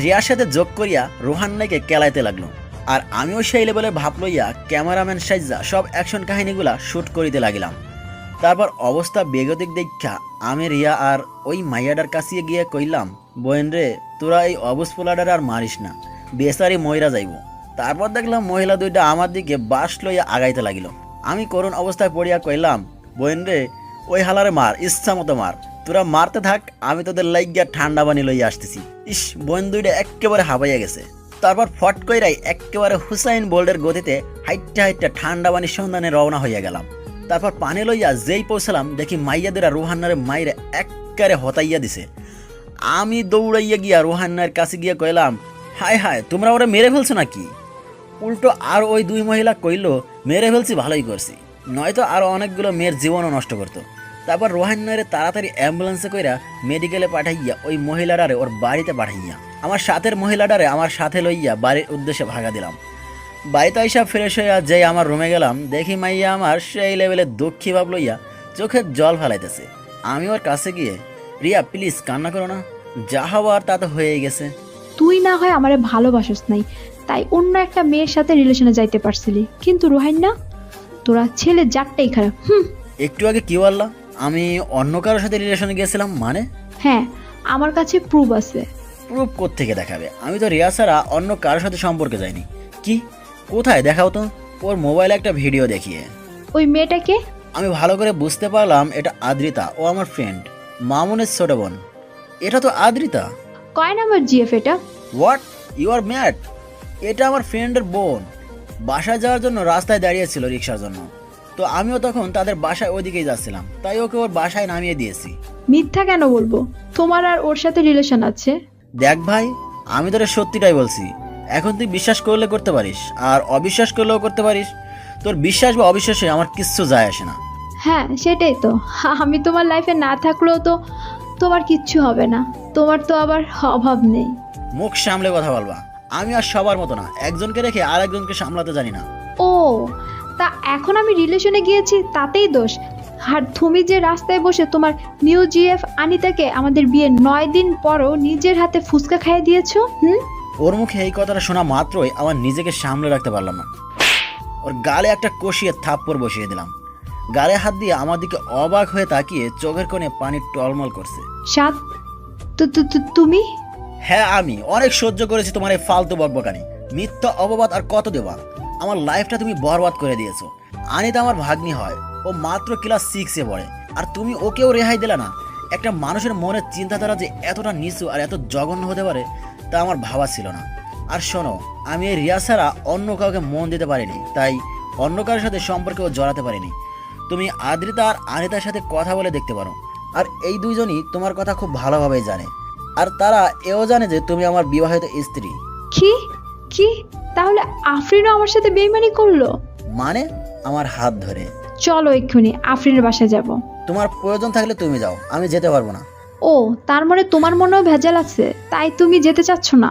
Speaker 7: রিয়ার সাথে যোগ করিয়া রোহান্নাকে কেলাইতে লাগলো। আর আমিও সেই লেভেলে ভাব লইয়া ক্যামেরাম্যান সাইজা সব অ্যাকশন কাহিনীগুলা শুট করিতে লাগিলাম। তারপর অবস্থা বেগতিক দেখা আমি রিয়া আর ওই মাইয়াডার কাছে গিয়ে কইলাম, বোন রে, তোরা এই অবুজ পোলাডার আর মারিস না, বেচারি ময়রা যাইব। তারপর দেখলাম মহিলা দুইটা আমার দিকে বাঁশ লইয়া আগাইতে লাগিল। আমি করুণ অবস্থায় পড়িয়া কইলাম, বোন রে, ওই হালারে মার, ইচ্ছা মতো মার, তোরা মারতে থাক, আমি তোদের লাইগিয়া ঠান্ডা পানি লইয়া আসতেছি। ইস, বোন দুইটা একেবারে হাবাইয়া গেছে। তারপর ফট কইরাই একেবারে হুসাইন বোল্টের গতিতে হাইটটা ঠান্ডা পানির সন্ধানে রওনা হইয়া গেলাম। তারপর পানি লইয়া যেই পৌঁছালাম দেখি মাইয়াদেরা রোহান্নারে মাইরে একেবারে হতাইয়া দিছে। আমি দৌড়াইয়া গিয়া রোহান্নার কাছে গিয়া কইলাম, হায় হায়, তোমরা ওরা মেরে ফেলছো নাকি? উল্টো আর ওই দুই মহিলা কইল, মেরে ফেলছি, ভালোই করছি। নয়তো আরও অনেকগুলো মেয়ের জীবনও নষ্ট করতো। তারপর রোহান্নারে তাড়াতাড়ি অ্যাম্বুলেন্সে কইরা মেডিকেলে পাঠাইয়া ওই মহিলাটারে ওর বাড়িতে পাঠাইয়া আমার সাথের মহিলাটারে আমার সাথে লইয়া বাড়ির উদ্দেশ্যে ভাগা দিলাম। বাড়িতে আইসা ফ্রেশ হইয়া যেই আমার রুমে গেলাম, দেখি মাইয়া আমার সেই লেভেলে দুঃখী ভাব লইয়া চোখের জল ফেলাইতেছে। আমি ওর কাছে গিয়ে, রিয়া প্লিজ কান্না করো না, যা হওয়ার তা তো হয়েই গেছে।
Speaker 2: তুই না হয় আমারে ভালোবাসিস নাই, তাই অন্য একটা মেয়ের সাথে রিলেশনে যাইতে পারছিলি, কিন্তু রোহাইন না, তোরা ছেলে জাতটাই খারাপ।
Speaker 7: একটু আগে কি বললা আমি অন্য কারোর সাথে রিলেশনে গিয়েছিলাম? মানে?
Speaker 2: হ্যাঁ, আমার কাছে প্রুফ আছে।
Speaker 7: প্রুফ কোত্থেকে দেখাবে? আমি তো রিয়া ছাড়া অন্য কারোর সাথে সম্পর্কে যাইনি। কি? কোথায় দেখাও তো। ওর মোবাইলে একটা ভিডিও দেখিয়ে।
Speaker 2: ওই মেয়েটাকে
Speaker 7: আমি ভালো করে বুঝতে পারলাম এটা আদ্রিতা, ও আমার ফ্রেন্ড, মামুনের ছোট বোন। এটা তো আদ্রিতা।
Speaker 2: কয় নাম্বার জিএফ এটা?
Speaker 7: What, you are mad? এটা আমার ফ্রেন্ডের বোন। বাসায় যাওয়ার জন্য রাস্তায় দাঁড়িয়েছিল রিক্সার জন্য, তো আমিও তখন তাদের বাসায় ওইদিকেই যাচ্ছিলাম, তাই ওকে ওর বাসায় নামিয়ে দিয়েছি।
Speaker 2: মিথ্যা কেন বলবো? তোমার আর ওর সাথে রিলেশন আছে?
Speaker 7: দেখ ভাই, আমি তোর সত্যিটাই বলছি। এখন তুই বিশ্বাস করলে করতে পারিস, আর অবিশ্বাস করলেও করতে পারিস। তোর বিশ্বাস বা অবিশ্বাসে আমার কিচ্ছু যায় আসে না।
Speaker 2: হ্যাঁ, সেটাই তো। আমি তোমার লাইফে না থাকলেও তো তোমার কিচ্ছু হবে না, তোমার তো আবার অভাব নেই।
Speaker 7: মুখ সামলে কথা বলবা। আমি আর সবার মতো না, একজনকে রেখে আর একজনকে সামলাতে জানি না।
Speaker 2: ও, তা এখন আমি রিলেশনে গিয়েছি তাতেই দোষ? আর তুমি যে রাস্তায় বসে তোমার নিউ জিএফ আনিতাকে আমাদের বিয়ে 9 দিন পরও নিজের হাতে ফুচকা খাইয়ে দিয়েছো।
Speaker 7: ওর মুখে এই কথাটা শোনা মাত্রই আমার নিজেকে সামলে রাখতে পারলাম না। ওর গালে একটা কষিয়ে থাপ্পড় বসিয়ে দিলাম। গালে হাত দিয়ে আমার দিকে অবাক হয়ে তাকিয়ে চোখের কোণে পানি টলমল করছে।
Speaker 2: সাত, তুমি?
Speaker 7: হ্যাঁ, আমি অনেক সহ্য করেছি তোমার এই ফালতু বকবকানি, মিথ্যা অপবাদ আর কত দেবা। আমার লাইফটা তুমি বরবাদ করে দিয়েছো। আনিতা আমার ভাগ্নি হয়, ও মাত্র ক্লাস 6-এ পড়ে, আর তুমি ওকেও রেহাই দিলে না। একটা মানুষের মনের চিন্তাধারা যে এতটা নিচু আর এত জঘন্য হতে পারে তা আমার ভাবা ছিল না। আর শোনো, আমি এই রিয়া ছাড়া অন্য কাউকে মন দিতে পারিনি, তাই অন্য কারোর সাথে সম্পর্কেও জড়াতে পারিনি। তুমি আদ্রিতা আর আনিতার সাথে কথা বলে দেখতে পারো, আর এই দুইজনই তোমার কথা খুব ভালোভাবেই জানে, আর তারা এও জানে যে তুমি আমার বিবাহিত স্ত্রী।
Speaker 2: কি কি? তাহলে আফরিনও আমার সাথে বেইমানি করলো?
Speaker 7: মানে? আমার হাত ধরে।
Speaker 2: চলো এক্ষুনি আফরিনের বাসায় যাব।
Speaker 7: তোমার প্রয়োজন থাকলে তুমি যাও, আমি যেতে পারবো না।
Speaker 2: ও, তার মানে তোমার মনেও ভেজাল আছে, তাই তুমি যেতে চাচ্ছ না?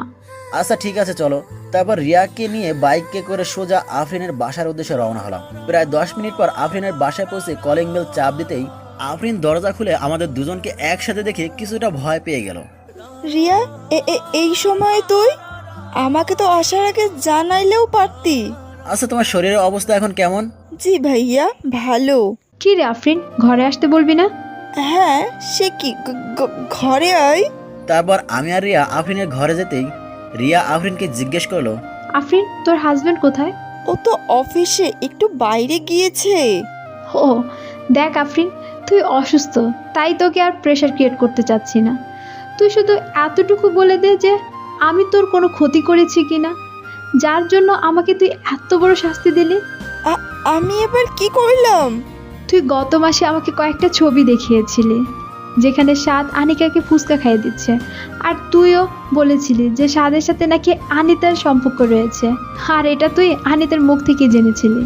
Speaker 7: আচ্ছা ঠিক আছে, চলো। তারপর রিয়াকে নিয়ে বাইকে করে সোজা আফরিনের বাসার উদ্দেশ্যে রওনা হলাম। প্রায় 10 মিনিট পর আফরিনের বাসায় পৌঁছে কলিং বেল চাপ দিতেই আফরিন দরজা খুলে আমাদের দুজনকে একসাথে দেখে কিছুটা ভয় পেয়ে গেল।
Speaker 15: রিয়া, এই সময় তুই? আমাকে তো আসার আগে জানাইলেও পারতি।
Speaker 7: আচ্ছা, তোমার শরীরের অবস্থা এখন কেমন?
Speaker 15: জি ভাইয়া, ভালো।
Speaker 2: কি রে আফরিন, ঘরে আসতে বলবি না?
Speaker 15: হ্যাঁ, সে কি, ঘরে আয়।
Speaker 7: তারপর আমি আর রিয়া আফরিনের ঘরে যেতেই রিয়া আফরিনকে জিজ্ঞেস করলো,
Speaker 2: আফরিন, তোর হাজবেন্ড কোথায়?
Speaker 15: ও তো অফিসে একটু বাইরে গিয়েছে।
Speaker 2: ও দেখ আফরিন, তুই অসুস্থ, তাই তোকে আর প্রেশার ক্রিয়েট করতে চাচ্ছি না। তুই শুধু এতটুকু বলে দে যে আমি তোর কোনো ক্ষতি করেছি কিনা, যার জন্য আমাকে তুই এত বড় শাস্তি দিলি।
Speaker 15: আমি এবার কি করলাম?
Speaker 2: তুই গত মাসে আমাকে কয়েকটা ছবি দেখিয়েছিলি যেখানে সাদ আনিকাকে ফুচকা খাইয়ে দিচ্ছে, আর তুইও বলেছিলি যে সাদের সাথে নাকি আনিতার সম্পর্ক রয়েছে, আর এটা তুই আনিতার মুখ থেকে জেনেছিলি।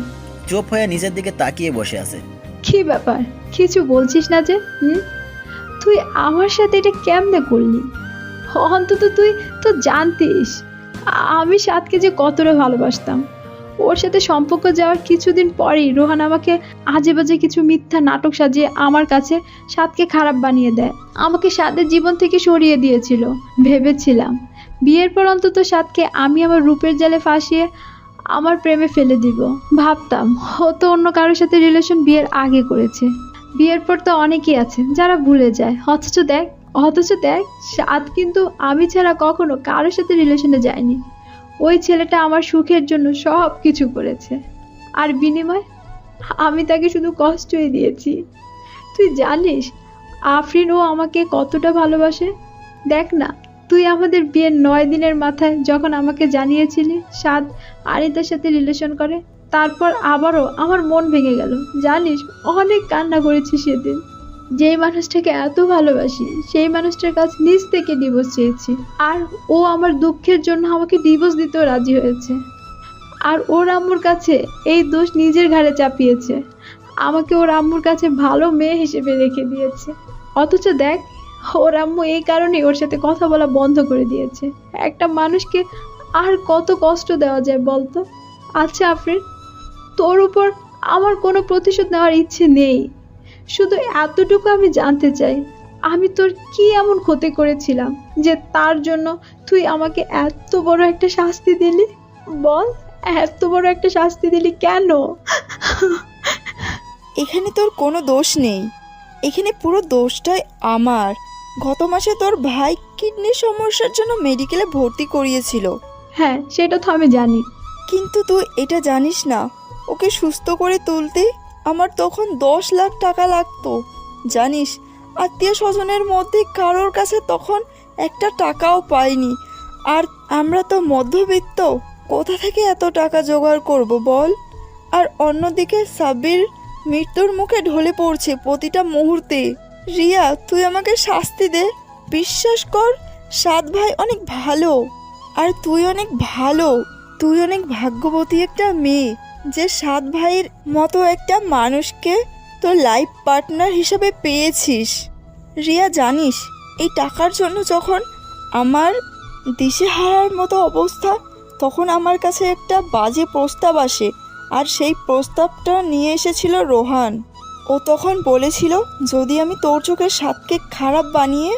Speaker 7: চুপ হয়ে নিচের দিকে তাকিয়ে বসে আছে।
Speaker 2: কি ব্যাপার, কিছু বলছিস না যে? তুই আমার সাথে এটা কেমনে করলি? অন্তত তুই তো জানতিস আমি সাদকে যে কতটা ভালোবাসতাম। ওর সাথে সম্পর্ক যাওয়ার কিছুদিন পরেই রোহান আমাকে আজে বাজে কিছু মিথ্যা নাটক সাজিয়ে আমার কাছে সাদকে খারাপ বানিয়ে দেয়, আমাকে সাদের জীবন থেকে সরিয়ে দিয়েছিল। ভেবেছিলাম বিয়ের পর অন্তত সাদকে আমি আমার রূপের জালে ফাঁসিয়ে আমার প্রেমে ফেলে দিব। ভাবতাম ও তো অন্য কারোর সাথে রিলেশন বিয়ের আগে করেছে, বিয়ের পর তো অনেকেই আছে যারা ভুলে যায়। অথচ দেখ সাদ কিন্তু আমি ছাড়া কখনো কারোর সাথে রিলেশনে যায়নি। ওই ছেলেটা আমার সুখের জন্য সব কিছু করেছে, আর বিনিময় আমি তাকে শুধু কষ্টই দিয়েছি। তুই জানিস আফরিন ও আমাকে কতটা ভালোবাসে? দেখ না, তুই আমাদের বিয়ের 9 দিনের মাথায় যখন আমাকে জানিয়েছিলি সাদ আনিতার সাথে রিলেশন করে, তারপর আবারও আমার মন ভেঙে গেল। জানিস, অনেক কান্না করেছি সেদিন। যেই মানুষটাকে এত ভালোবাসি সেই মানুষটার কাছে নিজ থেকে ডিভোর্স চেয়েছি, আর ও আমার দুঃখের জন্য আমাকে ডিভোর্স দিতেও রাজি হয়েছে। আর ওর আম্মুর কাছে এই দোষ নিজের ঘাড়ে চাপিয়েছে। আমাকে ওর আম্মুর কাছে ভালো মেয়ে হিসেবে রেখে দিয়েছে, অথচ দেখ ওর আম্মু এই কারণে ওর সাথে কথা বলা বন্ধ করে দিয়েছে। একটা মানুষকে আর কত কষ্ট দেওয়া যায় বলতো? আচ্ছা আফরিন, তোর উপর আমার কোনো প্রতিশোধ নেওয়ার ইচ্ছে নেই, শুধু এতটুকু আমি জানতে চাই, আমি তোর কি এমন ক্ষতি করেছিলাম যে তার জন্য তুই আমাকে এত বড় একটা শাস্তি দিলি? বল, এত বড় একটা শাস্তি দিলি কেন?
Speaker 15: এখানে তোর কোনো দোষ নেই, এখানে পুরো দোষটাই আমার। গত মাসে তোর ভাই কিডনির সমস্যার জন্য মেডিকেলে ভর্তি করিয়েছিল।
Speaker 2: হ্যাঁ, সেটা তো আমি জানি।
Speaker 15: কিন্তু তুই এটা জানিস না, ওকে সুস্থ করে তুলতে আমার তখন 10 লাখ টাকা লাগতো। জানিস, আত্মীয় স্বজনের মধ্যে কারোর কাছে তখন একটা টাকাও পাইনি। আর আমরা তো মধ্যবিত্ত, কোথা থেকে এত টাকা জোগাড় করব বল? আর অন্যদিকে সাব্বির মৃত্যুর মুখে ঢলে পড়ছে প্রতিটা মুহূর্তে। রিয়া, তুই আমাকে শাস্তি দে। বিশ্বাস কর, 7 ভাই অনেক ভালো, আর তুই অনেক ভালো। তুই অনেক ভাগ্যবতী একটা মেয়ে যে 7 ভাইয়ের মতো একটা মানুষকে তোর লাইফ পার্টনার হিসেবে পেয়েছিস। রিয়া, জানিস এই টাকার জন্য যখন আমার দিশেহারার মতো অবস্থা, তখন আমার কাছে একটা বাজে প্রস্তাব আসে, আর সেই প্রস্তাবটা নিয়ে এসেছিল রোহান। ও তখন বলেছিল, যদি আমি তোর চোখের স্বাদকে খারাপ বানিয়ে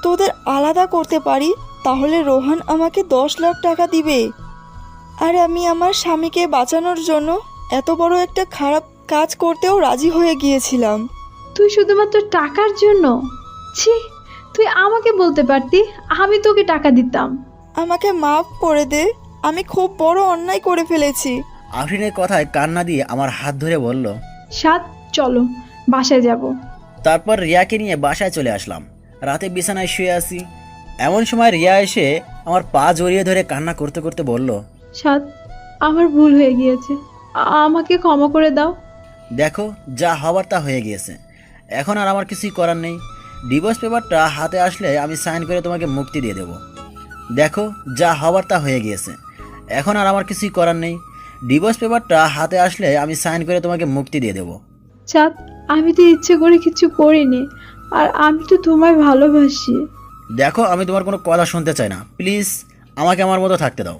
Speaker 15: তোদের আলাদা করতে পারি, তাহলে রোহান আমাকে 10 লাখ টাকা দিবে। আর আমি আমার স্বামীকে বাঁচানোর জন্য এত বড় একটা খারাপ কাজ করতেও রাজি হয়ে গিয়েছিলাম।
Speaker 2: তুই শুধুমাত্র টাকার জন্য? ছি, তুই আমাকে বলতে পারতি, আমি তোকে টাকা দিতাম।
Speaker 15: আমাকে মাফ করে দে, আমি খুব বড় অন্যায় করে ফেলেছি।
Speaker 7: আফরিনের কথায় কান্না দিয়ে আমার হাত ধরে বলল,
Speaker 2: সাত, চলো বাসায় যাব।
Speaker 7: তারপর রিয়াকে নিয়ে বাসায় চলে আসলাম। রাতে বিছানায় শুয়ে আছি, এমন সময় রিয়া এসে আমার পা জড়িয়ে ধরে কান্না করতে করতে বলল,
Speaker 2: সাত, আমার ভুল হয়ে গিয়েছে, আমাকে ক্ষমা করে দাও।
Speaker 7: দেখো, যা হবার তা হয়ে গিয়েছে, এখন আর আমার কিছুই করার নেই। ডিভোর্স পেপারটা হাতে আসলে আমি সাইন করে তোমাকে মুক্তি দিয়ে দেব। দেখো, যা হবার তা হয়ে গিয়েছে, এখন আর আমার কিছুই করার নেই। ডিভোর্স পেপারটা হাতে আসলে আমি সাইন করে তোমাকে মুক্তি দিয়ে দেব।
Speaker 2: চাঁদ, আমি তো ইচ্ছে করে কিছু করিনি, আর আমি তো তোমায় ভালোবাসি।
Speaker 7: দেখো, আমি তোমার কোনো কথা শুনতে চাই না, প্লিজ আমাকে আমার মতো থাকতে দাও।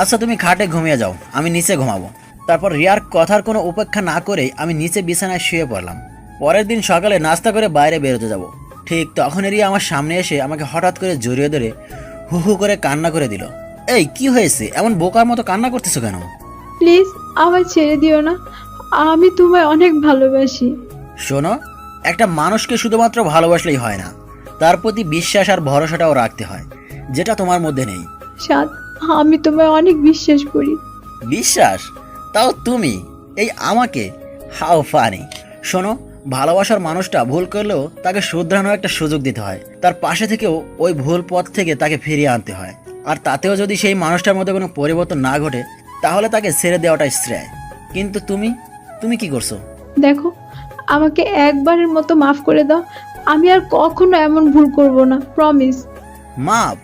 Speaker 7: আচ্ছা, তুমি খাটে ঘুমিয়ে যাও, আমি নিচে ঘুমাবো। তারপর রিয়ার কথার কোনো উপেক্ষা না করেই আমি নিচে বিছানায় শুয়ে পড়লাম। পরের দিন সকালে নাস্তা করে বাইরে বেরোতে যাব, ঠিক তখন রিয়া আমার সামনে এসে আমাকে হঠাৎ করে জড়িয়ে ধরে হু হু করে কান্না করে দিল। এই, কি হয়েছে? এমন বোকার মতো কান্না করতেছো কেন?
Speaker 2: প্লিজ আমায় ছেড়ে দিও না, আমি তোমায় অনেক ভালোবাসি।
Speaker 7: শোনো, একটা মানুষকে শুধুমাত্র ভালোবাসলেই হয় না, তার প্রতি বিশ্বাস আর ভরসাটাও রাখতে হয়, যেটা তোমার মধ্যে নেই।
Speaker 2: সাত, আমি তোমায় অনেক বিশ্বাস করি।
Speaker 7: বিশ্বাস? তাও তুমি এই আমাকে? How funny. শোনো, ভালোবাসার মানুষটা ভুল করলেও তাকে শুধরানোর একটা সুযোগ দিতে হয়, তার পাশে থেকেও ওই ভুল পথ থেকে তাকে ফিরিয়ে আনতে হয়। আর তাতেও যদি সেই মানুষটার মধ্যে কোনো পরিবর্তন না ঘটে, তাহলে তাকে ছেড়ে দেওয়াটাই শ্রেয়। কিন্তু তুমি কি করছো?
Speaker 2: দেখো, আমাকে একবারের মতো মাফ করে দাও, আমি আর কখনো এমন ভুল করব না, প্রমিস।
Speaker 7: মাপ?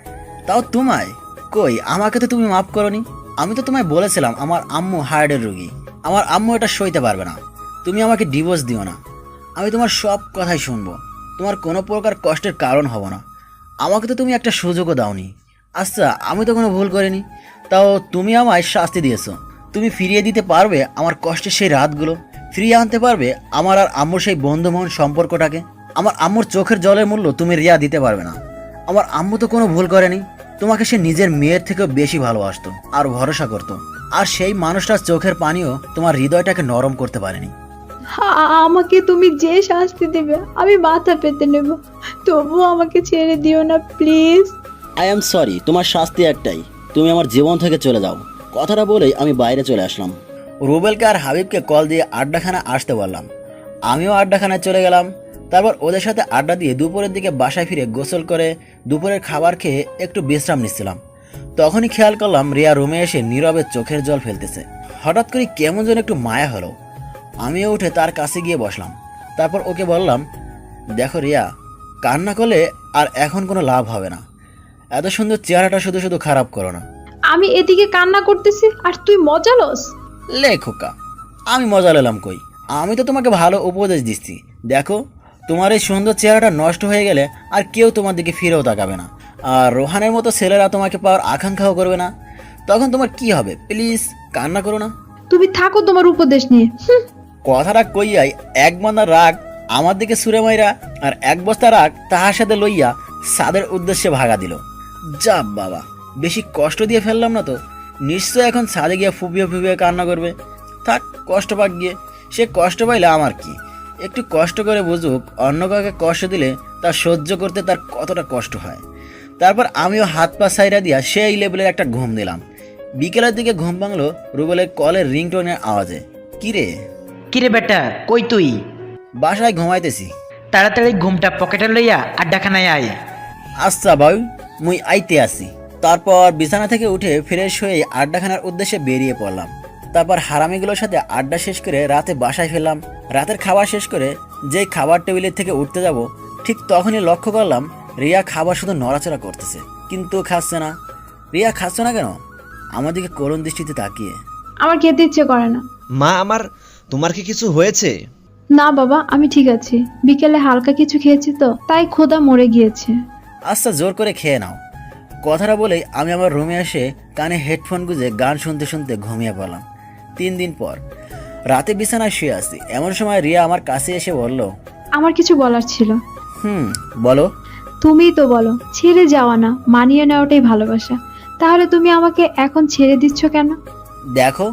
Speaker 7: তাও তোমায়? কই, আমাকে তো তুমি মাফ করনি। আমি তো তোমায় বলেছিলাম আমার আম্মু হার্টের রোগী, আমার আম্মু এটা সইতে পারবে না। তুমি আমাকে ডিভোর্স দিও না, আমি তোমার সব কথাই শুনবো, তোমার কোনো প্রকার কষ্টের কারণ হব না। আমাকে তো তুমি একটা সুযোগও দাওনি। আচ্ছা, আমি তো কোনো ভুল করিনি, তাও তুমি আমায় শাস্তি দিয়েছো। তুমি ফিরিয়ে দিতে পারবে আমার কষ্টের সেই রাতগুলো? ফিরিয়ে আনতে পারবে আমার আর আম্মুর সেই বন্ধুমোহন সম্পর্কটাকে? আমার আম্মুর চোখের জলের মূল্য তুমি রিয়া দিতে পারবে না। আমার আম্মু তো কোনো ভুল করেনি, তোমাকে সে নিজের মেয়ের থেকেও বেশি ভালোবাসতো আর ভরসা করতো, আর সেই মানুষটার চোখের পানিও তোমার হৃদয়টাকে নরম করতে পারেনি।
Speaker 2: আমাকে তুমি যে শাস্তি দেবে আমি মাথা পেতে নেব, তবুও আমাকে ছেড়ে দিও না প্লিজ।
Speaker 7: আই এম সরি, তোমার শাস্তি একটাই, তুমি আমার জীবন থেকে চলে যাও। কথাটা বলেই আমি বাইরে চলে আসলাম। রুবেলকে আর হাবিবকে কল দিয়ে আড্ডাখানা আসতে বললাম। আমিও আড্ডাখানায় চলে গেলাম। তারপর ওদের সাথে আড্ডা দিয়ে দুপুরের দিকে বাসায় ফিরে গোসল করে দুপুরের খাবার খেয়ে একটু বিশ্রাম নিচ্ছিলাম। তখনই খেয়াল করলাম রিয়া রুমে এসে নীরবে চোখের জল ফেলতেছে। হঠাৎ করে কেমন যেন একটু মায়া হলো। আমিও উঠে তার কাছে গিয়ে বসলাম। তারপর ওকে বললাম, দেখো রিয়া, কান্না করলে আর এখন কোনো লাভ হবে না। এত সুন্দর চেহারাটা শুধু শুধু খারাপ করো না।
Speaker 2: আমি এদিকে কান্না করতেছি আর তুই মজা লস?
Speaker 7: লে খোকা, আমি মজা নিলাম কই? আমি তো তোমাকে ভালো উপদেশ দিচ্ছি। দেখো, তোমার এই সুন্দর চেহারাটা নষ্ট হয়ে গেলে আর কেউ তোমার দিকে ফিরেও তাকাবে না, আর রোহানের মতো ছেলেরা তোমাকে পাওয়ার আকাঙ্ক্ষাও করবে না। তখন তোমার কি হবে? প্লিজ কান্না করো না।
Speaker 2: তুমি থাকো তোমার উপদেশ নিয়ে।
Speaker 7: কথাটা কইয়াই এক মনা রাগ আমার দিকে সুরে মাইরা আর এক বস্তা রাগ তাহার সাথে লইয়া সাদের উদ্দেশ্যে ভাগা দিল। যা বাবা, বেশি কষ্ট দিয়ে ফেললাম না তো? নিশ্চয় এখন ছাদে গিয়ে ফুপিয়ে ফুপিয়ে কান্না করবে। থাক, কষ্ট পাক গিয়ে, সে কষ্ট পাইলে আমার কি। একটু কষ্ট করে বুঝুক, অন্য কাউকে কষ্ট দিলে তা সহ্য করতে তার কতটা কষ্ট হয়। তারপর আমিও হাত পা সাইরা দিয়া সেই লেভেলের একটা ঘুম দিলাম। বিকেলের দিকে ঘুম ভাঙলো রুবেলের কলের রিংটোনের আওয়াজে।
Speaker 3: কিরে বেটা, কই তুই?
Speaker 7: বাসায় ঘুমাইতেছি।
Speaker 3: তাড়াতাড়ি ঘুমটা পকেটে লইয়া আড্ডাখানায় আয়।
Speaker 7: আচ্ছা ভাই, মুই আইতে আসি। তারপর বিছানা থেকে উঠে ফ্রেশ হয়ে আড্ডাখানার উদ্দেশ্যে বেরিয়ে পড়লাম। তারপর হারামিগুলোর সাথে আড্ডা শেষ করে রাতে বাসায় ফেললাম। রাতের খাবার শেষ করে যেই খাবার টেবিলের থেকে উঠতে যাব, ঠিক তখনই লক্ষ্য করলাম রিয়া খাবার শুধু নড়াচড়া করতেছে, কিন্তু খাচ্ছে না। রিয়া খাচ্ছে না কেন? আমার দিকে করুণ দৃষ্টিতে তাকিয়ে।
Speaker 2: আমার খেতে ইচ্ছে করে না।
Speaker 6: মা আমার, তোমার কি কিছু হয়েছে?
Speaker 2: না বাবা, আমি ঠিক আছি। বিকেলে হালকা কিছু খেয়েছি তো, তাই ক্ষুধা মরে গিয়েছে।
Speaker 7: আচ্ছা, জোর করে খেয়ে নাও। কথাটা বলেই আমি আমার রুমে এসে কানে হেডফোন গুঁজে গান শুনতে শুনতে ঘুমিয়ে পড়লাম। 3 দিন পর রাতে বিছানায় শুয়ে আছি, এমন সময় রিয়া আমার কাছে এসে বলল,
Speaker 2: আমার কিছু বলার ছিল।
Speaker 7: বলো।
Speaker 2: তুমিই তো বলো, ছেড়ে যাওয়া না, মানিয়ে নেওয়াটাই ভালোবাসা। তাহলে তুমি আমাকে এখন ছেড়ে দিচ্ছ কেন?
Speaker 7: দেখো,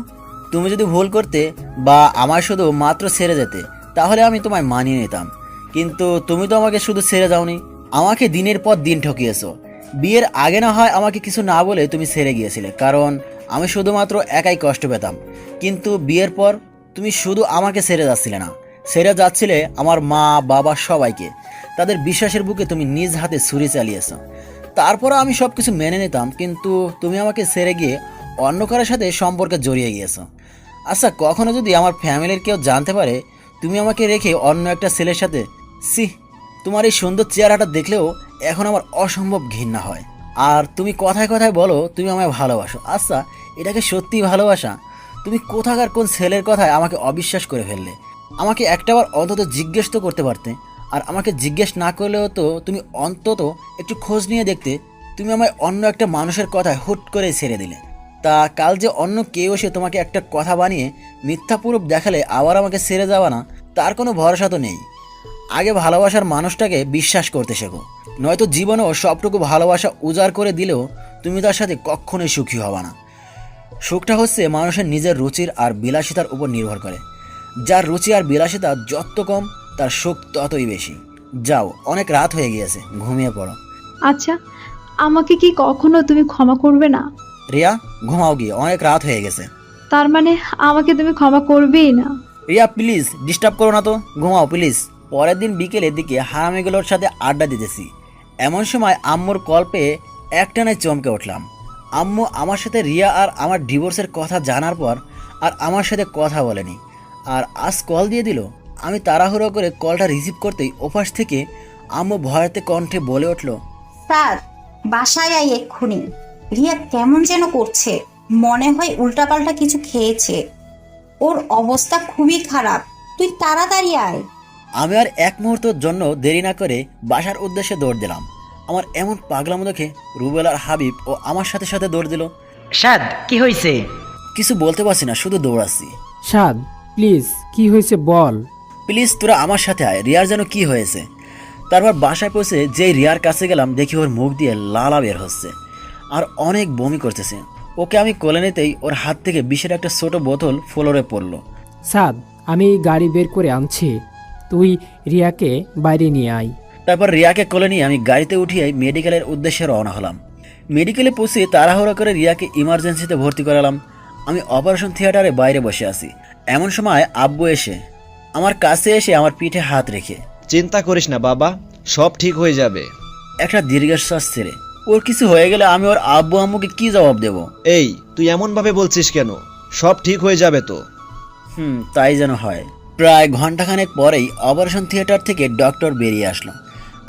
Speaker 7: তুমি যদি ভুল করতে বা আমার শুধু মাত্র ছেড়ে যেতে, তাহলে আমি তোমায় মানিয়ে নিতাম। কিন্তু তুমি তো আমাকে শুধু ছেড়ে যাওনি, আমাকে দিনের পর দিন ঠকিয়েছো। বিয়ের আগে না হয় আমাকে কিছু না বলে তুমি ছেড়ে গিয়েছিলে, কারণ আমি শুধুমাত্র একাই কষ্ট পেতাম। কিন্তু বিয়ের পর তুমি শুধু আমাকে ছেড়ে যাচ্ছিলে না, ছেড়ে যাচ্ছিলে আমার মা বাবা সবাইকে। তাদের বিশ্বাসের বুকে তুমি নিজ হাতে ছুরি চালিয়েছ। তারপর আমি সব কিছু মেনে নিতাম, কিন্তু তুমি আমাকে ছেড়ে গিয়ে অন্য কারোর সাথে সম্পর্কে জড়িয়ে গিয়েছো। আচ্ছা, কখনো যদি আমার ফ্যামিলির কেউ জানতে পারে তুমি আমাকে রেখে অন্য একটা ছেলের সাথে, তোমার এই সুন্দর চেহারাটা দেখলেও এখন আমার অসম্ভব ঘৃণা হয়। আর তুমি কথায় কথায় বলো তুমি আমায় ভালোবাসো। আচ্ছা, এটাকে সত্যি ভালোবাসা? তুমি কোথাকার কোন ছেলের কথায় আমাকে অবিশ্বাস করে ফেললে? আমাকে একটাবার অন্তত জিজ্ঞেস তো করতে পারতে। আর আমাকে জিজ্ঞেস না করলেও তো তুমি অন্তত একটু খোঁজ নিয়ে দেখতে। তুমি আমায় অন্য একটা মানুষের কথায় হুট করে ছেড়ে দিলে। তা কাল যে অন্য কেউ এসে তোমাকে একটা কথা বানিয়ে মিথ্যা প্রুফ দেখালে আবার আমাকে ছেড়ে যাওয়া না, তার কোনো ভরসা তো নেই। আগে ভালোবাসার মানুষটাকে বিশ্বাস করতে শেখো, নয়তো জীবনেও সবটুকু ভালোবাসা উজাড় করে দিলেও তুমি তার সাথে কখনোই সুখী হবা না। সুখটা হচ্ছে মানুষের নিজের রুচির আর বিলাসিতার উপর নির্ভর করে। যার রুচি আর বিলাসিতা যত কম, তার সুখ ততই বেশি। যাও, অনেক রাত হয়ে গিয়েছে, ঘুমিয়ে পড়ো।
Speaker 2: আচ্ছা, আমাকে কি কখনো তুমি ক্ষমা করবে না?
Speaker 7: রিয়া, ঘুমাও গিয়ে, অনেক রাত হয়ে গেছে।
Speaker 2: তার মানে আমাকে তুমি ক্ষমা করবেই না?
Speaker 7: রিয়া প্লিজ ডিস্টার্ব করো না তো, ঘুমাও প্লিজ। পরের দিন বিকেলের দিকে হারামিগুলোর সাথে আড্ডা দিতেছি, এমন সময় আম্মুর কল পেয়ে একটানায় চমকে উঠলাম। আম্মু আমার সাথে রিয়া আর আমার ডিভোর্সের কথা জানার পর আর আমার সাথে কথা বলেনি, আর আজ কল দিয়ে দিল। আমি তাড়াহুড়ো করে কলটা রিসিভ করতেই ওপাশ থেকে আম্মু ভয়াতে কণ্ঠে বলে উঠল,
Speaker 5: স্যার, বাসায় আই এক্ষুনি। রিয়া কেমন যেন করছে, মনে হয় উল্টাপাল্টা কিছু খেয়েছে। ওর অবস্থা খুবই খারাপ, তুই তাড়াতাড়ি আয়।
Speaker 7: আমি আর এক মুহূর্তের জন্য দেরি না করে বাসার উদ্দেশ্যে দৌড় দিলাম। আমার এমন পাগলামো দেখে রুবেল আর হাবিব ও আমার সাথে সাথে দৌড় দিল।
Speaker 3: সাদ, কি হয়েছে?
Speaker 7: কিছু বলতে পারছি না, শুধু দৌড়াচ্ছি।
Speaker 4: সাদ, প্লিজ কি হয়েছে বল।
Speaker 7: প্লিজ তোরা আমার সাথে আয়, রিয়ার যেন কি হয়েছে। তারপর বাসায় পৌঁছে যেই রিয়ার কাছে গেলাম, দেখি ওর মুখ দিয়ে লালা বের হচ্ছে আর অনেক বমি করতেছে। ওকে আমি কোলে নিতেই ওর হাত থেকে বিষের একটা ছোট বোতল ফ্লোরে পড়লো।
Speaker 4: সাদ, আমি গাড়ি বের করে আনছি, তুই রিয়াকে বাইরে নিয়ে আয়।
Speaker 7: তারপর রিয়াকে কোলে নিয়ে আমি গাড়িতে উঠিয়ে মেডিকেলের উদ্দেশ্যে রওনা হলাম। মেডিকেলে পৌঁছে তাড়াহুড়ো করে রিয়াকে ইমার্জেন্সিতে ভর্তি করালাম। আমি অপারেশন থিয়েটারে বাইরে বসে আছি, এমন সময় আব্বু এসে আমার কাছে এসে আমার পিঠে হাত রেখে,
Speaker 6: চিন্তা করিস না বাবা, সব ঠিক হয়ে যাবে।
Speaker 7: একটা দীর্ঘশ্বাস ছেড়ে, ওর কিছু হয়ে গেলে আমি ওর আব্বু আম্মুকে কি জবাব দেব?
Speaker 6: এই তুই এমন ভাবে বলছিস কেন? সব ঠিক হয়ে যাবে তো।
Speaker 7: তাই যেন হয়। প্রায় ঘন্টাখানেক পরেই অপারেশন থিয়েটার থেকে ডক্টর বেরিয়ে আসলো।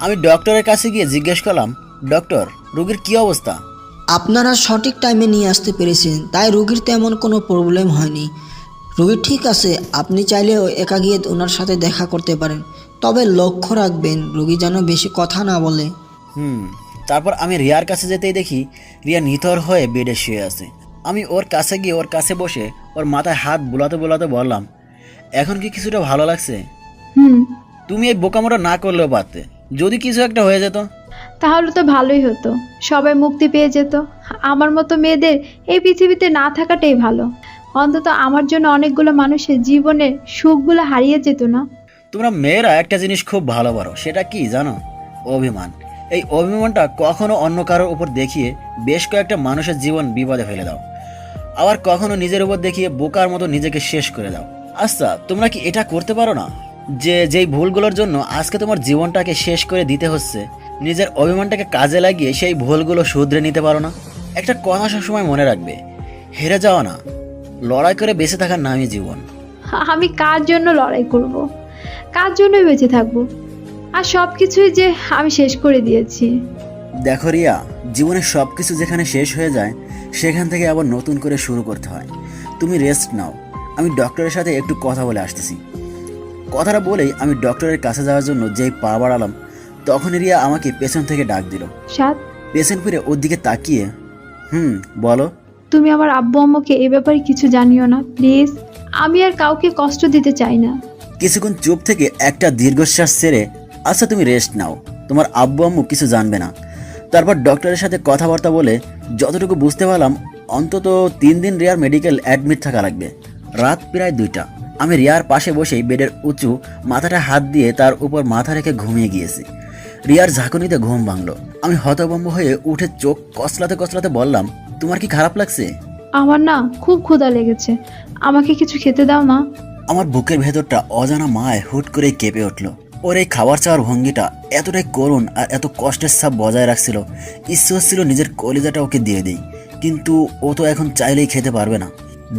Speaker 7: আমি ডক্টরের কাছে গিয়ে জিজ্ঞেস করলাম, ডক্টর, রোগীর কি অবস্থা?
Speaker 17: আপনারা সঠিক টাইমে নিয়ে আসতে পেরেছেন, তাই রোগীর তেমন কোনো প্রবলেম হয়নি। রুহি ঠিক আছে, আপনি চাইলেও একা গিয়ে ওনার সাথে দেখা করতে পারেন, তবে লক্ষ্য রাখবেন রুগী যেন বেশি কথা না বলে।
Speaker 7: তারপর আমি রিয়ার কাছে যেতেই দেখি রিয়া নিথর হয়ে বেডে শুয়ে আছে। আমি ওর কাছে গিয়ে ওর কাছে বসে ওর মাথায় হাত বুলাতে বুলাতে বললাম, এখন কি কিছুটা ভালো লাগছে? তুমি এই বোকামোটা না করলেও পারতে, যদি কিছু একটা হয়ে যেত।
Speaker 2: তাহলে তো ভালোই হতো, সবাই মুক্তি পেয়ে যেত। আমার মতো মেয়েদের এই পৃথিবীতে না থাকাটাই ভালো। অন্তত আমার জন্য অনেকগুলো মানুষের জীবনের সুখগুলো হারিয়ে যেত না।
Speaker 7: তোমরা মেয়েরা একটা জিনিস খুব ভালো পারো, সেটা কি জানো? অভিমান। এই অভিমানটা কখনো অন্য কারোর উপর দেখিয়ে বেশ কয়েকটা মানুষের জীবন বিপদে ফেলে দাও, আবার কখনো নিজের উপর দেখিয়ে বোকার মতো নিজেকে শেষ করে দাও। আচ্ছা, তোমরা কি এটা করতে পারো না যে যেই ভুলগুলোর জন্য আজকে তোমার জীবনটাকে শেষ করে দিতে হচ্ছে, নিজের অভিমানটাকে কাজে লাগিয়ে সেই ভুলগুলো শুধরে নিতে পারো না? একটা কথা সবসময় মনে রাখবে, হেরে যাওয়া না, লড়াই করে বেঁচে থাকার নামই জীবন।
Speaker 2: আমি কার জন্য লড়াই করব? কার জন্যই বেঁচে থাকবো? আর সব কিছুই যে আমি শেষ করে দিয়েছি।
Speaker 7: দেখো রিয়া, জীবনের সব কিছু যেখানে শেষ হয়ে যায় সেখান থেকে আবার নতুন করে শুরু করতে হয়। তুমি রেস্ট নাও, আমি ডক্টরের সাথে একটু কথা বলে আসতেছি। কথাটা বলেই আমি ডক্টরের কাছে যাওয়ার জন্য যেই পা বাড়ালাম, তখন রিয়া আমাকে পেছন থেকে ডাক দিল।
Speaker 2: সাত,
Speaker 7: পেছন ফিরে ওর দিকে তাকিয়ে বলো।
Speaker 2: তুমি আমার আব্বু আম্মুকে এ ব্যাপারে কিছু জানিও না প্লিজ। আমি আর কাউকে কষ্ট দিতে চাই না।
Speaker 7: কিছুক্ষণ চুপ থেকে একটা দীর্ঘশ্বাস ছেড়ে, আচ্ছা তুমি রেস্ট নাও, তোমার আব্বু আম্মু কিছু জানবে না। তারপর ডক্টরের সাথে কথাবার্তা বলে যতটুকু বুঝতে পারলাম, অন্তত 3 দিন রিয়ার মেডিকেল অ্যাডমিট থাকা লাগবে। রাত প্রায় 2টা। আমি রিয়ার পাশে বসেই বেডের উঁচু মাথাটা হাত দিয়ে তার উপর মাথা রেখে ঘুমিয়ে গিয়েছি। রিয়ার ঝাঁকুনিতে ঘুম ভাঙলো। আমি হতভম্ব হয়ে উঠে চোখ কসলাতে কসলাতে বললাম, তোমার কি খারাপ লাগছে?
Speaker 2: আমার না খুব ক্ষুধা লেগেছে, আমাকে কিছু খেতে দাও না।
Speaker 7: আমার বুকের ভেতরটা অজানা মায় হুট করে কেঁপে উঠল। ওর এই খাবার চাওয়ার ভঙ্গিটা এতটাই করুণ আর এত কষ্টের ছাপ বজায় রাখছিল, ইচ্ছে হচ্ছিল নিজের কলিজাটা ওকে দিয়ে দিই, কিন্তু ও তো এখন চাইলেই খেতে পারবে না।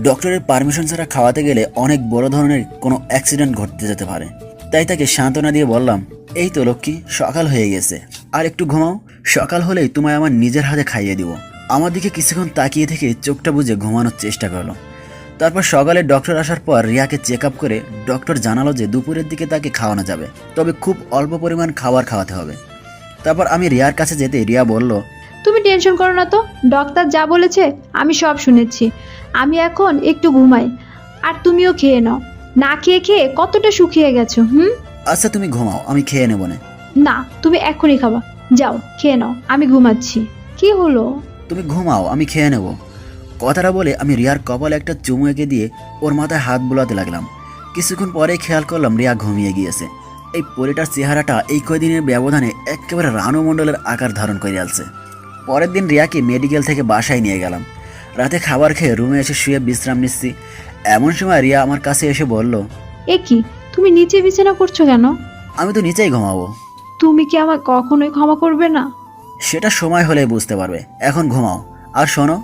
Speaker 7: ডক্টরের পারমিশন ছাড়া খাওয়াতে গেলে অনেক বড় ধরনের কোনো অ্যাক্সিডেন্ট ঘটতে যেতে পারে। তাই তাকে সান্ত্বনা দিয়ে বললাম, এই তো লক্ষ্মী, সকাল হয়ে গেছে, আর একটু ঘুমাও, সকাল হলেই তোমায় আমার নিজের হাতে খাইয়ে দিব। আমার দিকে কিছুক্ষণ তাকিয়ে থেকে চোখটা বুজে ঘুমানোর চেষ্টা করলো। তারপর সকালে ডক্টর আসার পর রিয়াকে চেক আপ করে ডক্টর জানালো যে দুপুরের দিকে তাকে খাওয়ানো যাবে, তবে খুব অল্প পরিমাণ খাবার খাওয়াতে হবে। তারপর আমি রিয়ার কাছে যেতে রিয়া বলল,
Speaker 2: তুমি টেনশন করো না তো, ডক্টর যা বলেছে আমি সব শুনেছি। আমি এখন একটু ঘুমাই, আর তুমিও খেয়ে নাও। না খেয়ে খেয়ে কতটা শুকিয়ে গেছো।
Speaker 7: আচ্ছা তুমি ঘুমাও, আমি খেয়ে নেব না।
Speaker 2: না, তুমি এখনই খাবা, যাও খেয়ে নাও, আমি ঘুমাচ্ছি। কি হলো?
Speaker 7: তুমি ঘুমাও, আমি খেয়ে নেব। কথাটা বলে আমি রিয়ার কপালে একটা চুমু এঁকে দিয়ে ওর মাথায় হাত বুলাতে লাগলাম। কিছুক্ষণ পরেই খেয়াল করলাম রিয়া ঘুমিয়ে গিয়েছে। এই পরিটার চেহারাটা এই কয়দিনের ব্যবধানে একেবারে রানু মণ্ডলের আকার ধারণ করে আসছে। পরের দিন রিয়াকে মেডিকেল থেকে বাসায় নিয়ে গেলাম। রাতে খাবার খেয়ে রুমে এসে শুয়ে বিশ্রাম নিচ্ছি, এমন সময় রিয়া আমার কাছে এসে বলল,
Speaker 2: এ কি, তুমি নিচে বিছানা করছো কেন?
Speaker 7: আমি তো নিচেই ঘুমাবো।
Speaker 2: তুমি কি আমায় কখনোই ক্ষমা করবে না?
Speaker 7: সেটা সময় হলে বুঝতে পারবে, এখন ঘুমাও। আর শোনো,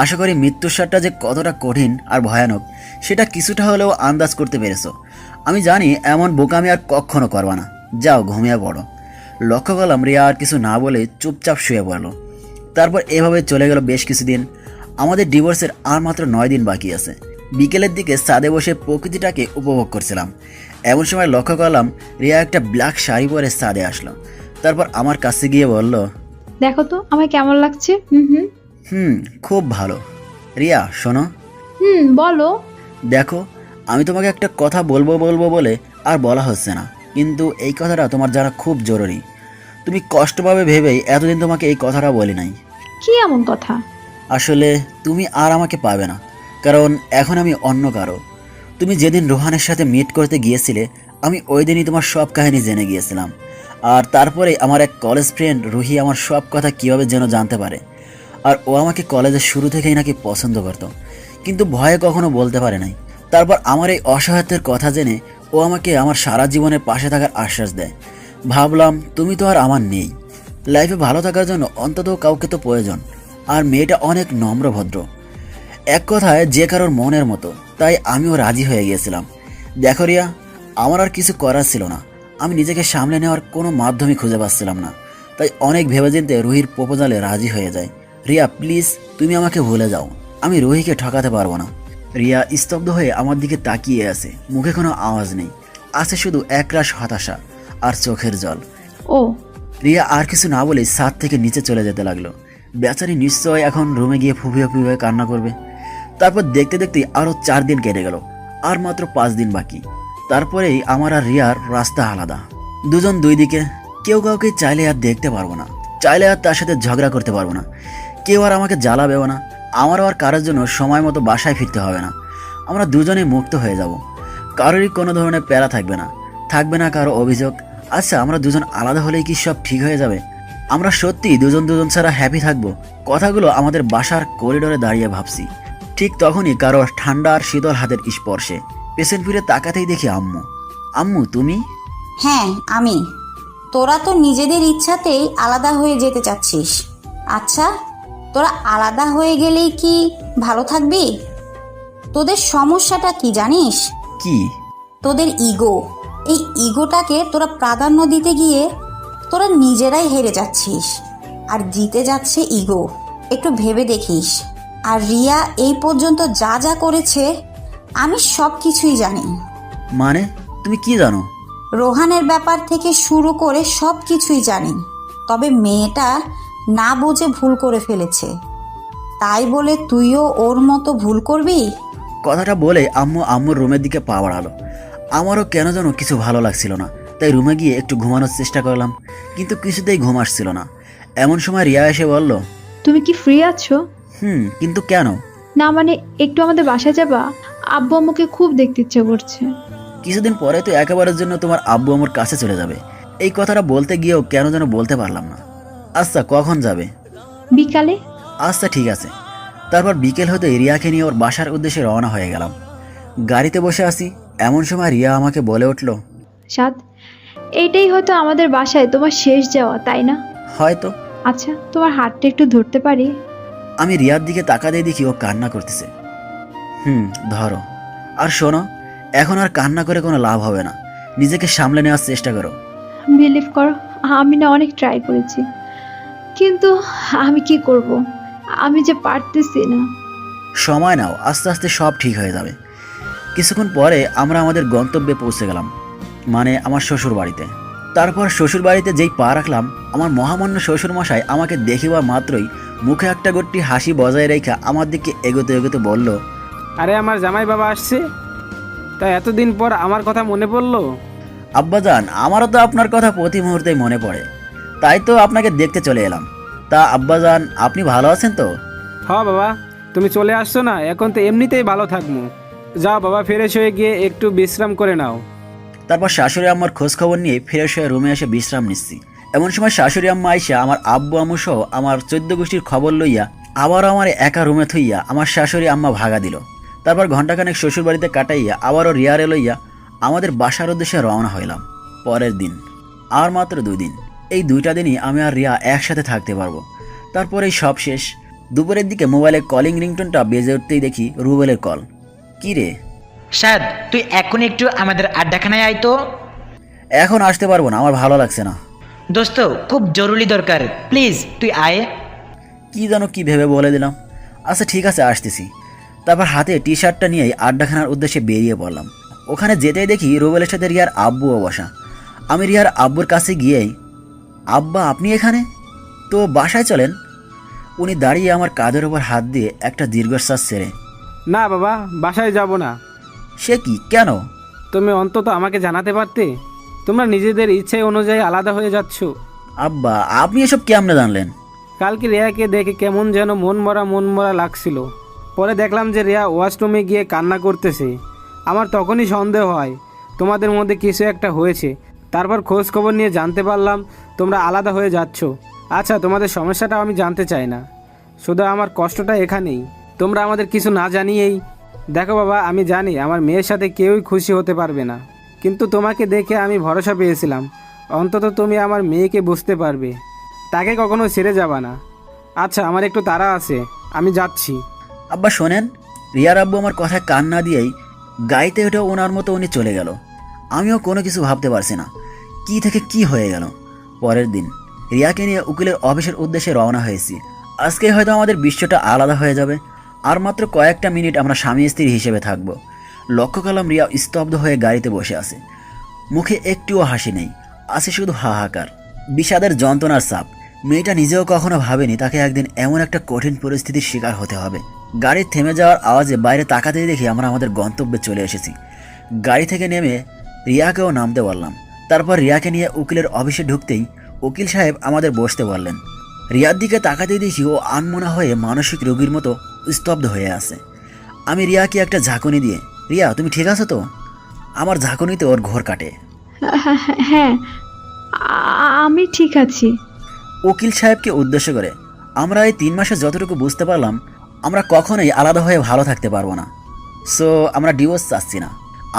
Speaker 7: আশা করি মৃত্যুর স্বাদটা যে কতটা কঠিন আর ভয়ানক সেটা কিছুটা হলেও আন্দাজ করতে পেরেছো। আমি জানি এমন বোকামি আর কখনো করবা না। যাও ঘুমিয়ে পড়ো। লক্ষ্য করলাম রিয়া আর কিছু না বলে চুপচাপ শুয়ে পড়লো। তারপর এভাবে চলে গেল বেশ কিছুদিন। আমাদের ডিভোর্সের আর মাত্র 9 দিন বাকি আছে। বিকেলের দিকে ছাদে বসে প্রকৃতিটাকে উপভোগ করছিলাম, এমন সময় লক্ষ্য করলাম রিয়া একটা ব্ল্যাক শাড়ি পরে ছাদে আসলো। তারপর আমার কাছে গিয়ে বলল,
Speaker 2: দেখো তো আমায় কেমন লাগছে।
Speaker 7: খুব ভালো। রিয়া শোনো।
Speaker 2: বলো।
Speaker 7: দেখো, আমি তোমাকে একটা কথা বলবো বলে আর বলা হচ্ছে না, কিন্তু এই কথাটা তোমার জানা খুব জরুরি। তুমি কষ্ট পাবে ভেবেই এতদিন তোমাকে এই কথাটা বলি নাই।
Speaker 2: কি এমন কথা?
Speaker 7: আসলে তুমি আর আমাকে পাবে না, কারণ এখন আমি অন্য কারো। তুমি যেদিন রোহানের সাথে মিট করতে গিয়েছিলে, আমি ওই দিনই তোমার সব কাহিনী জেনে গিয়েছিলাম। আর তারপরে আমার এক কলেজ ফ্রেন্ড রুহি আমার সব কথা কীভাবে যেন জানতে পারে। আর ও আমাকে কলেজের শুরু থেকেই নাকি পছন্দ করত, কিন্তু ভয়ে কখনো বলতে পারে নাই। তারপর আমার এই অসহায়ত্বের কথা জেনে ও আমাকে আমার সারা জীবনের পাশে থাকার আশ্বাস দেয়। ভাবলাম তুমি তো আর আমার নেই, লাইফে ভালো থাকার জন্য অন্তত কাউকে তো প্রয়োজন। আর মেয়েটা অনেক নম্র ভদ্র, এক কথায় যে কারোর মনের মতো, তাই আমিও রাজি হয়ে গিয়েছিলাম। দেখো রিয়া, আমার আর কিছু করার ছিল না। আমি নিজেকে সামলে নেওয়ার কোনো মাধ্যমই খুঁজে পাচ্ছিলাম না, তাই অনেক ভেবেচিন্তে রুহির প্রপোজালে রাজি হয়ে যায়। রিয়া প্লিজ, তুমি আমাকে ভুলে যাও, আমি রুহিকে ঠকাতে পারবো না। রিয়া স্তব্ধ হয়ে আমার দিকে তাকিয়ে আছে, মুখে কোনো আওয়াজ নেই, আছে শুধু একরাশ হতাশা আর চোখের জল।
Speaker 2: ও
Speaker 7: রিয়া আর কিছু না বলে ছাদ থেকে নিচে চলে যেতে লাগলো। বেচারি নিশ্চয় এখন রুমে গিয়ে ফুপিয়ে ফুপিয়ে কান্না করবে। তারপর দেখতে দেখতে আরো 4 দিন কেটে গেল, আর মাত্র 5 দিন বাকি। তারপরেই আমার আর রিয়ার রাস্তা আলাদা, দুজন দুই দিকে। কেউ কাউকে চাইলে আর দেখতে পারবো না, চাইলে আর তার সাথে ঝগড়া করতে পারবো না, কেউ আর আমাকে জ্বালাবেও না, আমারও আর কারোর জন্য সময় মতো বাসায় ফিরতে হবে না। আমরা দুজনেই মুক্ত হয়ে যাব, কারোরই কোনো ধরনের প্যারা থাকবে না, থাকবে না কারো অভিযোগ। আচ্ছা, আমরা দুজন আলাদা হলেই কি সব ঠিক হয়ে যাবে? আমরা সত্যি দুজন দুজন ছাড়া হ্যাপি থাকবো? কথাগুলো আমাদের বাসার করিডোরে দাঁড়িয়ে ভাবছি। ঠিক তখনই কারো ঠান্ডা আর শীতল হাতের স্পর্শে পেছন ফিরে তাকাতেই দেখি আম্মু। আম্মু তুমি?
Speaker 5: হ্যাঁ আমি। তোরা তো নিজেদের ইচ্ছাতেই আলাদা হয়ে যেতে চাচ্ছিস। আচ্ছা, তোরা আলাদা হয়ে গেলেই কি ভালো থাকবি? তোদের সমস্যাটা কি জানিস?
Speaker 7: কি?
Speaker 5: তোদের ইগো। এই ইগোটাকে তোরা প্রাধান্য দিতে গিয়ে তোরা নিজেরাই হেরে যাচ্ছিস, আর জিতে যাচ্ছে ইগো। একটু ভেবে দেখিস। আর রিয়া এই পর্যন্ত যা যা করেছে আমি সব কিছুই জানি।
Speaker 7: মানে তুমি কি জানো?
Speaker 5: রোহানের ব্যাপার থেকে শুরু করে সব কিছুই জানি। তবে মেয়েটা না বুঝে ভুল করে ফেলেছে, তাই বলে তুইও ওর মতো ভুল করবি?
Speaker 7: কথাটা বলে আম্মু আম্মুর রুমের দিকে পা বাড়ালো। আমারও কেন যেন কিছু ভালো লাগছিল না, তাই রুমে গিয়ে একটু ঘুমানোর চেষ্টা করলাম, কিন্তু কিছুতেই ঘুম আসছিল না। এমন সময় রিয়া এসে বলল,
Speaker 2: তুমি কি ফ্রি আছো?
Speaker 7: কিন্তু কেন?
Speaker 2: না মানে একটু আমাদের বাসায় যাবা? আব্বু আম্মুকে খুব দেখতে ইচ্ছে করছে।
Speaker 7: কিছুদিন পরে তো একেবারের জন্য তোমার আব্বু আমার কাছে চলে যাবে। এই কথাটা বলতে গিয়েও কেন যেন বলতে পারলাম না। আচ্ছা, কখন যাবে?
Speaker 2: বিকালে।
Speaker 7: আচ্ছা ঠিক আছে। তারপর বিকেল হতে রিয়াকে নিয়ে ওর বাসার উদ্দেশ্যে রওনা হয়ে গেলাম। গাড়িতে বসে আছি, এমন সময় রিয়া আমাকে বলে উঠল,
Speaker 2: সাদ, এইটাই হয়তো আমাদের বাসায় তোমার শেষ যাওয়া, তাই না?
Speaker 7: হয়তো।
Speaker 2: আচ্ছা, তোমার হাতটা একটু ধরতে পারি?
Speaker 7: আমি রিয়ার দিকে তাকাতে দেখি ও কান্না করতেছে। ধরো। আর শোনো, এখন আর কান্না করে কোনো লাভ হবে না, নিজেকে সামলে নেওয়ার চেষ্টা করো।
Speaker 2: বিলিভ করো, আমি না অনেক ট্রাই করেছি, কিন্তু আমি কি করব, আমি যে পারতেছি না।
Speaker 7: সময় নাও, আস্তে আস্তে সব ঠিক হয়ে যাবে। কিছুক্ষণ পরে আমরা আমাদের গন্তব্যে পৌঁছে গেলাম, মানে আমার শ্বশুর বাড়িতে। তারপর শ্বশুর বাড়িতে যেই পা রাখলাম, আমার মহামান্য শ্বশুর মশাই আমাকে দেখিবা মাত্রই মুখে একটা গট্টি হাসি বজায় রেখে আমার দিকে এগোতে এগোতে বলল,
Speaker 11: আরে আমার জামাই বাবা আসছে, তাই এতদিন পর আমার কথা মনে পড়লো?
Speaker 7: আব্বাজান, আমারও তো আপনার কথা প্রতি মুহূর্তেই মনে পড়ে, তাই তো আপনাকে দেখতে চলে এলাম। তা আব্বাজান, আপনি ভালো আছেন তো?
Speaker 11: হ্যাঁ বাবা, তুমি চলে আসছো না, এখন তো এমনিতেই ভালো থাকবো। যাও বাবা, ফ্রেশ হয়ে গিয়ে একটু বিশ্রাম করে নাও।
Speaker 7: তারপর শাশুড়ি আম্মার খোঁজ খবর নিয়ে ফ্রেশ হয়ে রুমে এসে বিশ্রাম নিচ্ছি। এমন সময় শাশুড়ি আম্মা আইসা আমার আব্বু আম্মু সহ আমার 14 গোষ্ঠীর খবর লইয়া আবারও আমার একা রুমে থইয়া আমার শাশুড়ি আম্মা ভাগা দিল। তারপর ঘন্টাখানেক শ্বশুর বাড়িতে কাটাইয়া আবারও রিয়ারে লইয়া আমাদের বাসার উদ্দেশ্যে রওনা হইলাম। পরের দিন, আর মাত্র 2 দিন, এই 2টা দিনই আমি আর রিয়া একসাথে থাকতে পারবো। তারপরেই সব শেষ। দুপুরের দিকে মোবাইলে কলিং রিংটোনটা বেজে উঠতেই দেখি রুবেলের কল। কি রে
Speaker 3: সাদ, তুই এখন একটু আমাদের আড্ডাখানায় আয় তো।
Speaker 7: এখন আসতে পারবো না, আমার ভালো লাগছে না।
Speaker 3: দোস্ত, খুব জরুরি দরকার, প্লিজ তুই আয়।
Speaker 7: কি জানো কি ভেবে বলে দিলাম। আচ্ছা ঠিক আছে, আসতেছি। তারপর হাতে টি শার্টটা নিয়েই আড্ডাখানার উদ্দেশ্যে বেরিয়ে পড়লাম। ওখানে যেতেই দেখি রুবেলের সাথে রিয়ার আব্বুও বসা। আমি রিয়ার আব্বুর কাছে গিয়েই, আব্বা আপনি এখানে? তো বাসায় চলেন। উনি দাঁড়িয়ে আমার কাঁধের ওপর হাত দিয়ে একটা দীর্ঘশ্বাস ছেড়ে,
Speaker 11: না বাবা, বাসায় যাব না।
Speaker 7: সে কি, কেন?
Speaker 11: তুমি অন্তত আমাকে জানাতে পারতে, তোমরা নিজেদের ইচ্ছে অনুযায়ী আলাদা হয়ে যাচ্ছ।
Speaker 7: আব্বা আপনি এসব কেমনে জানলেন?
Speaker 11: কালকে রিয়াকে দেখে কেমন যেন মন মরা লাগছিল। পরে দেখলাম যে রিয়া ওয়াশরুমে গিয়ে কান্না করতেছে। আমার তখনই সন্দেহ হয় তোমাদের মধ্যে কিছু একটা হয়েছে। তারপর খোঁজ খবর নিয়ে জানতে পারলাম তোমরা আলাদা হয়ে যাচ্ছ। আচ্ছা, তোমাদের সমস্যাটা আমি জানতে চাই না, শুধু আমার কষ্টটা এখানেই, তোমরা আমাদের কিছু না জানিয়েই। দেখো বাবা, আমি জানি আমার মেয়ের সাথে কেউই খুশি হতে পারবে না, কিন্তু তোমাকে দেখে আমি ভরসা পেয়েছিলাম অন্তত তুমি আমার মেয়েকে বুঝতে পারবে, তাকে কখনো ছেড়ে যাবা না। আচ্ছা, আমার একটু তাড়া আছে, আমি যাচ্ছি।
Speaker 7: আব্বা শোনেন, রিয়ার আব্বু আমার কথায় কান না দিয়েই গাইতে উঠে ওনার মতো উনি চলে গেল। আমিও কোনো কিছু ভাবতে পারছি না, কি থেকে কি হয়ে গেল। পরের দিন রিয়াকে নিয়ে উকিলের অফিসের উদ্দেশ্যে রওনা হয়েছি। আজকে হয়তো আমাদের বিশ্বটা আলাদা হয়ে যাবে। আর মাত্র কয়েকটা মিনিট আমরা স্বামী স্ত্রী হিসেবে থাকব। লক্ষ্য করলাম রিয়া স্তব্ধ হয়ে গাড়িতে বসে আছে, মুখে একটুও হাসি নেই, আছে শুধু হাহাকার, বিষাদের যন্ত্রণার চাপ। মেয়েটা নিজেও কখনো ভাবেনি তাকে একদিন এমন একটা কঠিন পরিস্থিতির শিকার হতে হবে। গাড়ির থেমে যাওয়ার আওয়াজে বাইরে তাকাতেই দেখি আমরা আমাদের গন্তব্যে চলে এসেছি। গাড়ি থেকে নেমে রিয়াকেও নামতে বললাম। তারপর রিয়াকে নিয়ে উকিলের অফিসে ঢুকতেই উকিল সাহেব আমাদের বসতে বললেন। রিয়ার দিকে তাকাতেই দেখি ও আনমনা হয়ে মানসিক রোগীর মতো স্তব্ধ হয়ে আছে। আমি রিয়াকে একটা ঝাঁকুনি দিয়ে, রিয়া তুমি ঠিক আছো তো? আমার ঝাঁকুনিতে ওর ঘোর কাটে।
Speaker 2: হ্যাঁ, আমি ঠিক আছি।
Speaker 7: উকিল সাহেবকে উদ্দেশ্য করে, আমরা এই 3 মাসে যতটুকু বুঝতে পারলাম আমরা কখনোই আলাদা হয়ে ভালো থাকতে পারবো না, সো আমরা ডিভোর্স চাচ্ছি না।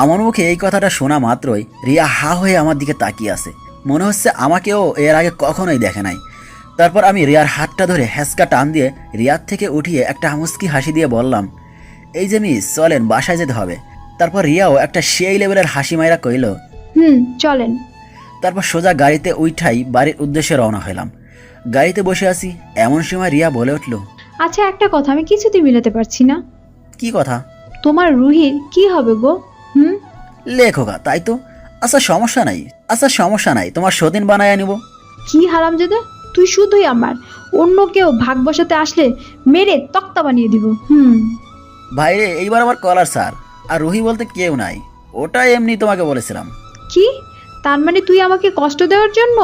Speaker 7: আমার মুখে এই কথাটা শোনা মাত্রই রিয়া হা হয়ে আমার দিকে তাকিয়ে আছে, মনে হচ্ছে আমাকেও এর আগে কখনোই দেখে নাই। তারপর আমি রিয়ার হাতটা ধরে হ্যাঁচকা টান দিয়ে রিয়ার থেকে উঠিয়ে একটা মুচকি হাসি দিয়ে বললাম, এই যে মিস চলেন, বাসায় যেতে হবে। তারপর রিয়াও একটা সেই লেভেলের হাসি মাইরা কইল,
Speaker 2: চলেন।
Speaker 7: তারপর সোজা গাড়িতে উঠাই বাড়ির উদ্দেশ্যে রওনা হইলাম। গাড়িতে বসে আছি, এমন সময় রিয়া বলে উঠল,
Speaker 2: আচ্ছা একটা কথা আমি কিছুতেই মিলাতে পারছি না।
Speaker 7: কি কথা?
Speaker 2: তোমার রুহির কি হবে গো?
Speaker 7: লেখোগা, তাই তো। আচ্ছা সমস্যা নাই, তোমার সতীন বানায় নিব।
Speaker 2: কি হারামজাদা, তুই শুধুই আমার, অন্য কেউ ভাগ বসাতে আসলে মেরে তক্তা বানিয়ে দিব।
Speaker 7: ভাইরে এইবার আমার কলার স্যার, আর রুহি বলতে কেউ নাই, ওটা এমনি তোমাকে বলেছিলাম।
Speaker 2: কি তার মানে তুই আমাকে কষ্ট দেওয়ার জন্য?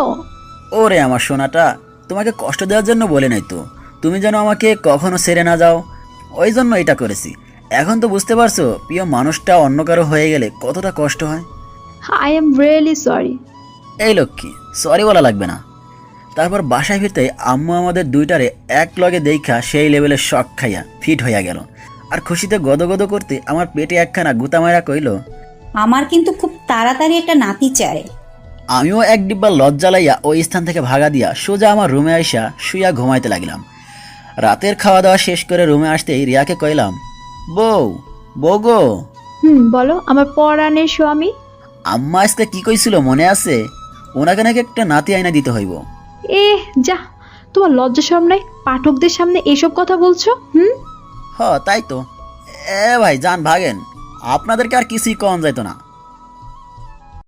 Speaker 7: ওরে আমার সোনাটা, তোমাকে কষ্ট দেওয়ার জন্য বলে নাই তো, তুমি যেন আমাকে কখনো ছেড়ে না যাও, ওই জন্য এটা করেছি। এখন তো বুঝতে পারছো প্রিয় মানুষটা অন্য কারো হয়ে গেলে কতটা কষ্ট হয়।
Speaker 2: I am really sorry.
Speaker 7: এই লক্ষ্মী, সরি বলা লাগবে না। তারপর বাসায় ফিরতে আম্মু আমাদের দুইটারে এক লগে দেখা সেই লেভেলের শখ খাইয়া ফিট হইয়া গেল। আর খুশিতে গদগদ করতে আমার পেটে একখানা গুতা মারা কইল,
Speaker 5: আমার কিন্তু খুব তাড়াতাড়ি একটা নাতি চাই।
Speaker 7: আমিও এক ডিব্বা লজ্জা লাইয়া ওই স্থান থেকে ভাগা দিয়া সোজা আমার রুমে আইসা শুইয়া ঘুমাইতে লাগলাম। রাতের খাওয়া দাওয়া শেষ করে রুমে আসতেই রিয়াকে কইলাম, বউ গো।
Speaker 2: বলো আমার পরাণের স্বামী।
Speaker 7: আম্মা আজকে কি কইছিল মনে আছে? ওনাকে নাকি একটা নাতি আইনা দিতে হইব।
Speaker 2: যা, তোমার লজ্জা শরম নাই? পাঠকদের সামনে এসব কথা বলছো?
Speaker 7: তাই তো। ভাই যান ভাগেন, আপনাদেরকে আর কিছুই কম যাইতো না।